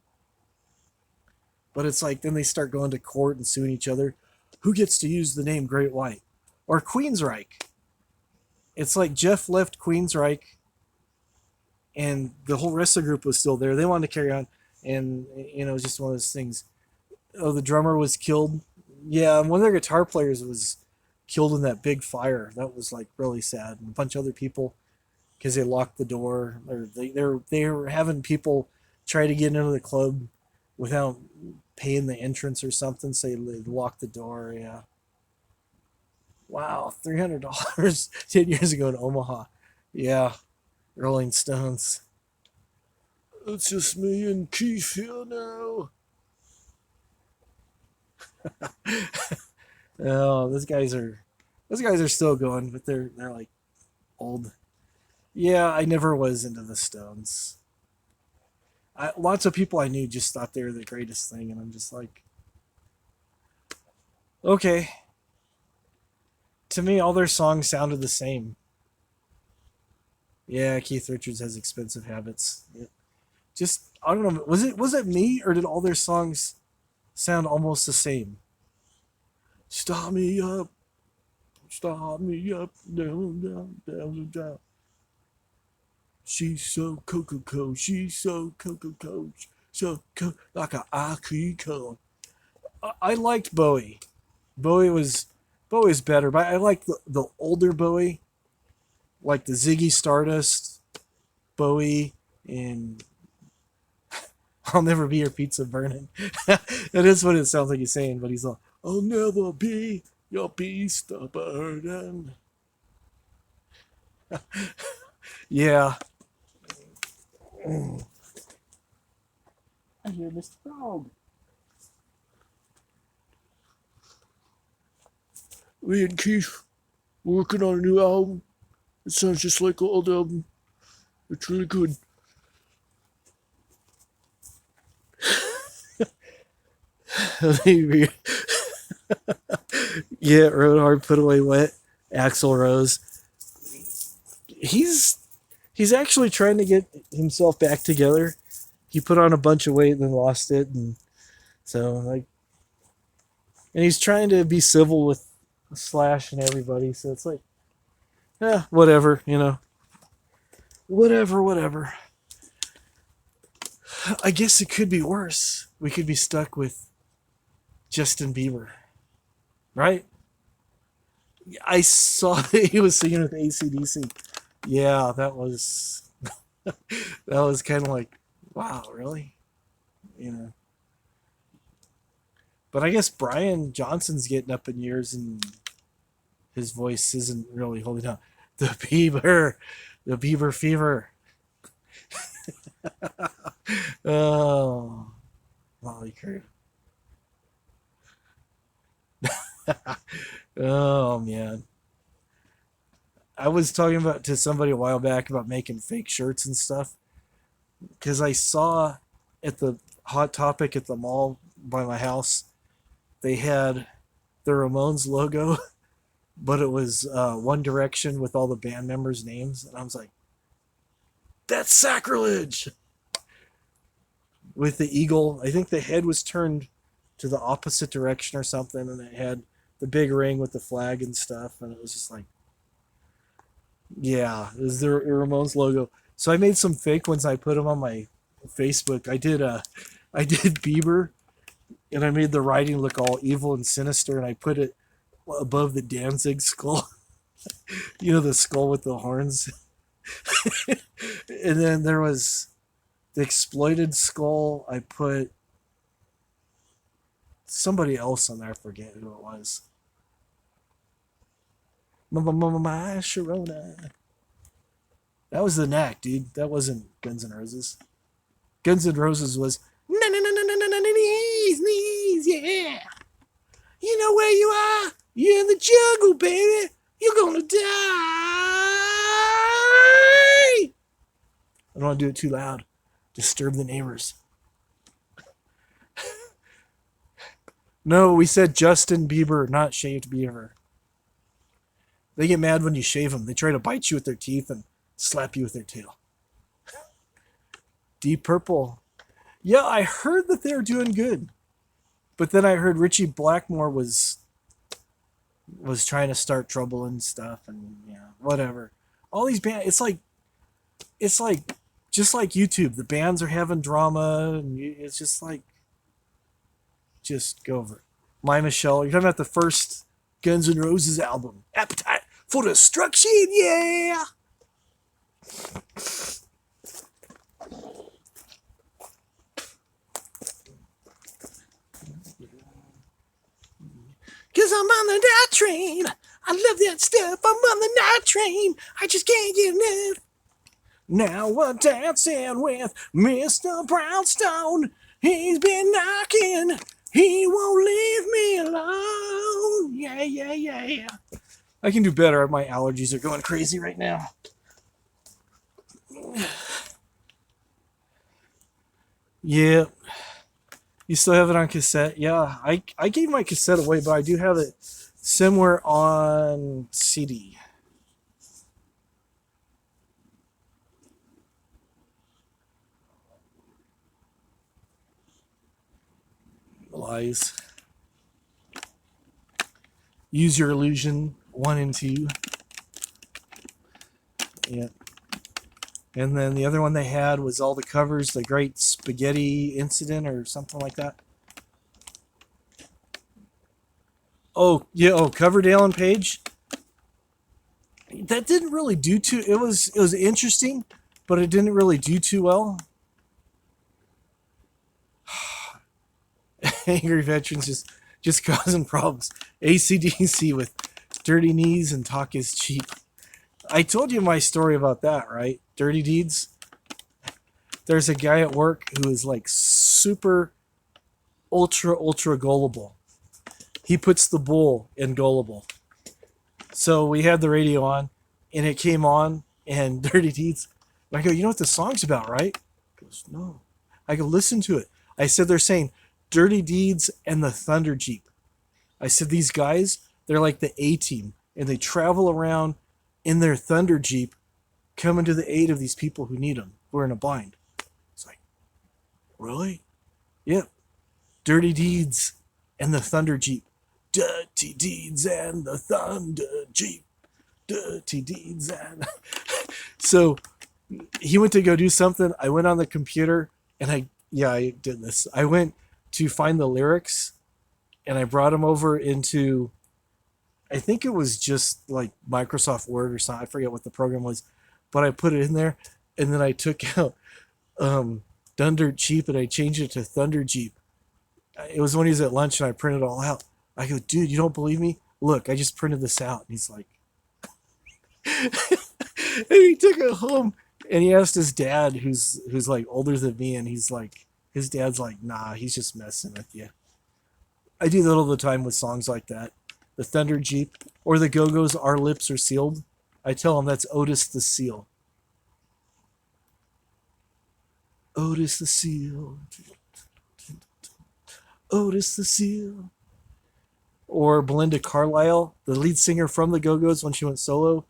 But it's like then they start going to court and suing each other. Who gets to use the name Great White or Queensryche? It's like Jeff left Queensryche, and the whole rest of the group was still there. They wanted to carry on, and you know, it was just one of those things. Oh, the drummer was killed. Yeah, and one of their guitar players was killed in that big fire. That was like really sad, and a bunch of other people because they locked the door, or they were having people try to get into the club without paying the entrance or something. So they locked the door. Yeah. Wow, $300 10 years ago in Omaha. Yeah, Rolling Stones. It's just me and Keith here now. Oh, those guys are still going, but they're like old. Yeah, I never was into the Stones. Lots of people I knew just thought they were the greatest thing, and I'm just like, okay. To me, all their songs sounded the same. Yeah, Keith Richards has expensive habits. Yeah. Just I don't know. Was it me, or did all their songs sound almost the same? Start me up, down, down, down, down. She's so Coca-Cola, she's so Coca-Cola, like a IQ cone. I liked Bowie. Bowie was Bowie's better, but I like the older Bowie, like the Ziggy Stardust Bowie, and I'll never be your pizza burning. That is what it sounds like he's saying, but he's like, I'll never be your pizza burden. Yeah. I hear Mr. Frog. Me and Keith working on a new album. It sounds just like an old album. It's really good. Yeah, Rode Hard, Put Away Wet, Axl Rose. He's actually trying to get himself back together. He put on a bunch of weight and then lost it, and so like, and he's trying to be civil with Slash and everybody. So it's like, yeah, whatever, whatever. I guess it could be worse. We could be stuck with Justin Bieber, right? I saw he was singing with AC/DC. Yeah, that was that was kind of like, wow, really? You know. But I guess Brian Johnson's getting up in years and his voice isn't really holding up. The Bieber fever. Oh, Molly Crew. Oh man. I was talking about to somebody a while back about making fake shirts and stuff because I saw at the Hot Topic at the mall by my house they had the Ramones logo, but it was One Direction with all the band members' names, and I was like, "That's sacrilege!" With the eagle, I think the head was turned to the opposite direction or something, and it had the big ring with the flag and stuff, and it was just like, yeah, it was the Ramones logo. So I made some fake ones. I put them on my Facebook. I did Bieber, and I made the writing look all evil and sinister, and I put it above the Danzig skull. The skull with the horns. And then there was the exploited skull. I put somebody else on there. I forget who it was. My Sharona. That was the Knack, dude. That wasn't Guns N' Roses. Guns N' Roses was knees, yeah. You know where you are? You're in the jungle, baby. You're gonna die. I don't want to do it too loud. Disturb the neighbors. No, we said Justin Bieber, not Shaved Beaver. They get mad when you shave them. They try to bite you with their teeth and slap you with their tail. Deep Purple. Yeah, I heard that they're doing good. But then I heard Richie Blackmore was trying to start trouble and stuff, and yeah, whatever. All these bands, it's like just like YouTube. The bands are having drama, and it's just like, just go over it. My Michelle, you're talking about the first Guns N' Roses album, Appetite for Destruction, yeah. Cause I'm on the night train. I love that stuff. I'm on the night train. I just can't get enough. Now we're dancing with Mr. Brownstone. He's been knocking. He won't leave me alone. Yeah, yeah, yeah. I can do better. My allergies are going crazy right now. Yeah. You still have it on cassette? Yeah, I gave my cassette away, but I do have it somewhere on CD. Lies. Use Your Illusion 1 and 2. Yeah. And then the other one they had was all the covers, the Great Spaghetti Incident or something like that. Oh, yeah, Coverdale and Page. That didn't really do too, it was interesting, but it didn't really do too well. Angry Veterans just causing problems. AC/DC with Dirty Knees and Talk Is Cheap. I told you my story about that, right? Dirty Deeds. There's a guy at work who is like super ultra gullible. He puts the bull in gullible. So we had the radio on, and it came on, and Dirty Deeds. And I go, you know what the song's about, right? He goes, no. I go, listen to it. I said, they're saying Dirty Deeds and the Thunder Jeep. I said, these guys, they're like the A-team, and they travel around in their Thunder Jeep, coming to the aid of these people who need them, who are in a bind. It's like, really? Yep. Dirty Deeds and the Thunder Jeep. Dirty Deeds and the Thunder Jeep. Dirty Deeds and... So he went to go do something. I went on the computer, and I did this. I went to find the lyrics, and I brought them over into... I think it was just like Microsoft Word or something. I forget what the program was, but I put it in there, and then I took out Thunder Jeep and I changed it to Thunder Jeep. It was when he was at lunch, and I printed it all out. I go, dude, you don't believe me? Look, I just printed this out. And he's like, and he took it home, and he asked his dad, who's like older than me, and he's like, his dad's like, nah, he's just messing with you. I do that all the time with songs like that. The Thunder Jeep, or the Go-Go's Our Lips Are Sealed. I tell him that's Otis the Seal. Otis the Seal. Otis the Seal. Or Belinda Carlisle, the lead singer from the Go-Go's when she went solo.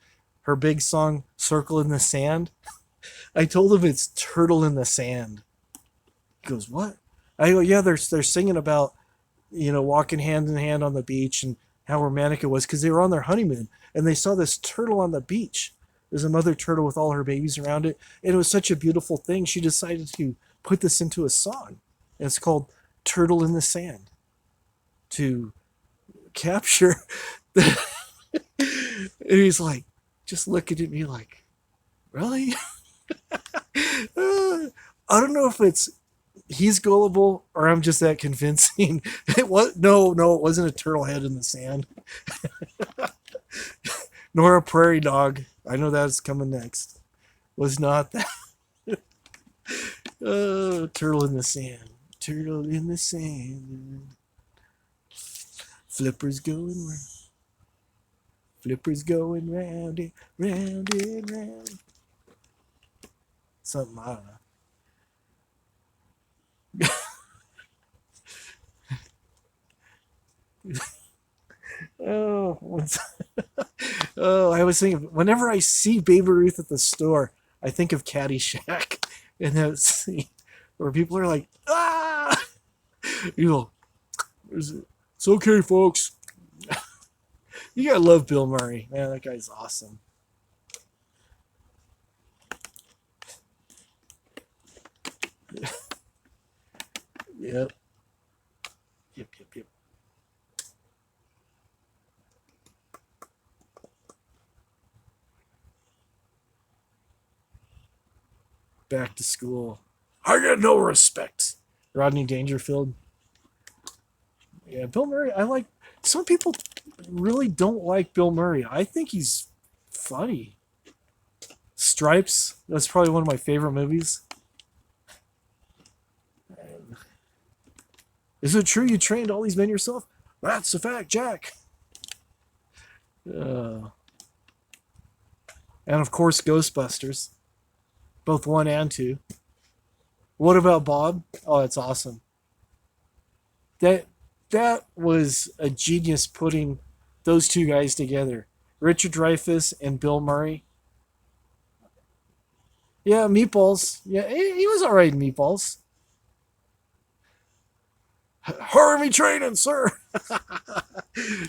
Her big song, Circle in the Sand. I told him it's Turtle in the Sand. He goes, what? I go, yeah, they're singing about, walking hand in hand on the beach and how romantic it was, because they were on their honeymoon and they saw this turtle on the beach. There's a mother turtle with all her babies around it, and it was such a beautiful thing. She decided to put this into a song, and it's called Turtle in the Sand, to capture the... And he's like, just looking at me like, really? I don't know if it's he's gullible or I'm just that convincing. It wasn't a turtle head in the sand. Nor a prairie dog. I know that's coming next. Was not that. Oh, turtle in the sand. Turtle in the sand. Flippers going round. Flippers going round and round and round. Something, I don't know. Oh, Oh, I was thinking, whenever I see Babe Ruth at the store, I think of Caddyshack. And that's where people are like, ah! You know, it's okay, folks. You gotta love Bill Murray. Man, that guy's awesome. Yep. Yep, yep, yep. Back to school. I get no respect. Rodney Dangerfield. Yeah, Bill Murray. I like. Some people really don't like Bill Murray. I think he's funny. Stripes. That's probably one of my favorite movies. Is it true you trained all these men yourself? That's a fact, Jack. Uh, and of course, Ghostbusters. Both 1 and 2. What about Bob? Oh, that's awesome. That that was a genius putting those two guys together. Richard Dreyfuss and Bill Murray. Yeah, Meatballs. Yeah, he was all right in Meatballs. Hurry me training, sir.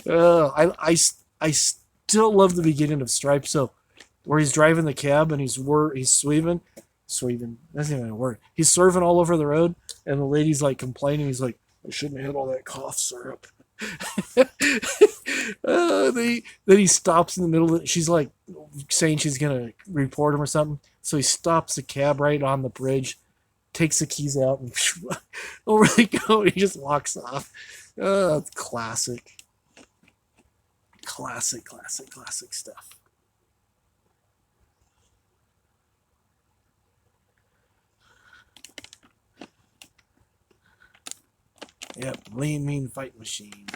I still love the beginning of Stripes. So where he's driving the cab and he's sweeping. That's not even a word. He's serving all over the road, and the lady's like complaining. He's like, I shouldn't have had all that cough syrup. Then he stops in the middle of it. She's like saying she's gonna report him or something. So he stops the cab right on the bridge, takes the keys out, and over they go. And he just walks off. Classic, classic stuff. Yep, lean, mean, fight machine.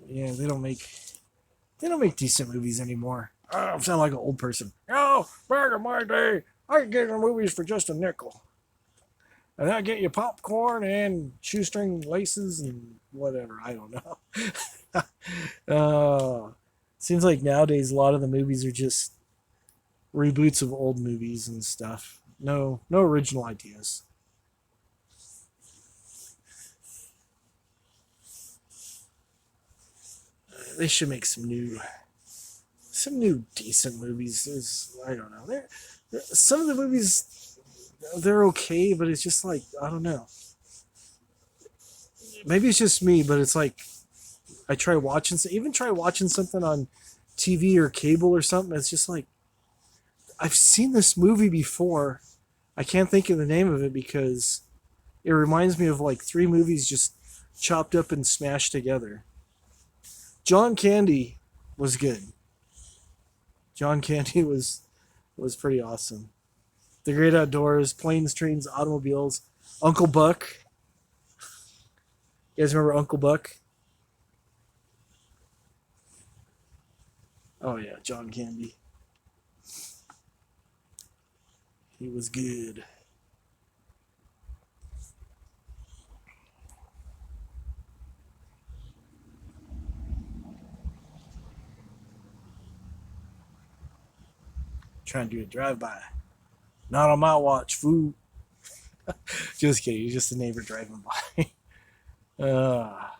Yeah, they don't make decent movies anymore. I sound like an old person. Oh, back in my day, I could get your movies for just a nickel. And I get you popcorn and shoestring laces and whatever. I don't know. Seems like nowadays a lot of the movies are just reboots of old movies and stuff. No original ideas. They should make some new decent movies. I don't know. Some of the movies they're okay, but it's just like I don't know. Maybe it's just me, but it's like I try watching something on TV or cable or something. It's just like I've seen this movie before. I can't think of the name of it because it reminds me of like 3 movies just chopped up and smashed together. John Candy was good. John Candy was pretty awesome. The Great Outdoors, Planes, Trains, Automobiles, Uncle Buck. You guys remember Uncle Buck? Oh yeah, John Candy. He was good. Trying to do a drive-by. Not on my watch, fool. Just kidding. He's just a neighbor driving by. uh,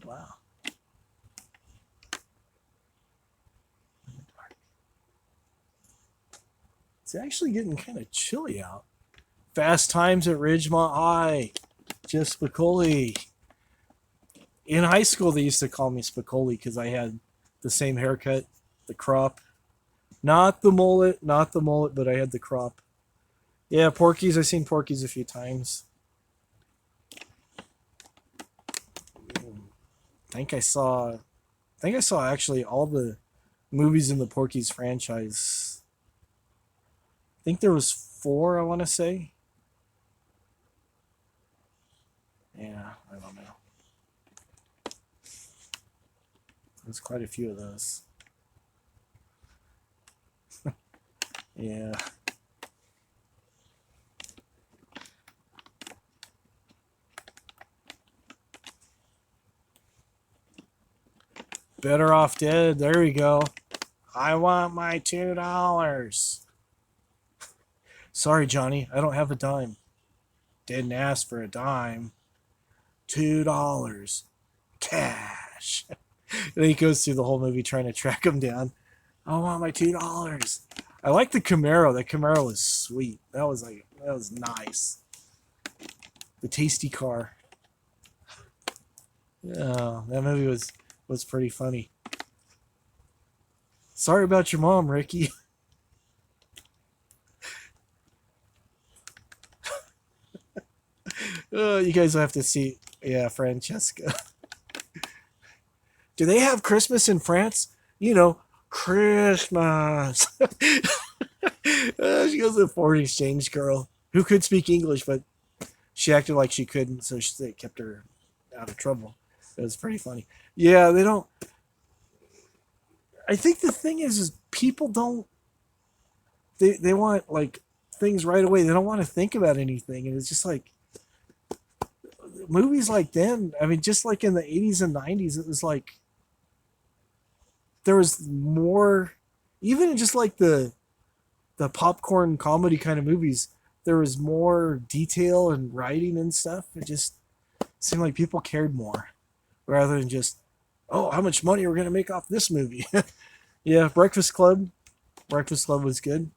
wow. It's actually getting kind of chilly out. Fast Times at Ridgemont High. Jeff Spicoli. In high school, they used to call me Spicoli because I had the same haircut, the crop. Not the mullet, but I had the crop. Yeah, Porky's. I've seen Porky's a few times. I think I saw actually all the movies in the Porky's franchise. I think there was 4, I want to say. Yeah, I don't know. There's quite a few of those. Yeah. Better off dead. There we go. I want my $2. Sorry, Johnny. I don't have a dime. Didn't ask for a dime. $2. Cash. And then he goes through the whole movie trying to track him down. I want my $2. I like the Camaro. The Camaro was sweet. That was nice. The tasty car. Yeah, that movie was pretty funny. Sorry about your mom, Ricky. You guys will have to see. Yeah, Francesca. Do they have Christmas in France? You know, Christmas. She goes to a foreign exchange girl who could speak English, but she acted like she couldn't, so they kept her out of trouble. It was pretty funny. Yeah, they don't. I think the thing is people don't. They want like things right away. They don't want to think about anything, and it's just like movies like then. I mean, just like in the 80s and 90s, it was like there was more, even just like the popcorn comedy kind of movies. There was more detail and writing and stuff. It just seemed like people cared more rather than just, oh, how much money we're gonna make off this movie. Yeah, Breakfast Club. Breakfast Club was good.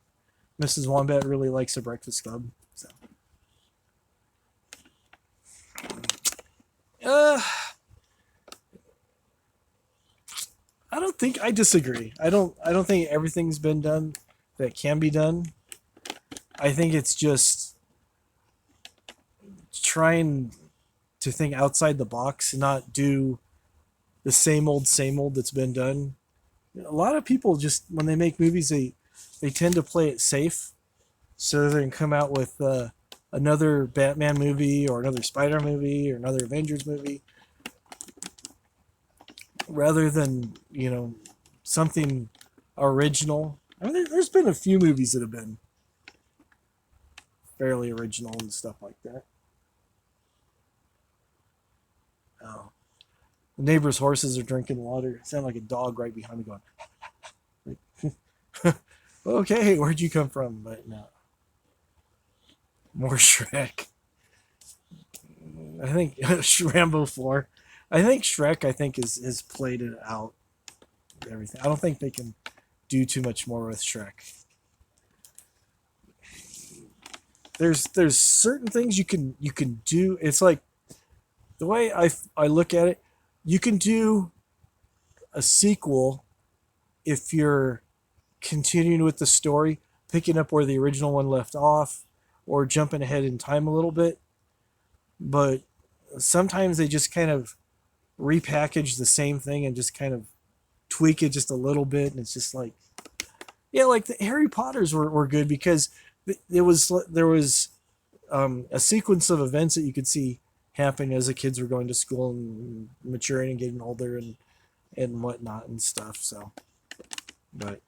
Mrs. Wombat really likes the Breakfast Club. So. I disagree. I don't think everything's been done that can be done. I think it's just trying to think outside the box and not do the same old that's been done. A lot of people just, when they make movies, they tend to play it safe so they can come out with another Batman movie or another Spider movie or another Avengers movie rather than, something original. I mean, there's been a few movies that have been fairly original and stuff like that. Oh. The neighbor's horses are drinking water. It sounded like a dog right behind me going, okay, where'd you come from? But no. More Shrek. I think Rambo 4. I think Shrek, has played it out. Everything. I don't think they can do too much more with Shrek. There's certain things you can do. It's like the way I look at it, you can do a sequel if you're continuing with the story, picking up where the original one left off, or jumping ahead in time a little bit. But sometimes they just kind of repackage the same thing and just kind of tweak it just a little bit, and it's just like, yeah, like the Harry Potters were good because there was a sequence of events that you could see happening as the kids were going to school and maturing and getting older and whatnot and stuff. So, but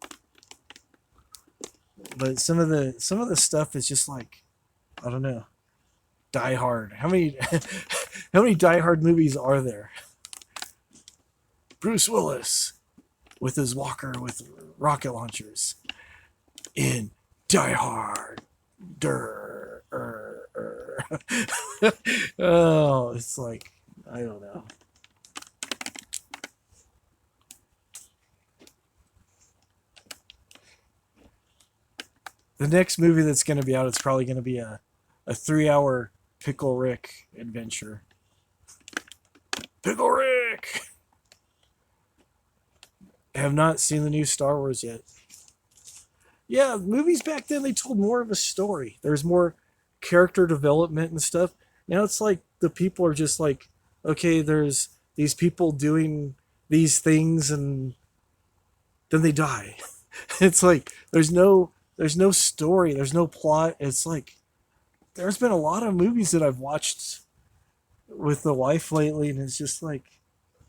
some of the stuff is just like, I don't know. Die Hard. How many Die Hard movies are there? Bruce Willis with his walker with rocket launchers in Die Hard. Oh, it's like, I don't know. The next movie that's going to be out, it's probably going to be a 3-hour Pickle Rick adventure. Pickle Rick! I have not seen the new Star Wars yet. Yeah, movies back then, they told more of a story. There's more character development and stuff. Now it's like the people are just like, okay, there's these people doing these things and then they die. It's like there's no story, there's no plot. It's like there's been a lot of movies that I've watched with the wife lately, and it's just like,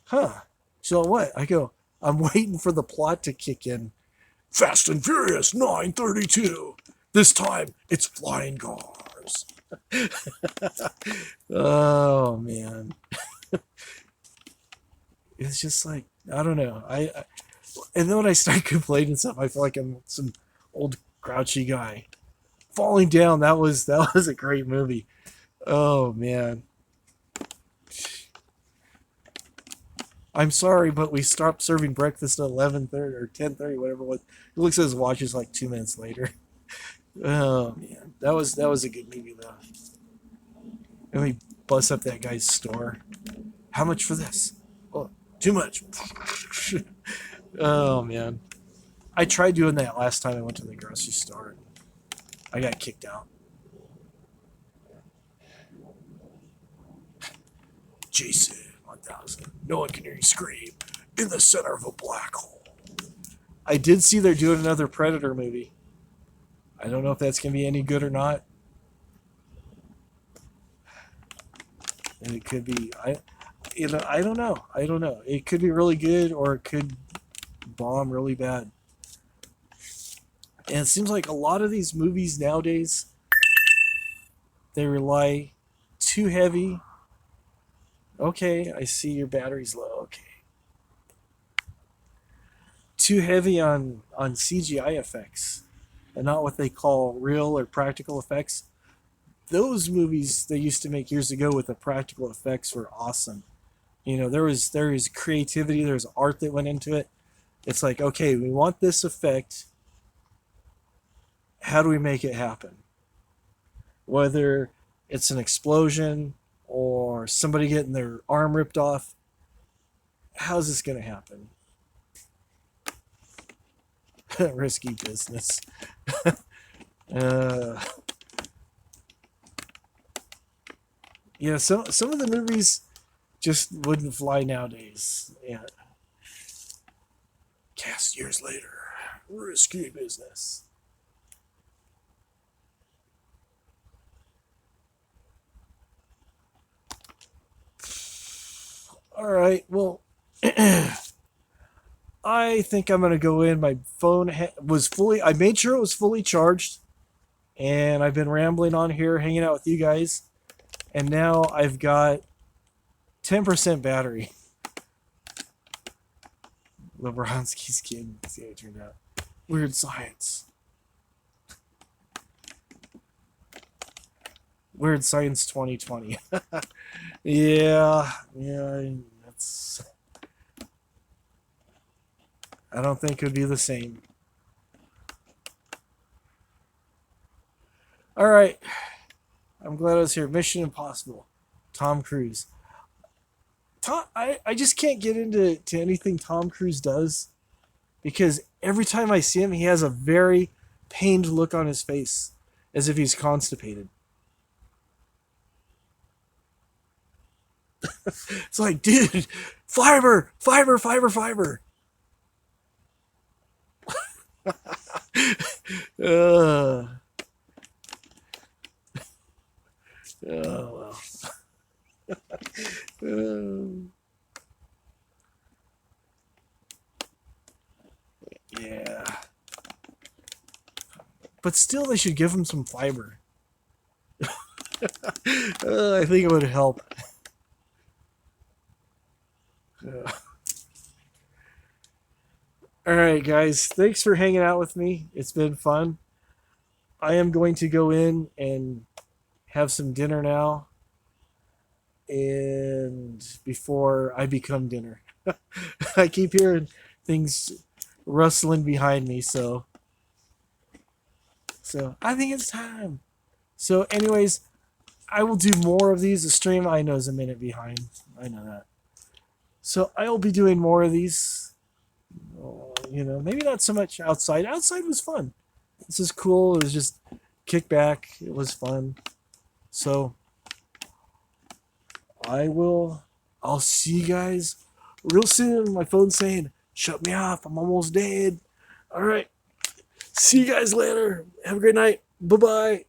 huh. So what? I go, I'm waiting for the plot to kick in Fast and Furious 932. This time it's flying cars. Oh man, it's just like I don't know. And then when I start complaining stuff, I feel like I'm some old grouchy guy. Falling Down, that was a great movie. Oh man. I'm sorry, but we stopped serving breakfast at 11:30 or 10:30, whatever it was. He looks at his watch, it's like 2 minutes later. Oh man, that was a good movie though. And we bust up that guy's store. How much for this? Oh, too much. Oh man, I tried doing that last time I went to the grocery store. I got kicked out. Jason 1000. No one can hear you scream in the center of a black hole. I did see they're doing another Predator movie. I don't know if that's going to be any good or not. And it could be, I don't know. I don't know. It could be really good or it could bomb really bad. And it seems like a lot of these movies nowadays, they rely too heavy. Okay, I see your battery's low. Okay. Too heavy on CGI effects and not what they call real or practical effects. Those movies they used to make years ago with the practical effects were awesome. You know, there was creativity, there was art that went into it. It's like, okay, we want this effect. How do we make it happen? Whether it's an explosion or somebody getting their arm ripped off, how's this going to happen? Risky business. Yeah, some of the movies just wouldn't fly nowadays. Yeah. Cast years later, risky business. All right, well, I think I'm gonna go in. My phone was fully. I made sure it was fully charged, and I've been rambling on here, hanging out with you guys, and now I've got 10% battery. Lebronski's kid. See how it turned out. Weird science. Weird Science 2020. Yeah, that's. I don't think it would be the same. All right, I'm glad I was here. Mission Impossible, Tom Cruise. I just can't get into anything Tom Cruise does because every time I see him, he has a very pained look on his face, as if he's constipated. It's like, dude, fiber. uh, oh well. Yeah. But still, they should give him some fiber. I think it would help. All right, guys. Thanks for hanging out with me. It's been fun. I am going to go in and have some dinner now. And before I become dinner, I keep hearing things rustling behind me. So I think it's time. So anyways, I will do more of these. The stream I know is a minute behind. I know that. So I'll be doing more of these. Maybe not so much outside. Outside was fun. This is cool. It was just kick back. It was fun. So I'll see you guys real soon. My phone's saying, shut me off. I'm almost dead. All right. See you guys later. Have a great night. Bye-bye.